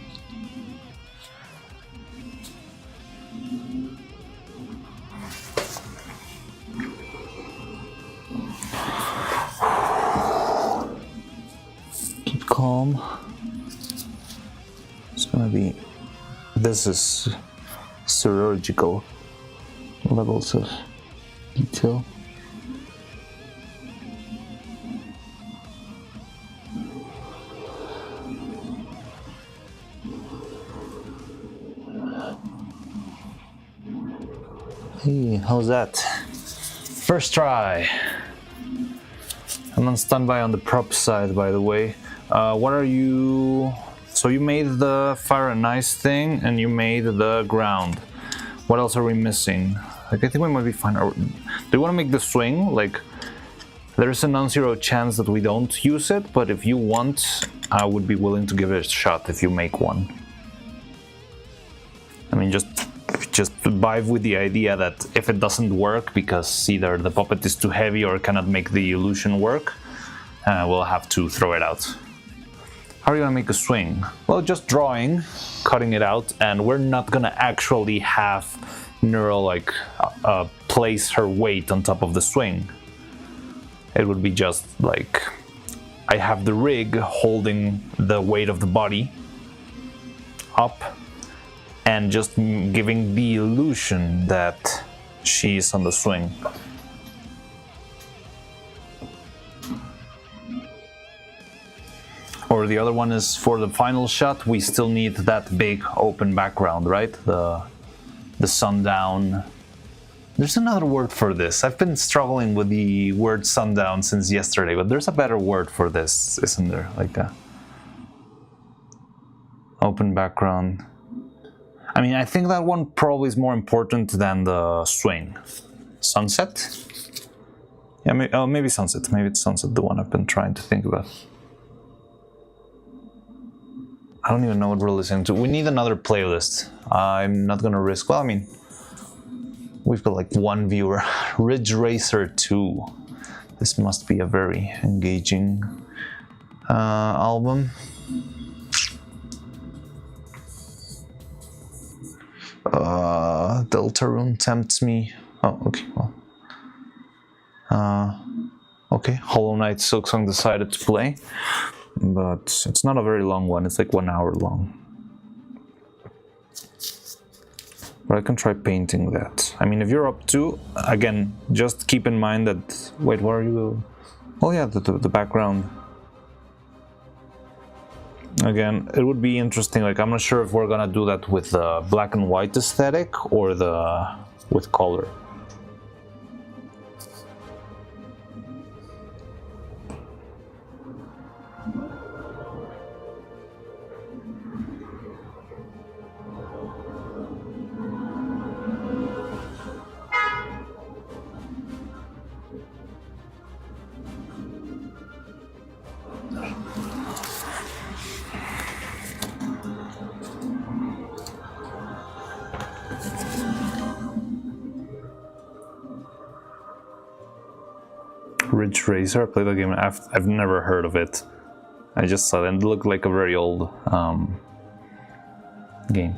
Keep calm. It's gonna be. This is chirurgical levels of detail. Hey, how's that? First try. I'm on standby on the prop side, by the way. What are you? So you made the fire and ice thing, and you made the ground. What else are we missing? Like, I think we might be fine. Do you want to make the swing? Like, there's a non-zero chance that we don't use it, but if you want, I would be willing to give it a shot if you make one. I mean, just vibe with the idea that if it doesn't work because either the puppet is too heavy or cannot make the illusion work, we'll have to throw it out. How are you gonna make a swing? Well, just drawing, cutting it out, and we're not gonna actually have Neuro place her weight on top of the swing. It would be just like I have the rig holding the weight of the body up and just giving the illusion that she's on the swing. Or the other one is for the final shot, we still need that big open background, right? The sundown. There's another word for this. I've been struggling with the word sundown since yesterday, but there's a better word for this, isn't there? Like a open background. I mean, I think that one probably is more important than the swing. Sunset? Yeah, maybe sunset. Maybe it's sunset, the one I've been trying to think about. I don't even know what we're listening to. We need another playlist. I'm not gonna risk. Well, I mean, we've got like one viewer. Ridge Racer 2. This must be a very engaging album. Deltarune tempts me. Oh, okay. Well. Okay. Hollow Knight Silksong decided to play. But it's not a very long one, it's like 1 hour long. But I can try painting that. I mean, if you're up to, again, just keep in mind that, wait, where are you? Oh yeah, the background. Again, it would be interesting, like, I'm not sure if we're gonna do that with the black and white aesthetic or with color. Ridge Racer, I played the game. I've never heard of it. I just saw it and it looked like a very old game.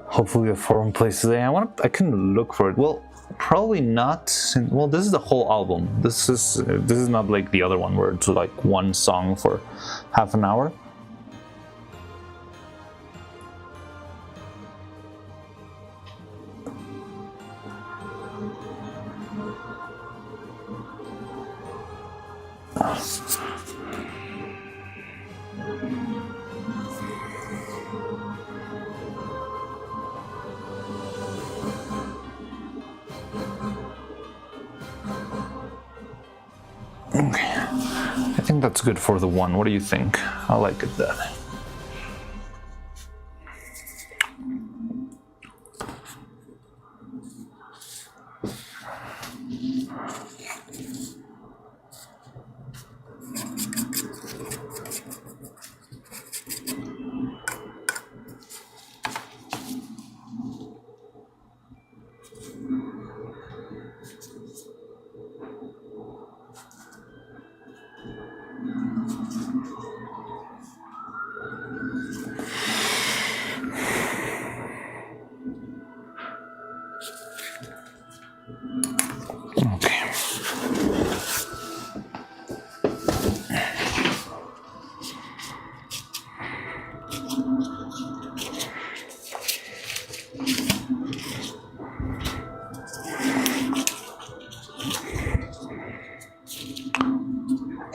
Hopefully a forum plays today. I can look for it. Well, probably not. Well, this is the whole album. This is not like the other one where it's like one song for half an hour. Okay, I think that's good for the one. What do you think? I like it then.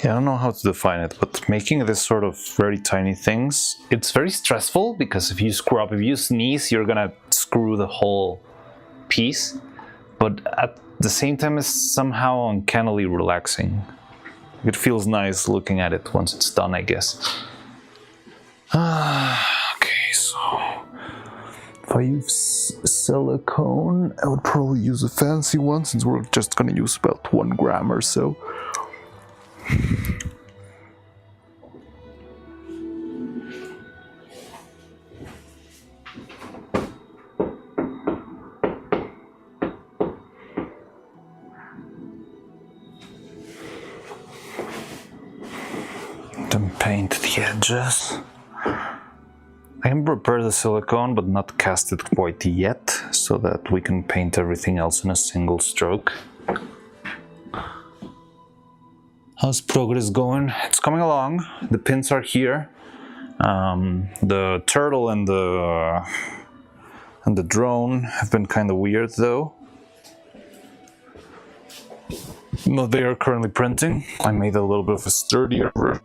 Yeah, I don't know how to define it, but making this sort of very tiny things, it's very stressful because if you screw up, if you sneeze, you're gonna screw the whole piece. But at the same time, it's somehow uncannily relaxing. It feels nice looking at it once it's done, I guess. Okay, so if I use silicone, I would probably use a fancy one since we're just gonna use about 1 gram or so. Then paint the edges. I can prepare the silicone but not cast it quite yet, so that we can paint everything else in a single stroke. How's progress going? It's coming along. The pins are here. The turtle and the drone have been kind of weird though. No, they are currently printing. I made a little bit of a sturdier version.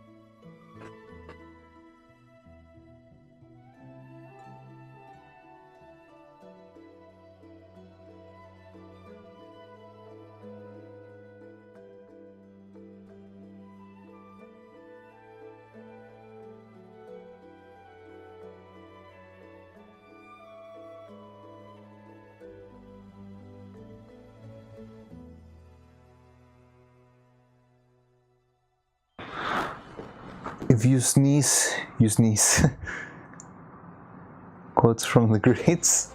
If you sneeze, you sneeze. Quotes from the greats.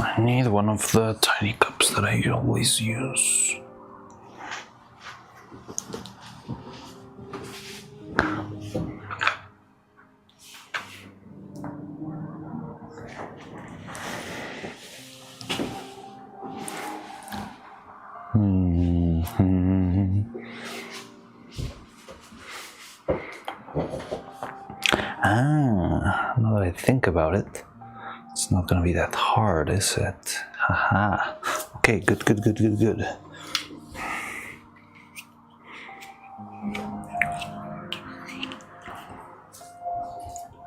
I need one of the tiny cups that I always use. Now that I think about it, it's not gonna be that hard, is it? Haha. Okay, good.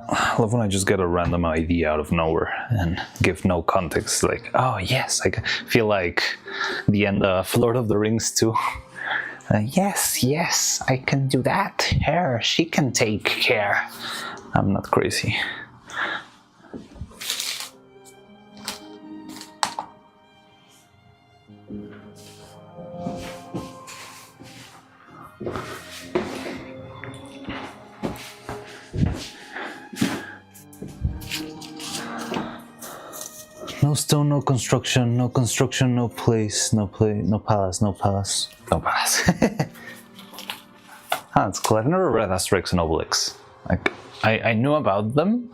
I love when I just get a random idea out of nowhere and give no context, like, oh yes, I feel like the end of Lord of the Rings too. Yes, I can do that. Her, she can take care. I'm not crazy. No stone, no construction, no construction, no place, no palace, no palace, no palace. That's cool. I've never read Asterix and Obelix. Like, I knew about them.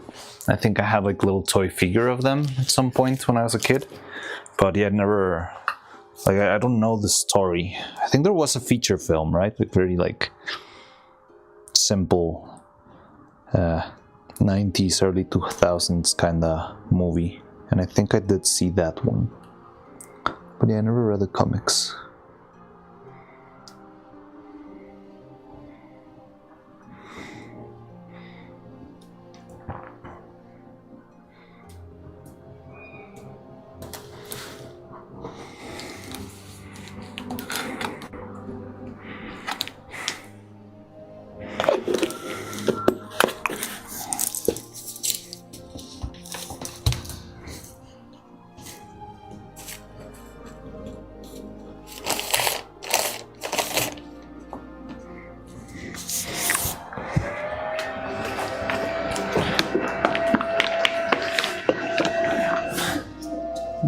I think I had like a little toy figure of them at some point when I was a kid. But yeah, never, like, I don't know the story. I think there was a feature film, right? Like very like simple 90s, early 2000s kind of movie. And I think I did see that one. But yeah, I never read the comics.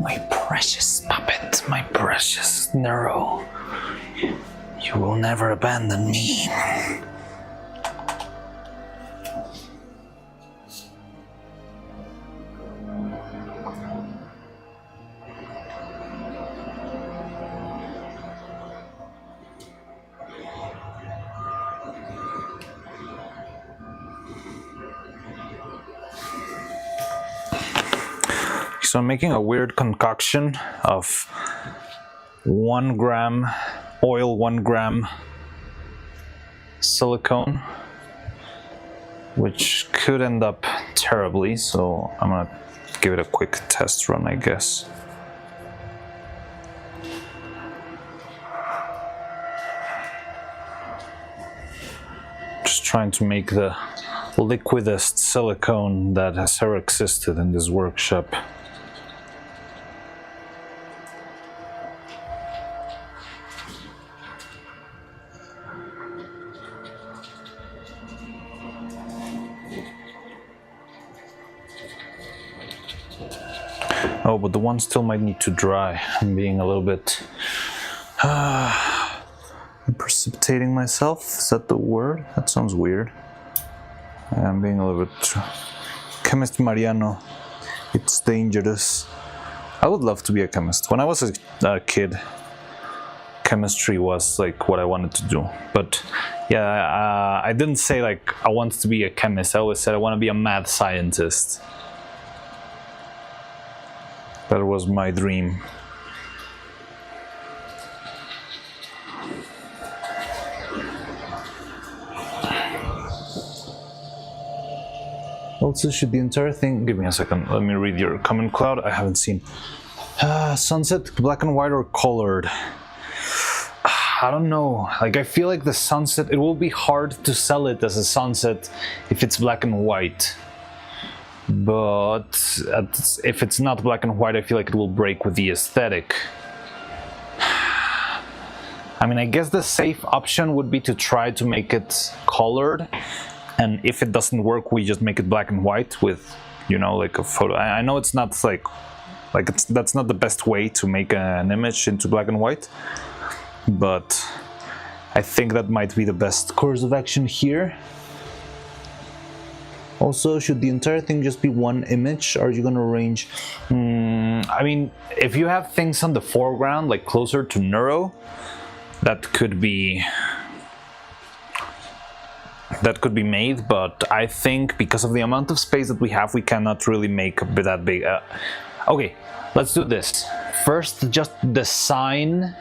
My precious puppet, my precious Neuro. You will never abandon me. So I'm making a weird concoction of 1 gram oil, 1 gram silicone, which could end up terribly, so I'm gonna give it a quick test run, I guess. Just trying to make the liquidest silicone that has ever existed in this workshop. Oh, but the one still might need to dry. I'm being a little bit... I'm precipitating myself? Is that the word? That sounds weird. I'm being a little bit... Chemist Mariano. It's dangerous. I would love to be a chemist. When I was a kid, chemistry was like what I wanted to do. But yeah, I didn't say like I wanted to be a chemist. I always said I want to be a mad scientist. That was my dream. Also, should the entire thing... Give me a second, let me read your comment, Cloud. I haven't seen. Sunset, black and white or colored? I don't know. Like, I feel like the sunset, it will be hard to sell it as a sunset if it's black and white. But if it's not black and white, I feel like it will break with the aesthetic. I mean, I guess the safe option would be to try to make it colored. And if it doesn't work, we just make it black and white with, you know, like a photo. I know it's not that's not the best way to make an image into black and white. But I think that might be the best course of action here. Also, should the entire thing just be one image? Are you gonna arrange? I mean, if you have things on the foreground, like closer to Neuro, that could be made. But I think because of the amount of space that we have, we cannot really make that big. Okay, let's do this. First, just design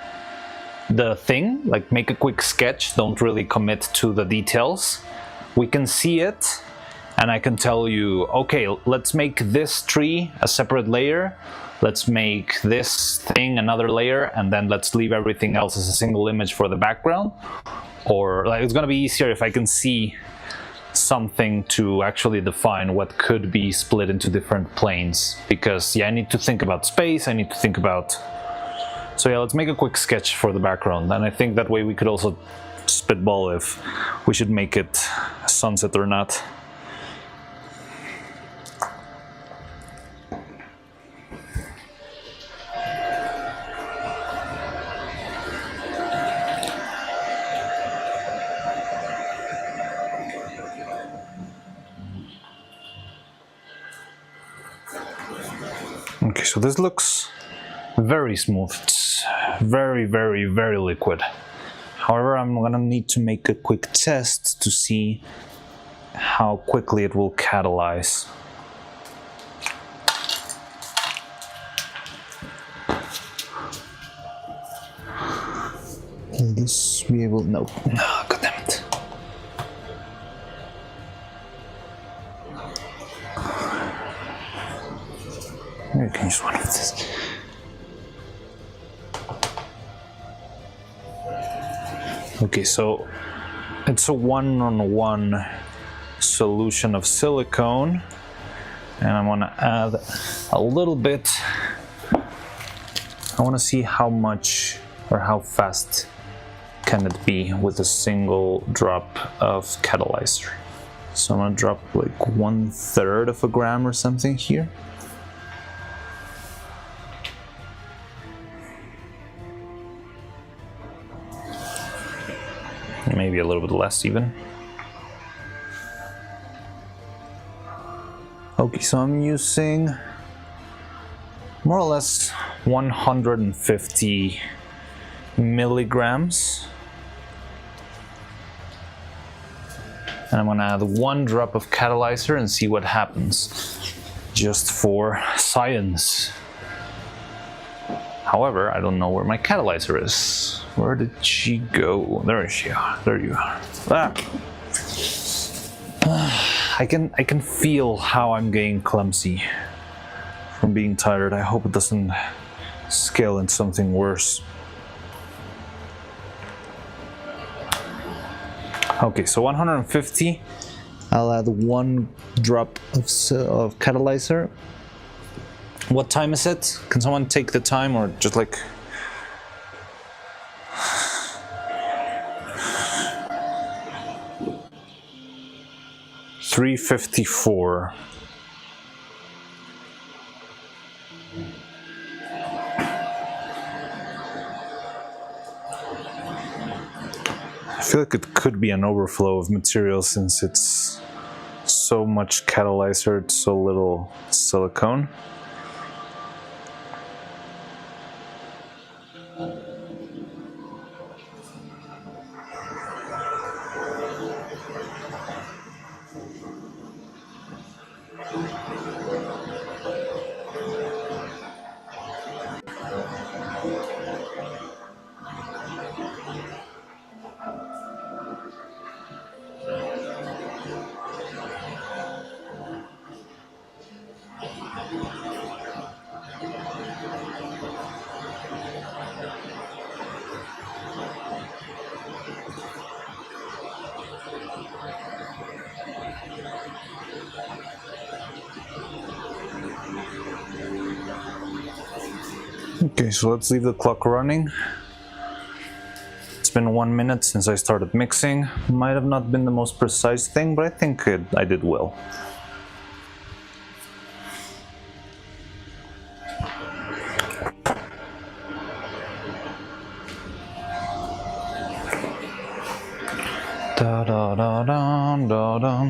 the thing, like make a quick sketch. Don't really commit to the details. We can see it. And I can tell you, okay, let's make this tree a separate layer. Let's make this thing another layer, and then let's leave everything else as a single image for the background. Or like, it's gonna be easier if I can see something to actually define what could be split into different planes. Because yeah, I need to think about space, I need to think about... So yeah, let's make a quick sketch for the background. And I think that way we could also spitball if we should make it a sunset or not. Okay, so this looks very smooth. It's very, very, very liquid. However, I'm gonna need to make a quick test to see how quickly it will catalyze. Will this be able? No. No, God damn it. Maybe we can use one of this. Okay, so it's a 1-on-1 solution of silicone, and I'm gonna add a little bit. I wanna see how much or how fast can it be with a single drop of catalyzer. So I'm gonna drop like 1/3 of a gram or something here. Maybe a little bit less even. Okay, so I'm using more or less 150 milligrams. And I'm gonna add 1 drop of catalyzer and see what happens, just for science. However, I don't know where my catalyzer is. Where did she go? There she are. There you are. I can feel how I'm getting clumsy from being tired. I hope it doesn't scale into something worse. Okay, so 150. I'll add 1 drop of catalyzer. What time is it? Can someone take the time, or just like... $3:54. I feel like it could be an overflow of material since it's so much catalyzer, so little silicone. Okay, so let's leave the clock running. It's been 1 minute since I started mixing. Might have not been the most precise thing, but I think I did well. Da da da da da da.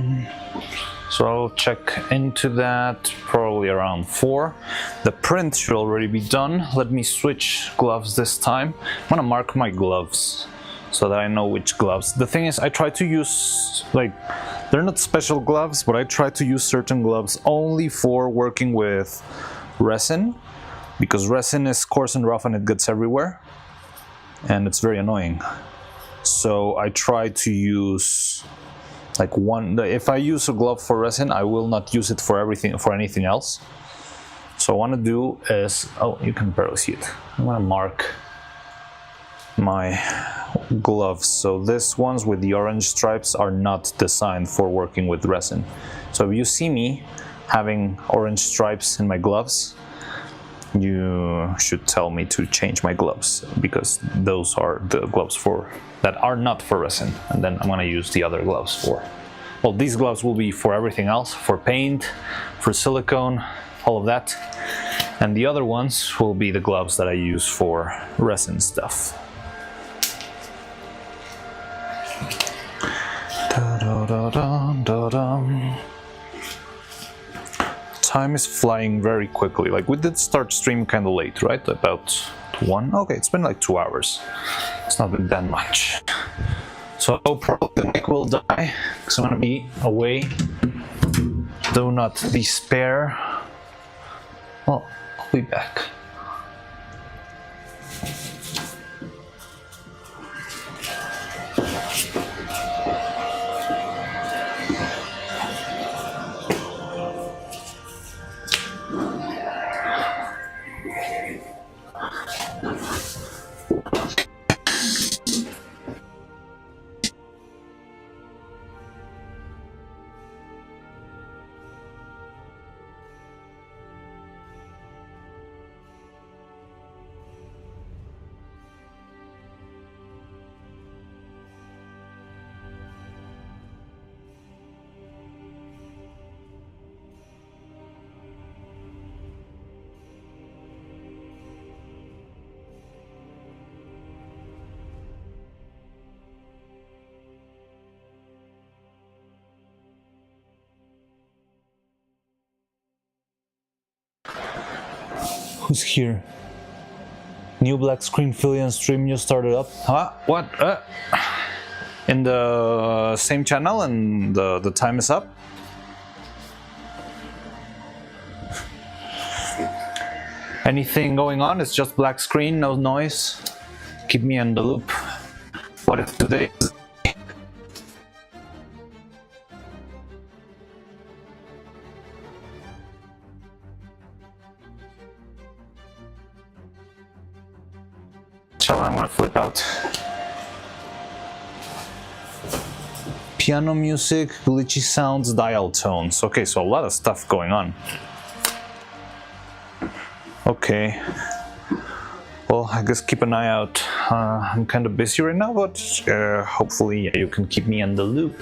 So I'll check into that probably around 4. The print should already be done. Let me switch gloves this time. I'm gonna mark my gloves so that I know which gloves. The thing is, I try to use, like, they're not special gloves, but I try to use certain gloves only for working with resin, because resin is coarse and rough and it gets everywhere, and it's very annoying. So I try to use like if I use a glove for resin, I will not use it for anything else. So what I want to do is, oh, you can barely see it. I'm gonna mark my gloves. So these ones with the orange stripes are not designed for working with resin. So if you see me having orange stripes in my gloves, you should tell me to change my gloves, because those are the gloves that are not for resin, and then I'm gonna use the other gloves for, well, these gloves will be for everything else, for paint, for silicone, all of that, and the other ones will be the gloves that I use for resin stuff. Da, da, da, da, da, da. time is flying very quickly. Like, we did start stream kind of late, right? About 1. Okay, it's been like 2 hours. It's not been that much. So probably the mic will die because I'm gonna be away. Do not despair. Well, I'll be back. Who's here? New black screen Philly stream you started up. Huh? What? In the same channel and the time is up? Anything going on? It's just black screen, no noise. Keep me in the loop. What is today? I'm gonna flip out. Piano music, glitchy sounds, dial tones. Okay, so a lot of stuff going on. Okay. Well, I guess keep an eye out. I'm kind of busy right now, but hopefully you can keep me in the loop.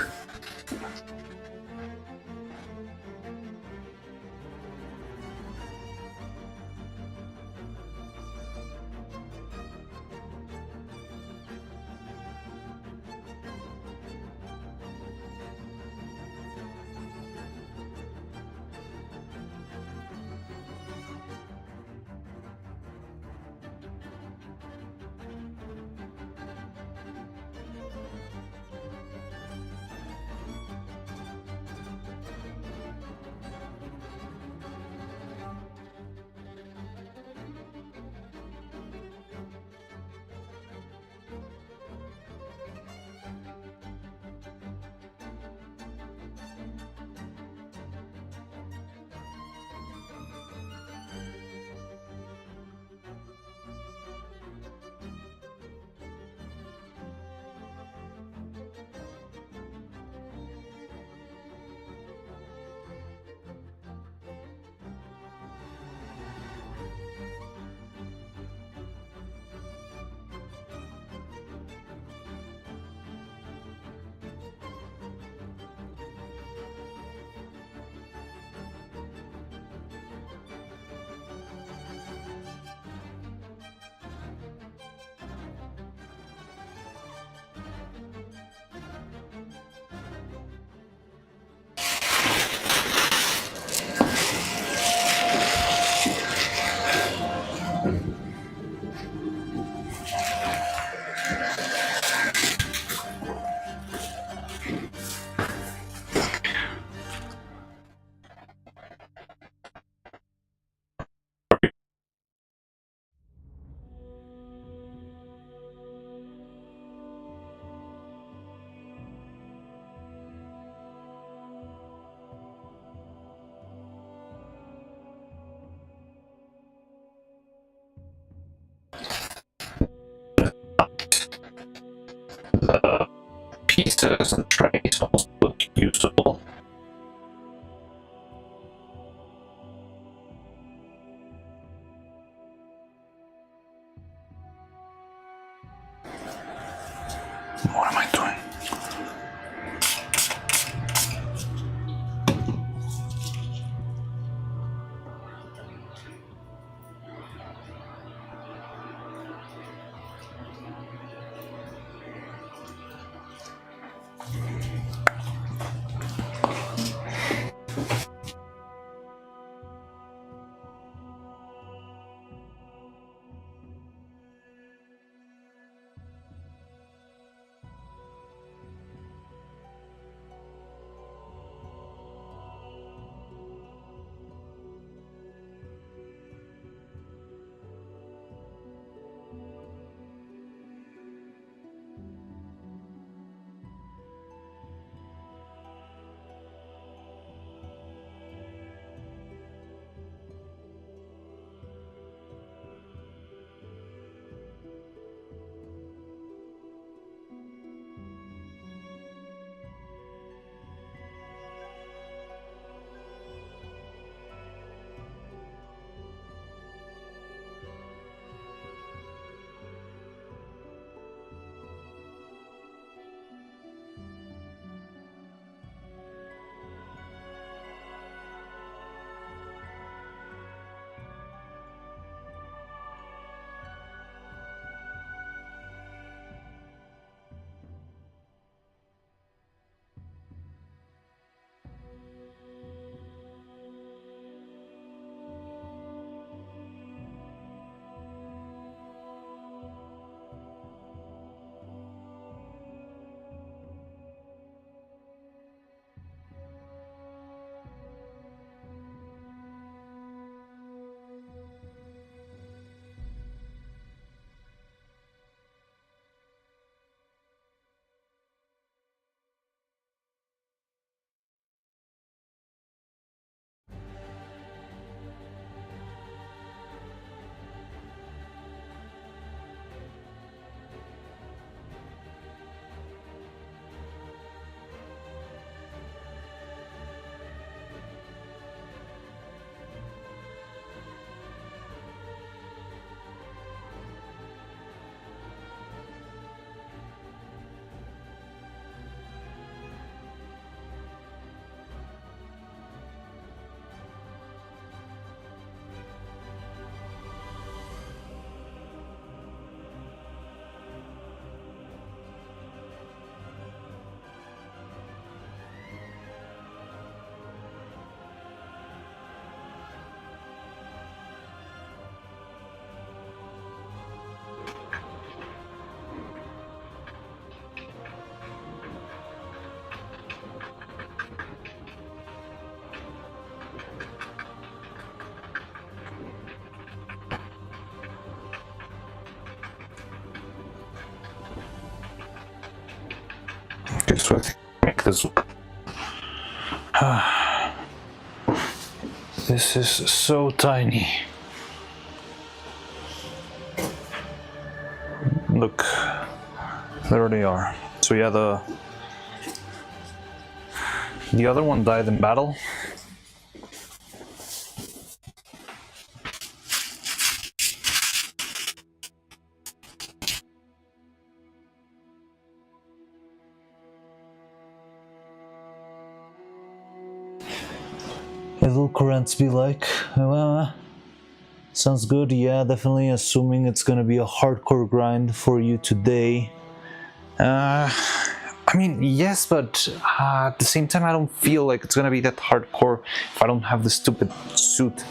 The pieces and trays almost look usable. What am I doing? Okay, so I think I'll make this. This is so tiny. Look, there they are. So yeah, the other one died in battle. It'll currents be like, sounds good, yeah, definitely, assuming it's gonna be a hardcore grind for you today. I mean, yes, but at the same time, I don't feel like it's gonna be that hardcore if I don't have the stupid suit.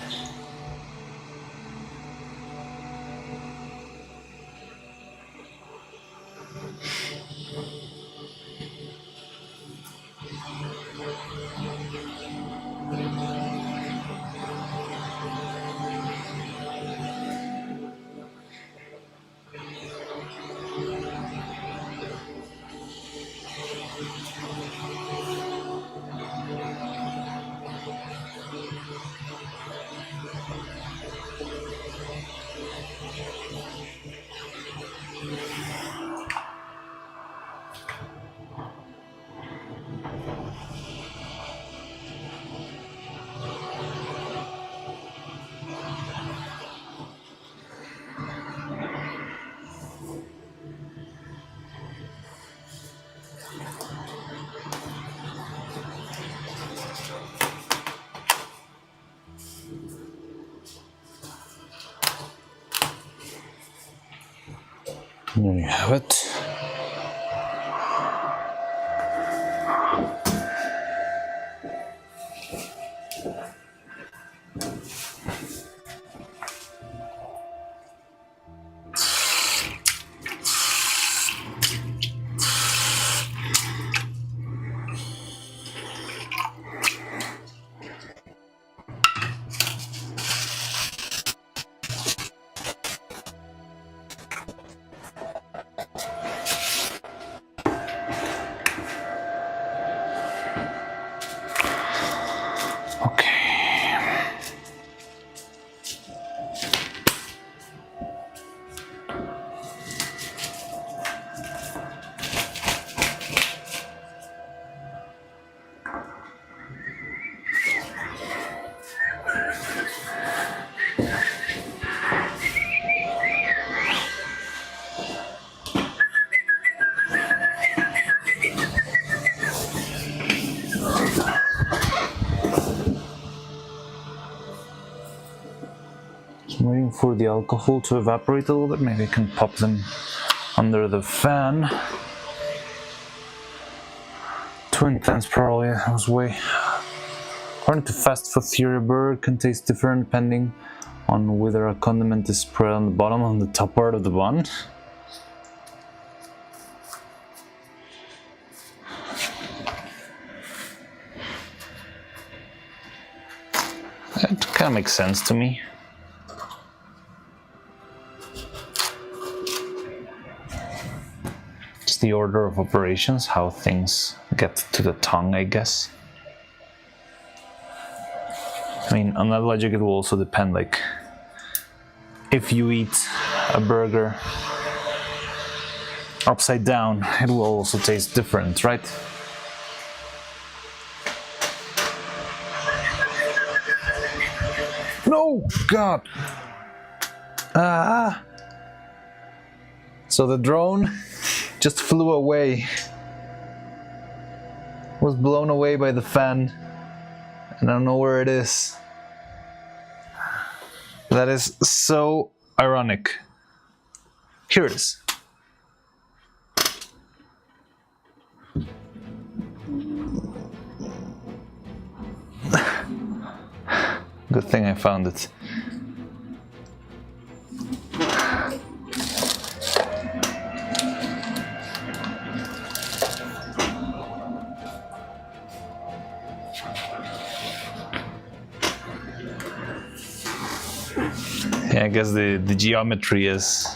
There you have it. I'm waiting for the alcohol to evaporate a little bit. Maybe I can pop them under the fan. Too intense, probably. That was way. According to Fast Food Theory, a burger can taste different depending on whether a condiment is spread on the bottom or on the top part of the bun. It kind of makes sense to me. It's the order of operations, how things get to the tongue, I guess. I mean, on that logic, it will also depend, like, if you eat a burger upside down, it will also taste different, right? No! God! Ah! So the drone just flew away. Was blown away by the fan. And I don't know where it is. That is so ironic. Here it is. Good thing I found it. Yeah, I guess the geometry is...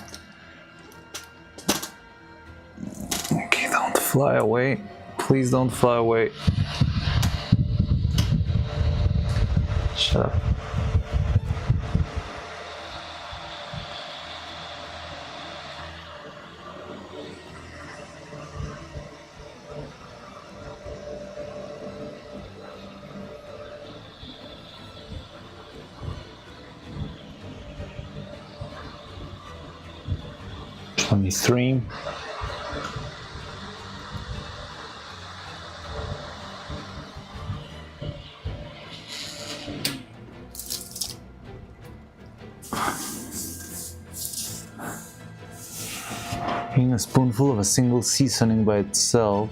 Okay, don't fly away, Please don't fly away. Shut up. Three. Being a spoonful of a single seasoning by itself,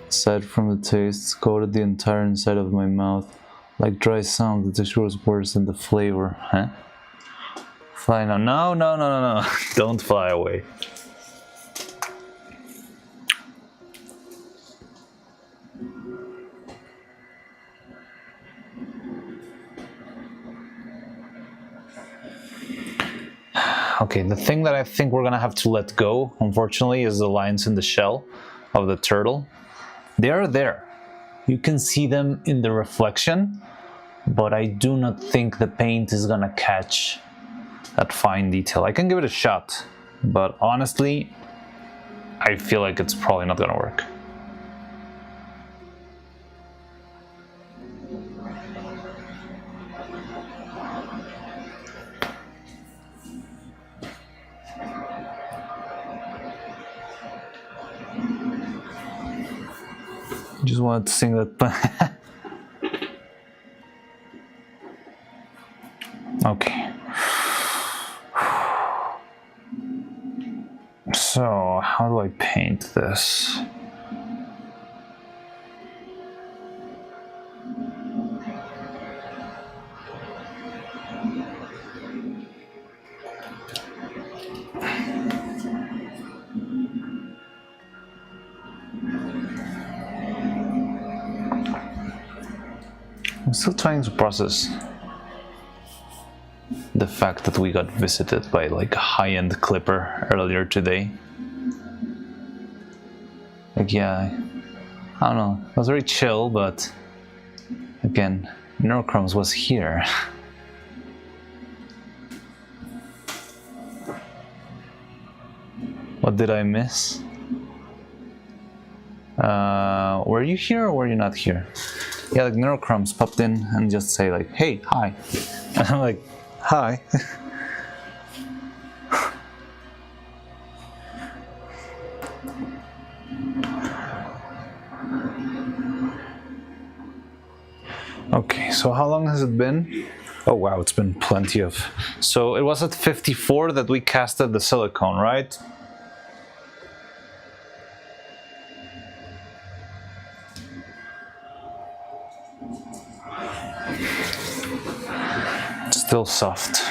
aside from the taste, coated the entire inside of my mouth. Like dry sound, the texture was worse than the flavor. Huh? Fly now. No, no, no, no, no. Don't fly away. Okay, the thing that I think we're gonna have to let go, unfortunately, is the lines in the shell of the turtle. They are there. You can see them in the reflection, but I do not think the paint is gonna catch that fine detail. I can give it a shot, but honestly, I feel like it's probably not gonna work. Just wanted to sing that. Okay. So, how do I paint this? I'm still trying to process the fact that we got visited by like a high-end clipper earlier today. Like, yeah, I don't know, it was very chill, but again, Neuro-Sama was here. What did I miss? Were you here or were you not here? Yeah, like Neuro-Sama popped in and just say like, hey, hi. And I'm like, hi. Okay, so how long has it been? Oh wow, it's been plenty of... So it was at 54 that we casted the silicone, right? Still soft.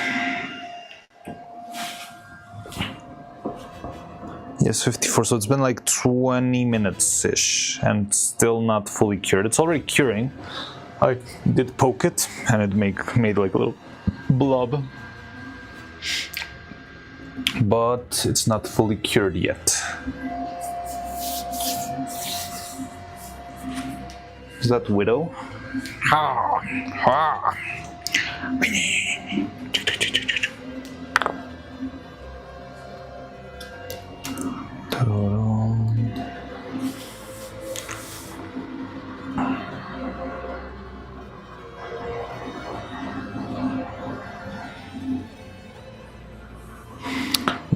Yes, 54, so it's been like 20 minutes-ish and still not fully cured. It's already curing. I did poke it and it made like a little blob. But it's not fully cured yet. Is that Widow? Ha! Ha!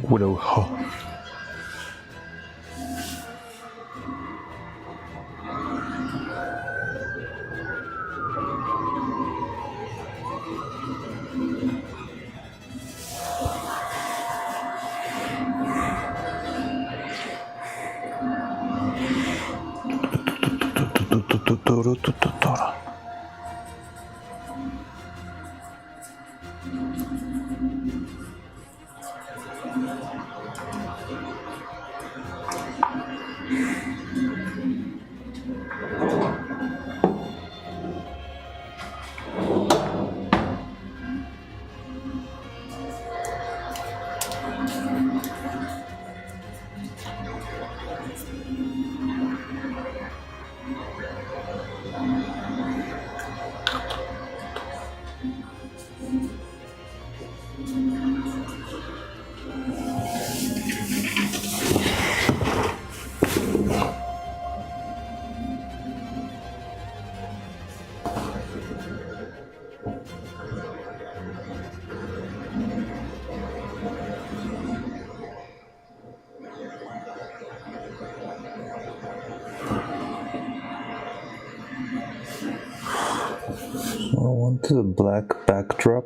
Widow. Oh. I wanted a black backdrop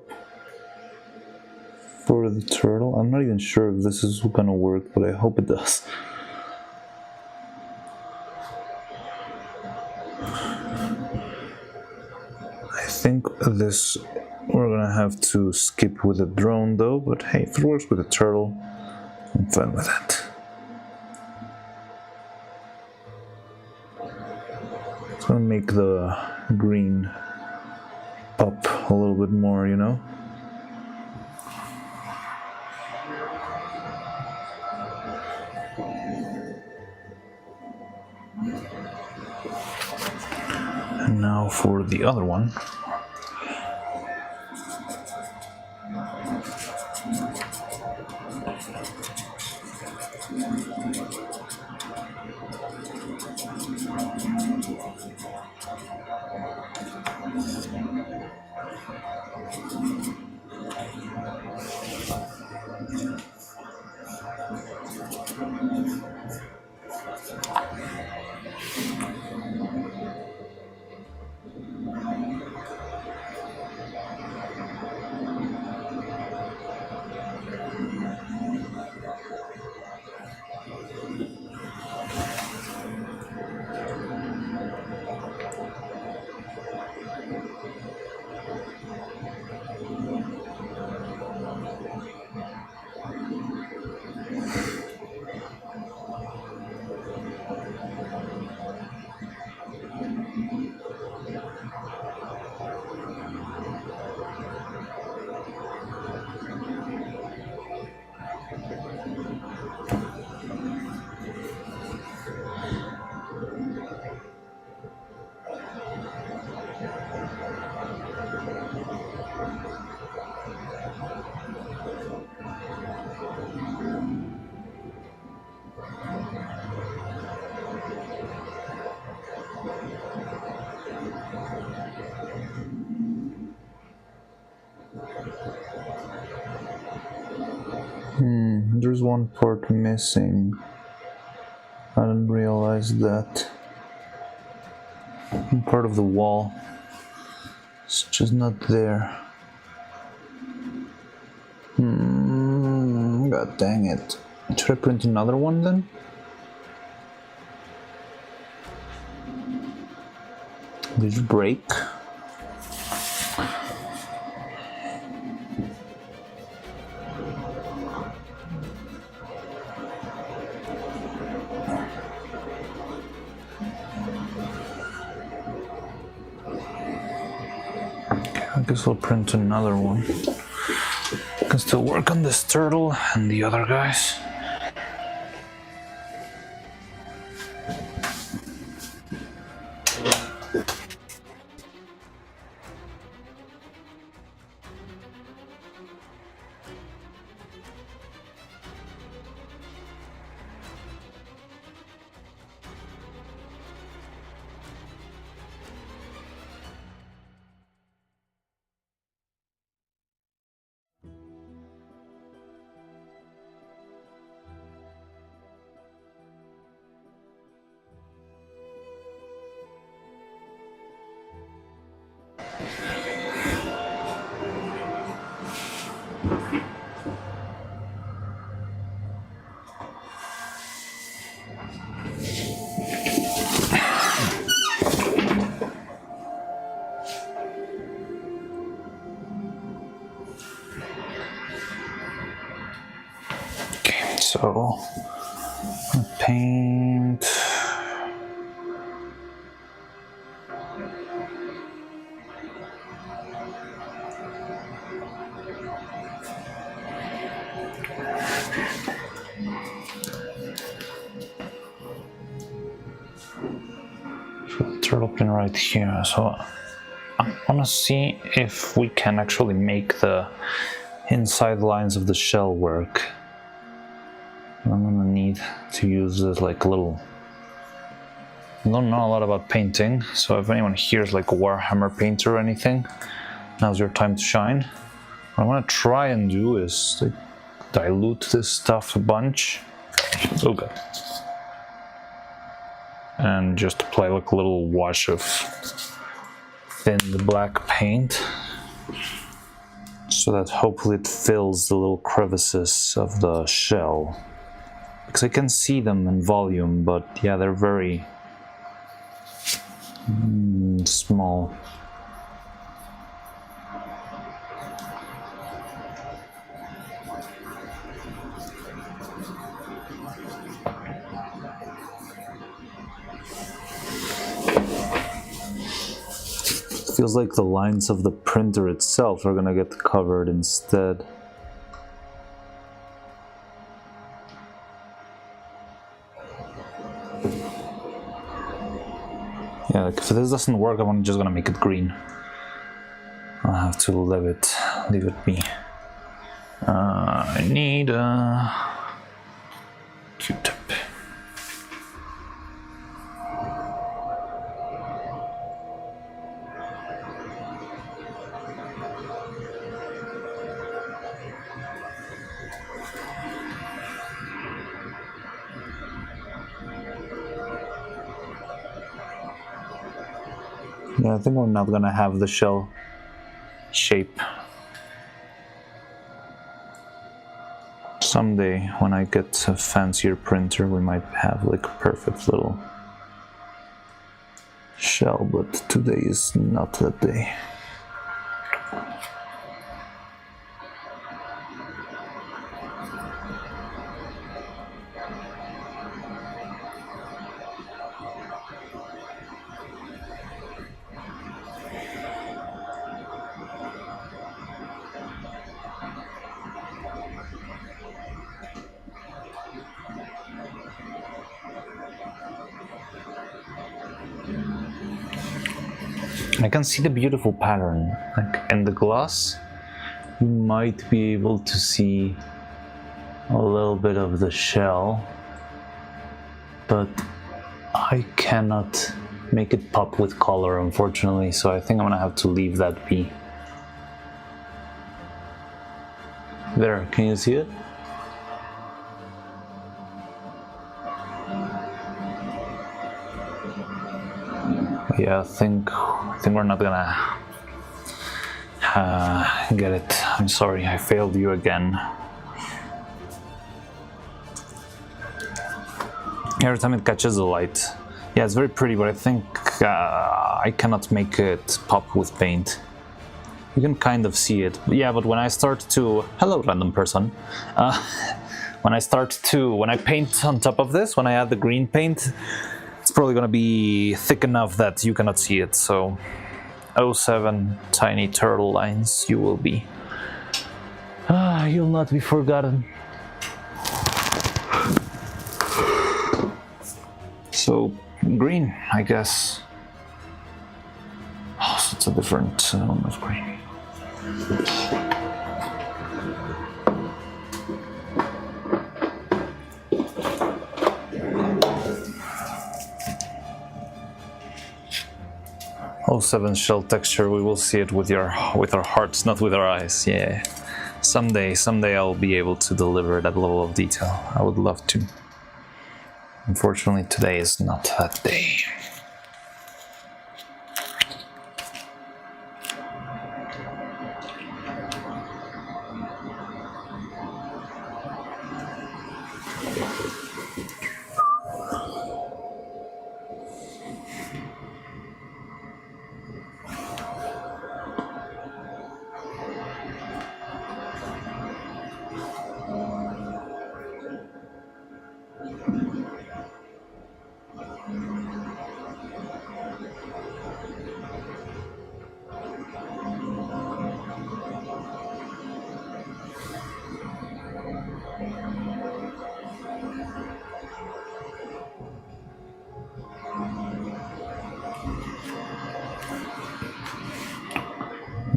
for the turtle. I'm not even sure if this is gonna work, but I hope it does. I think this we're gonna have to skip with the drone though, but hey, if it works with the turtle, I'm fine with that. It's gonna make the green pop a little bit more, you know? And now for the other one. There's one part missing. I didn't realize that. Part of the wall. It's just not there. God dang it. Should I print another one then? Did you break? I guess I'll print another one. Can still work on this turtle and the other guys. So, paint. Turtle pin right here. So, I want to see if we can actually make the inside lines of the shell work. I'm gonna need to use this like little. I don't know a lot about painting, so if anyone here is like a Warhammer painter or anything, now's your time to shine. What I'm gonna try and do is like, dilute this stuff a bunch. Oh god. And just apply like a little wash of thinned black paint so that hopefully it fills the little crevices of the shell. Because I can see them in volume, but yeah, they're very small. Feels like the lines of the printer itself are gonna get covered instead. Yeah, like if this doesn't work, I'm just gonna make it green. I'll have to leave it be. I need a Q-tip. Yeah, I think we're not gonna have the shell shape. Someday, when I get a fancier printer, we might have like a perfect little shell, but today is not that day. I can see the beautiful pattern. Like in the gloss, you might be able to see a little bit of the shell, but I cannot make it pop with color, unfortunately, so I think I'm gonna have to leave that be. There, can you see it? Yeah, I think we're not gonna get it. I'm sorry, I failed you again. Every time it catches the light. Yeah, it's very pretty, but I think I cannot make it pop with paint. You can kind of see it. Yeah, but when I start to... Hello, random person. When I paint on top of this, when I add the green paint, it's probably gonna be thick enough that you cannot see it, so 07 tiny turtle lines you will be. You'll not be forgotten. So, green, I guess. Oh, so it's a different one of green. 07 shell texture, we will see it with our hearts, not with our eyes. Yeah, someday I'll be able to deliver that level of detail. I would love to. Unfortunately, today is not that day.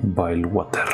Boil water.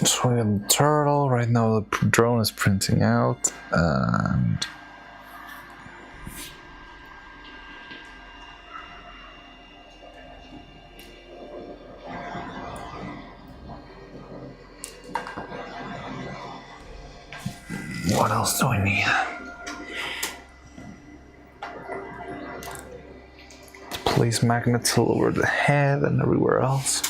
So we got the turtle. Right now the drone is printing out, and what else do we need? Place magnets all over the head and everywhere else.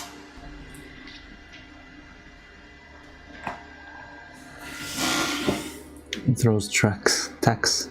It throws tacks.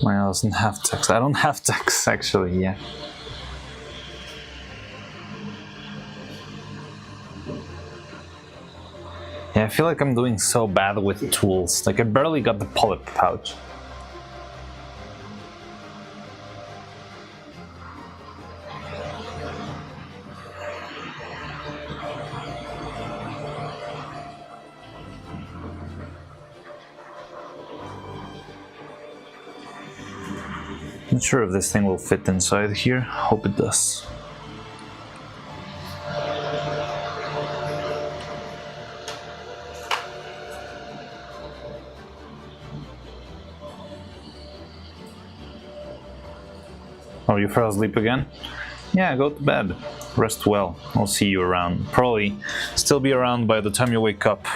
Mine doesn't have text. I don't have text actually, yeah. Yeah, I feel like I'm doing so bad with tools. Like I barely got the polyp pouch. Not sure if this thing will fit inside here. Hope it does. Oh, you fell asleep again? Yeah, go to bed. Rest well. I'll see you around. Probably still be around by the time you wake up.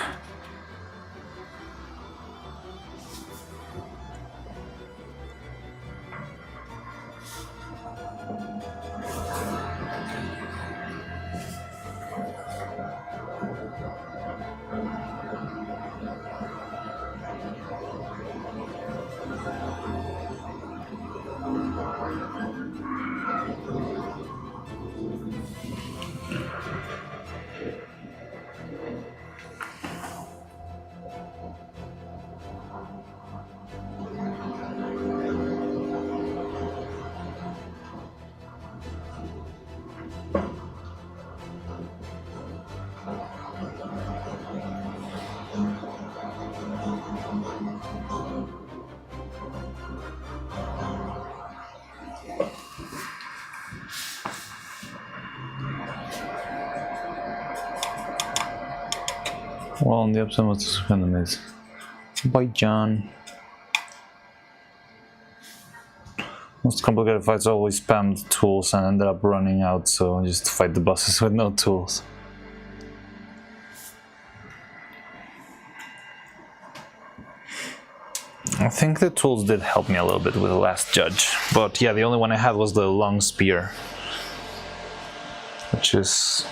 Well, on the upside, what's kind of miss? Bye, John. Most complicated fights always spammed tools and ended up running out, so I just fight the bosses with no tools. I think the tools did help me a little bit with the last judge, but yeah, the only one I had was the long spear, which is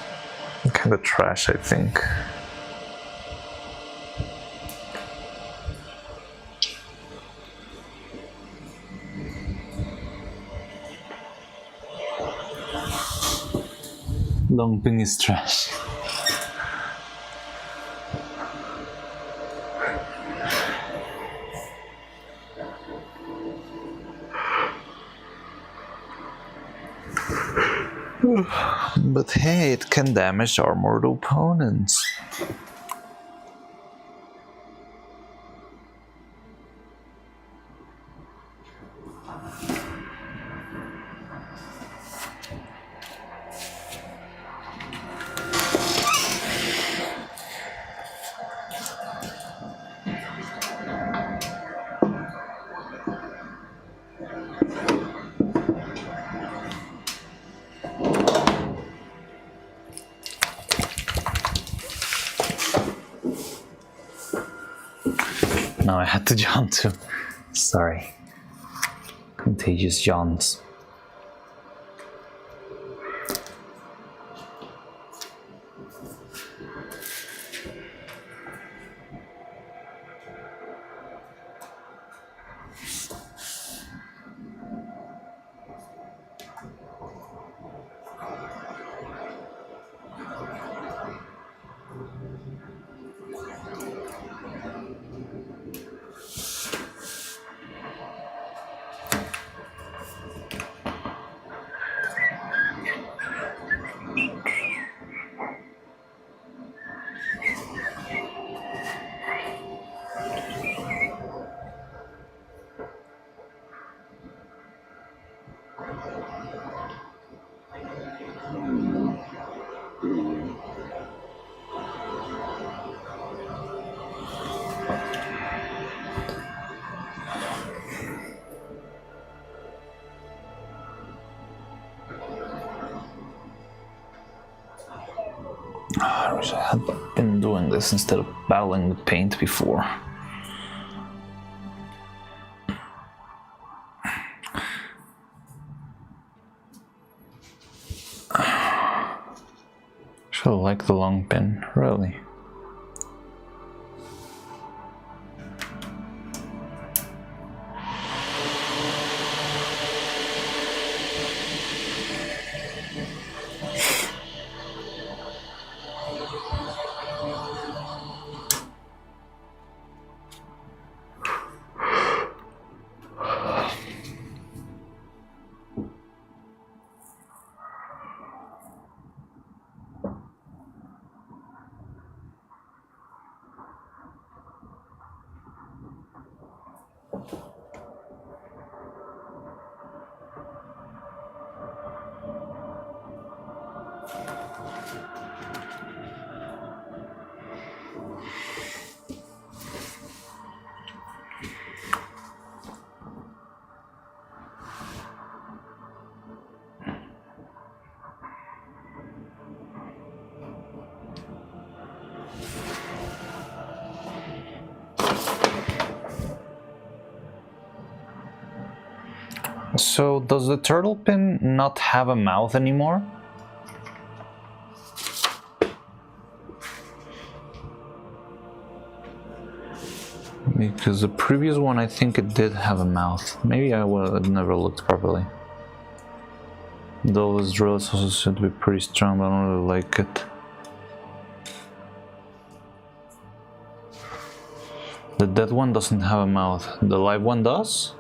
kind of trash, I think. Long pin is trash. But hey, it can damage armored opponents. No, I had to yawn too. Sorry. Contagious yawns. I wish I had been doing this instead of battling with paint before. Should like the long pin, really. So does the turtle pin not have a mouth anymore? Because the previous one, I think it did have a mouth. Maybe I would have never looked properly. Those drills also seem to be pretty strong, but I don't really like it. The dead one doesn't have a mouth. The live one does?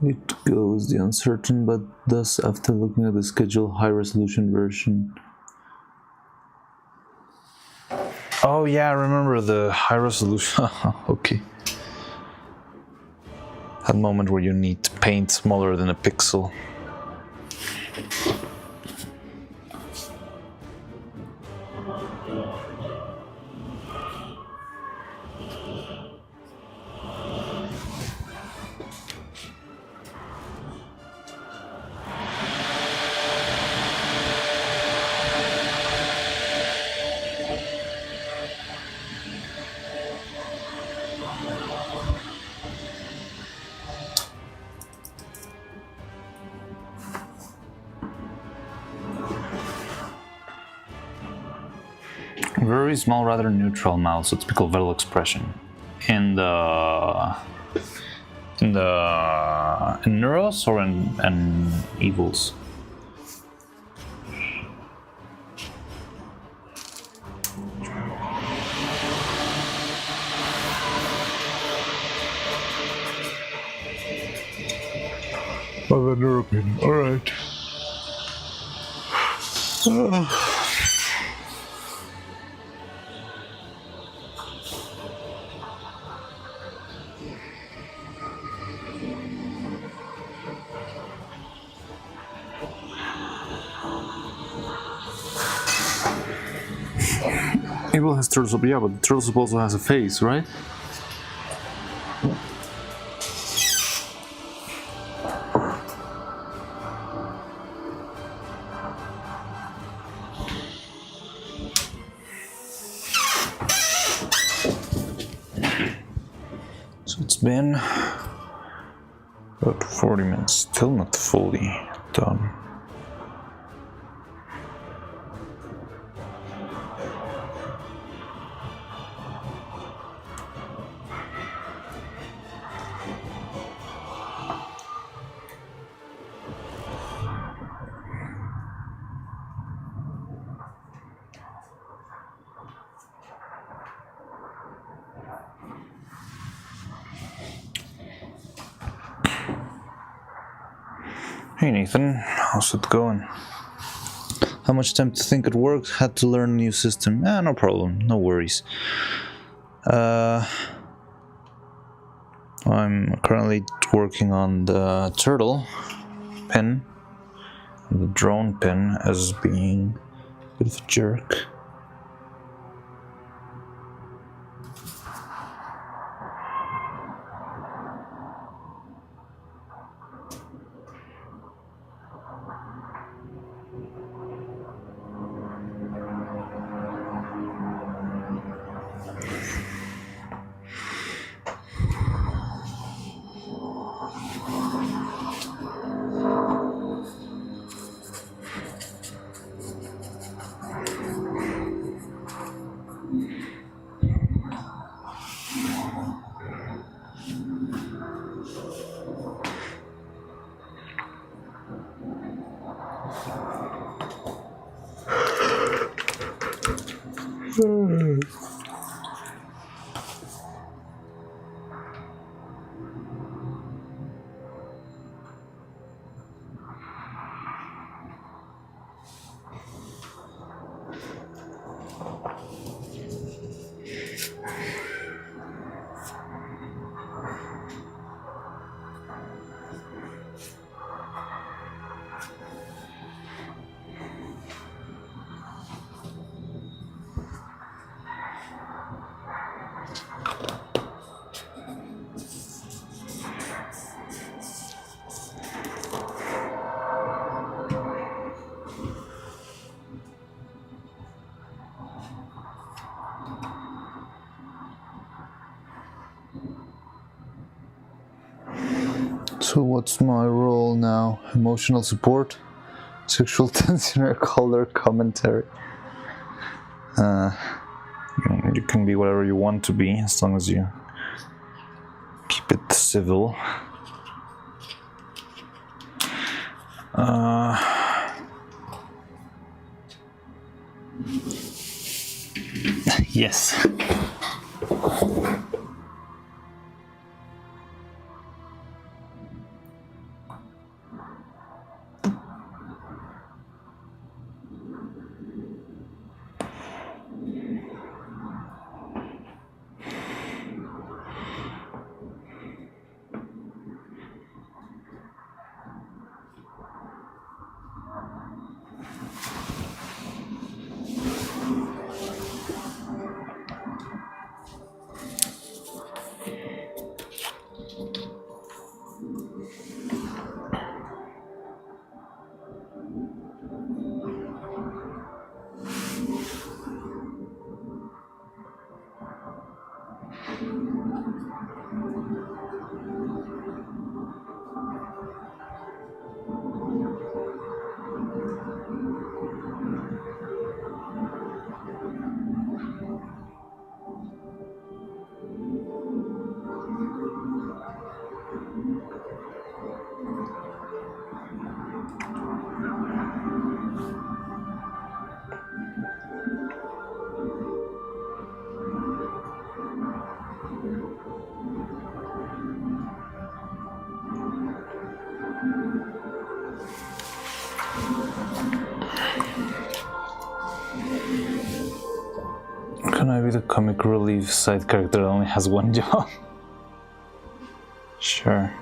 It goes the uncertain, but thus after looking at the schedule, high resolution version. Oh yeah, I remember the high resolution. Okay. That moment where you need to paint smaller than a pixel. Very small, rather neutral mouth, so typical verbal expression. In Neuros or in Evils? Oh, the Neuropin, alright. Evil has turtle, yeah, but turtle soup also has a face, right? So it's been about 40 minutes, still not fully done. Hey Nathan, how's it going? How much time to think it worked? Had to learn a new system. No problem, no worries. I'm currently working on the turtle pin, the drone pin as being a bit of a jerk. So what's my role now? Emotional support, sexual tension, or color commentary? You can be whatever you want to be, as long as you keep it civil. Yes. Can I be the comic relief side character that only has one job? Sure.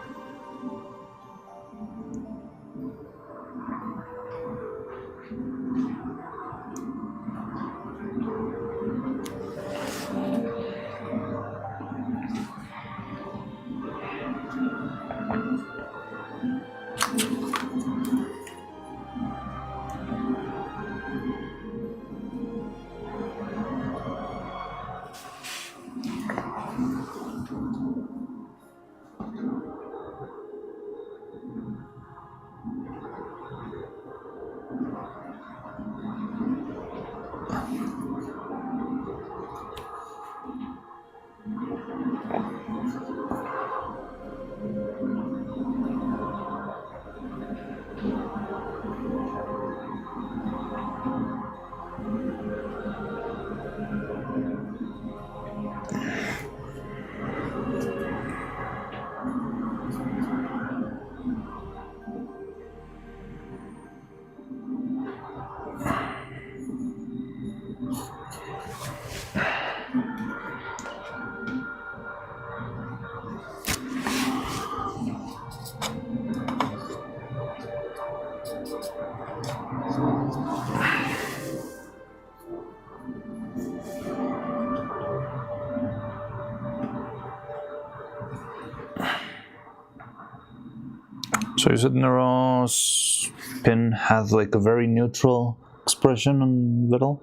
So you said Nero's pin had like a very neutral expression on Vital?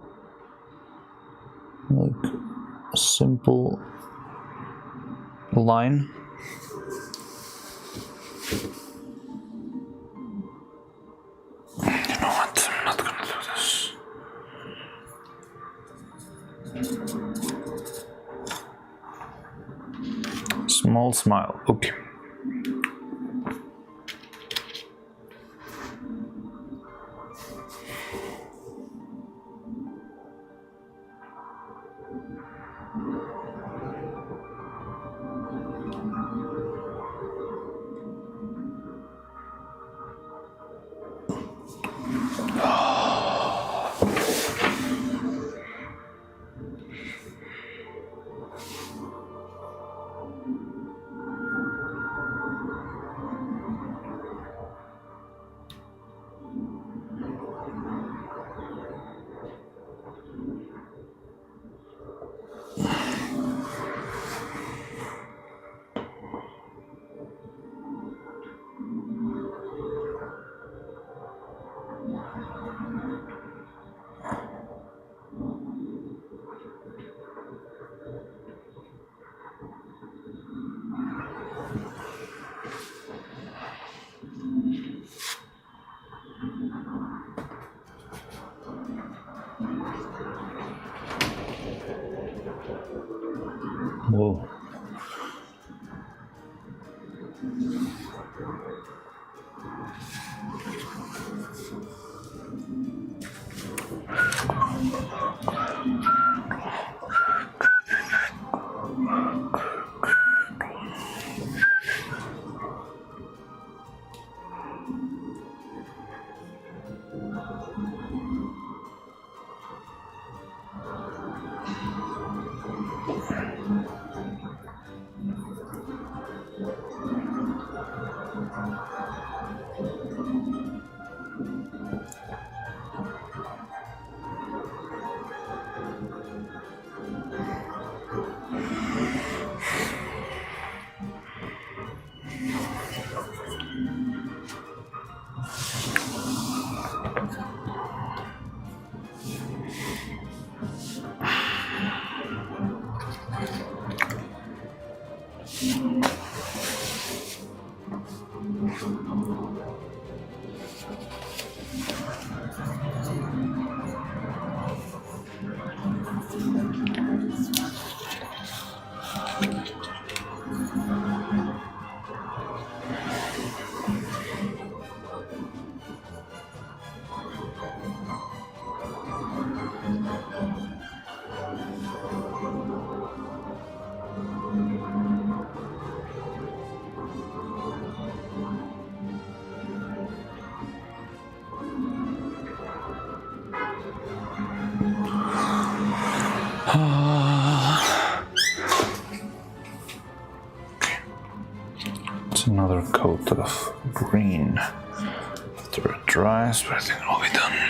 Like a simple line? You know what? I'm not gonna do this. Small smile. Okay. Whoa. It's another coat of green after it dries, but I think it'll be done.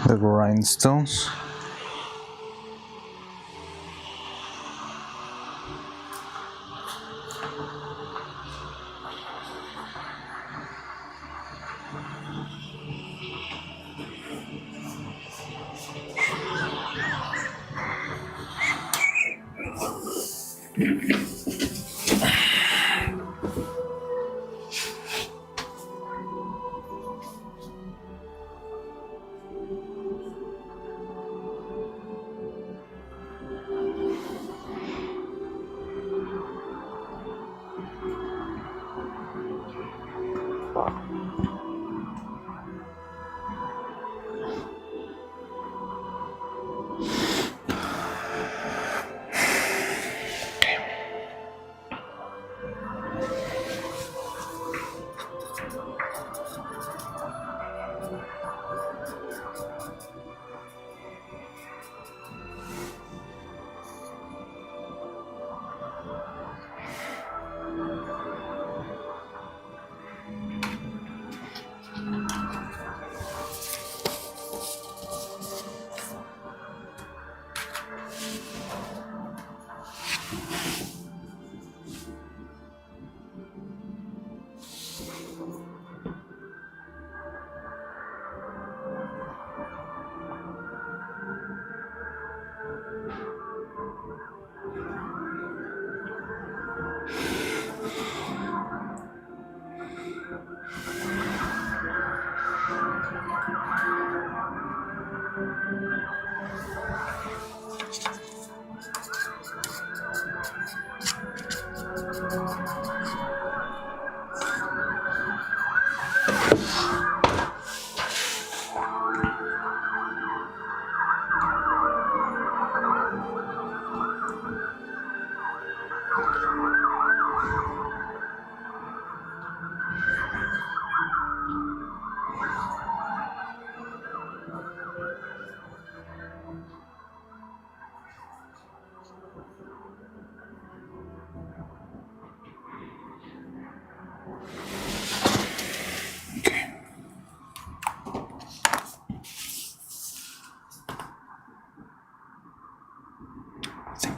The grindstones.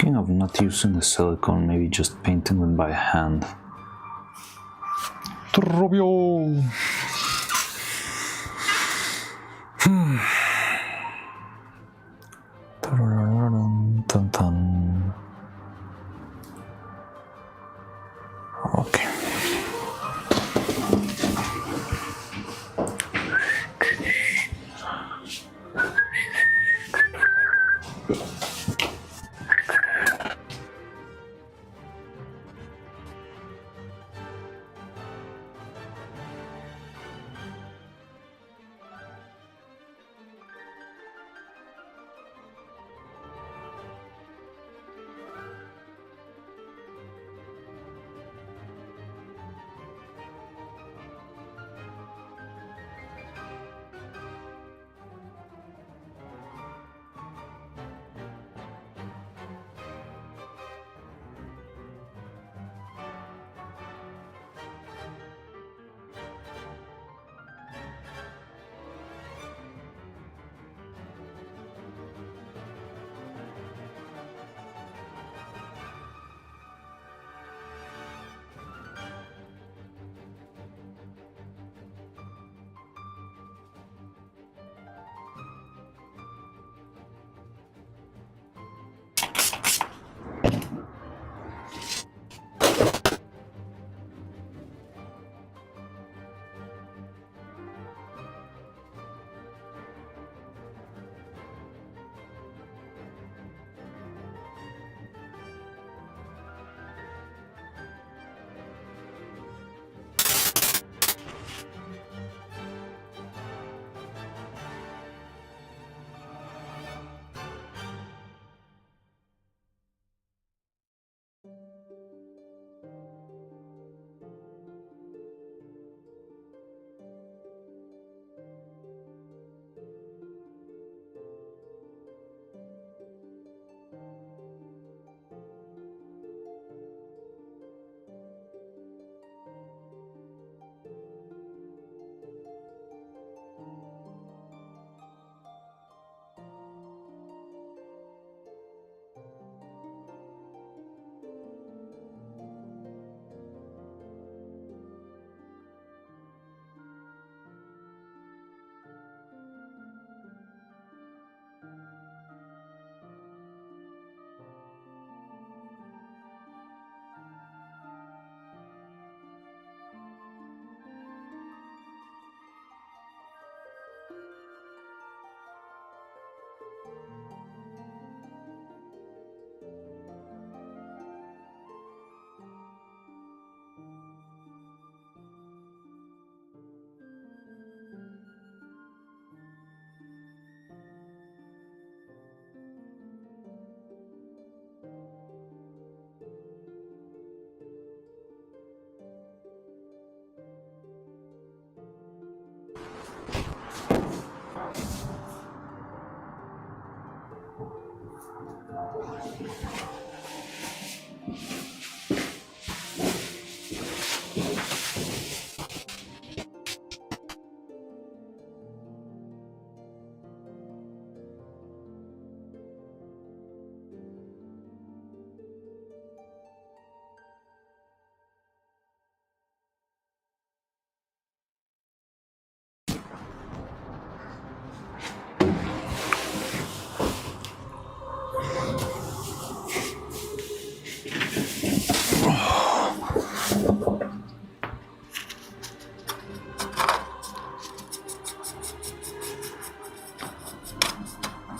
Thinking of not using the silicone, maybe just painting them by hand. Trobio! Dun, dun. Okay.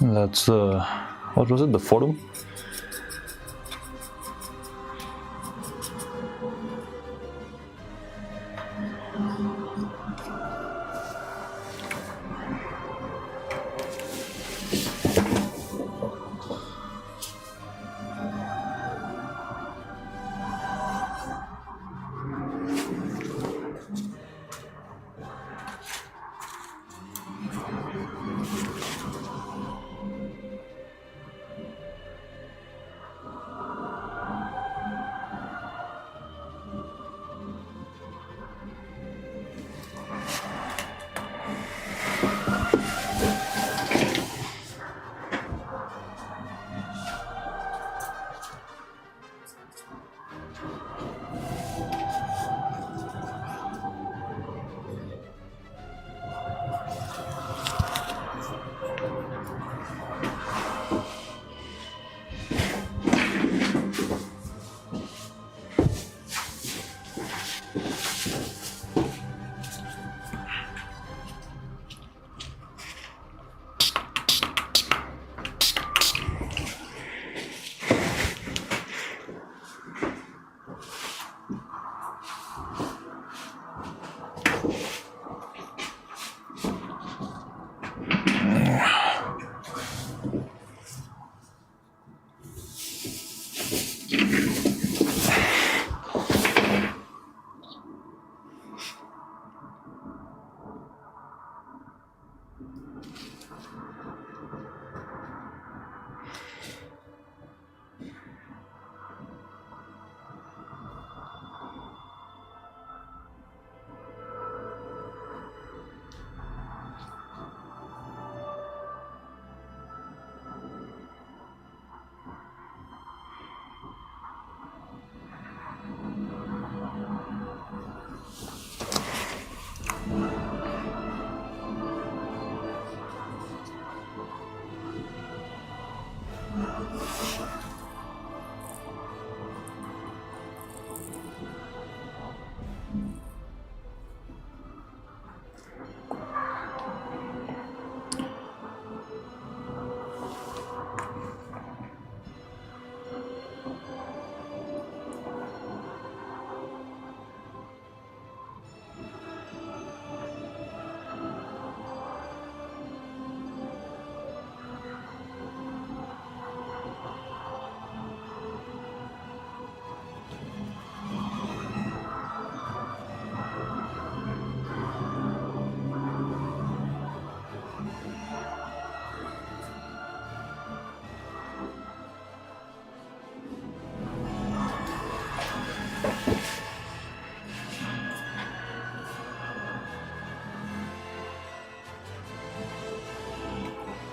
That's what was it? The photo?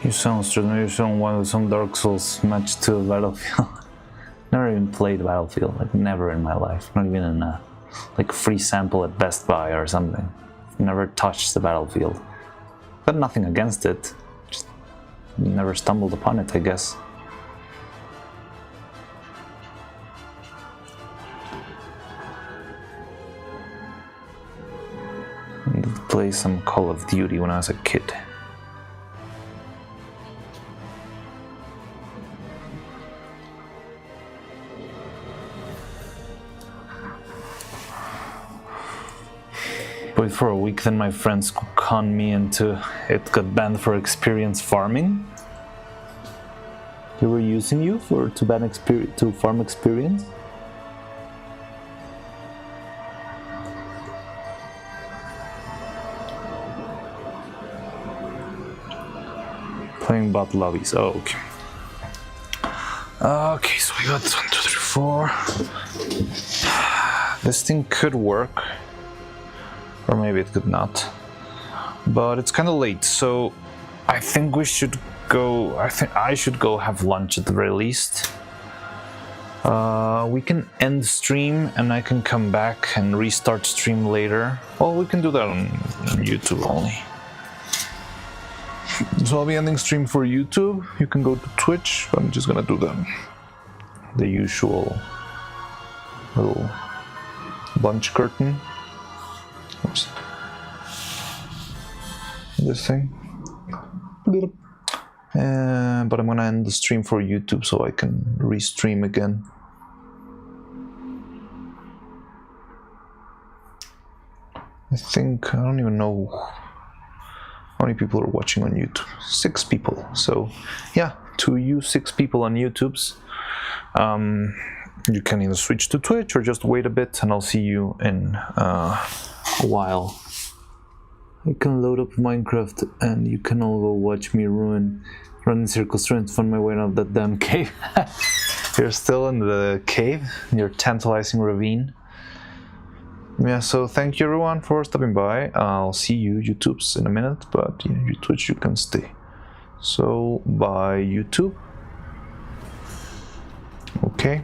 You sound stressed. Maybe you sound one with some Dark Souls match to Battlefield. Never even played Battlefield, like never in my life. Not even in a like free sample at Best Buy or something. Never touched the Battlefield. Got nothing against it. Just never stumbled upon it, I guess. I did play some Call of Duty when I was a kid. Wait for a week, then my friends con me into it got banned for experience farming. They were using you to farm experience? Playing bot lobbies. Oh, okay. Okay, so we got 1, 2, 3, 4. This thing could work. Or maybe it could not. But it's kind of late, so I think we should go. I think I should go have lunch at the very least. We can end stream and I can come back and restart stream later. Well, we can do that on YouTube only. So I'll be ending stream for YouTube. You can go to Twitch. I'm just gonna do the usual little bunch curtain. Oops. This thing. But I'm gonna end the stream for YouTube so I can restream again. I think, I don't even know how many people are watching on YouTube. 6 people. So yeah, to you 6 people on YouTube's, you can either switch to Twitch or just wait a bit and I'll see you in a while. I can load up Minecraft and you can all go watch me run in circles trying to find my way out of that damn cave. You're still in the cave, in your tantalizing ravine. Yeah, so thank you everyone for stopping by. I'll see you YouTubes in a minute, but yeah, you Twitch you can stay. So bye YouTube. Okay.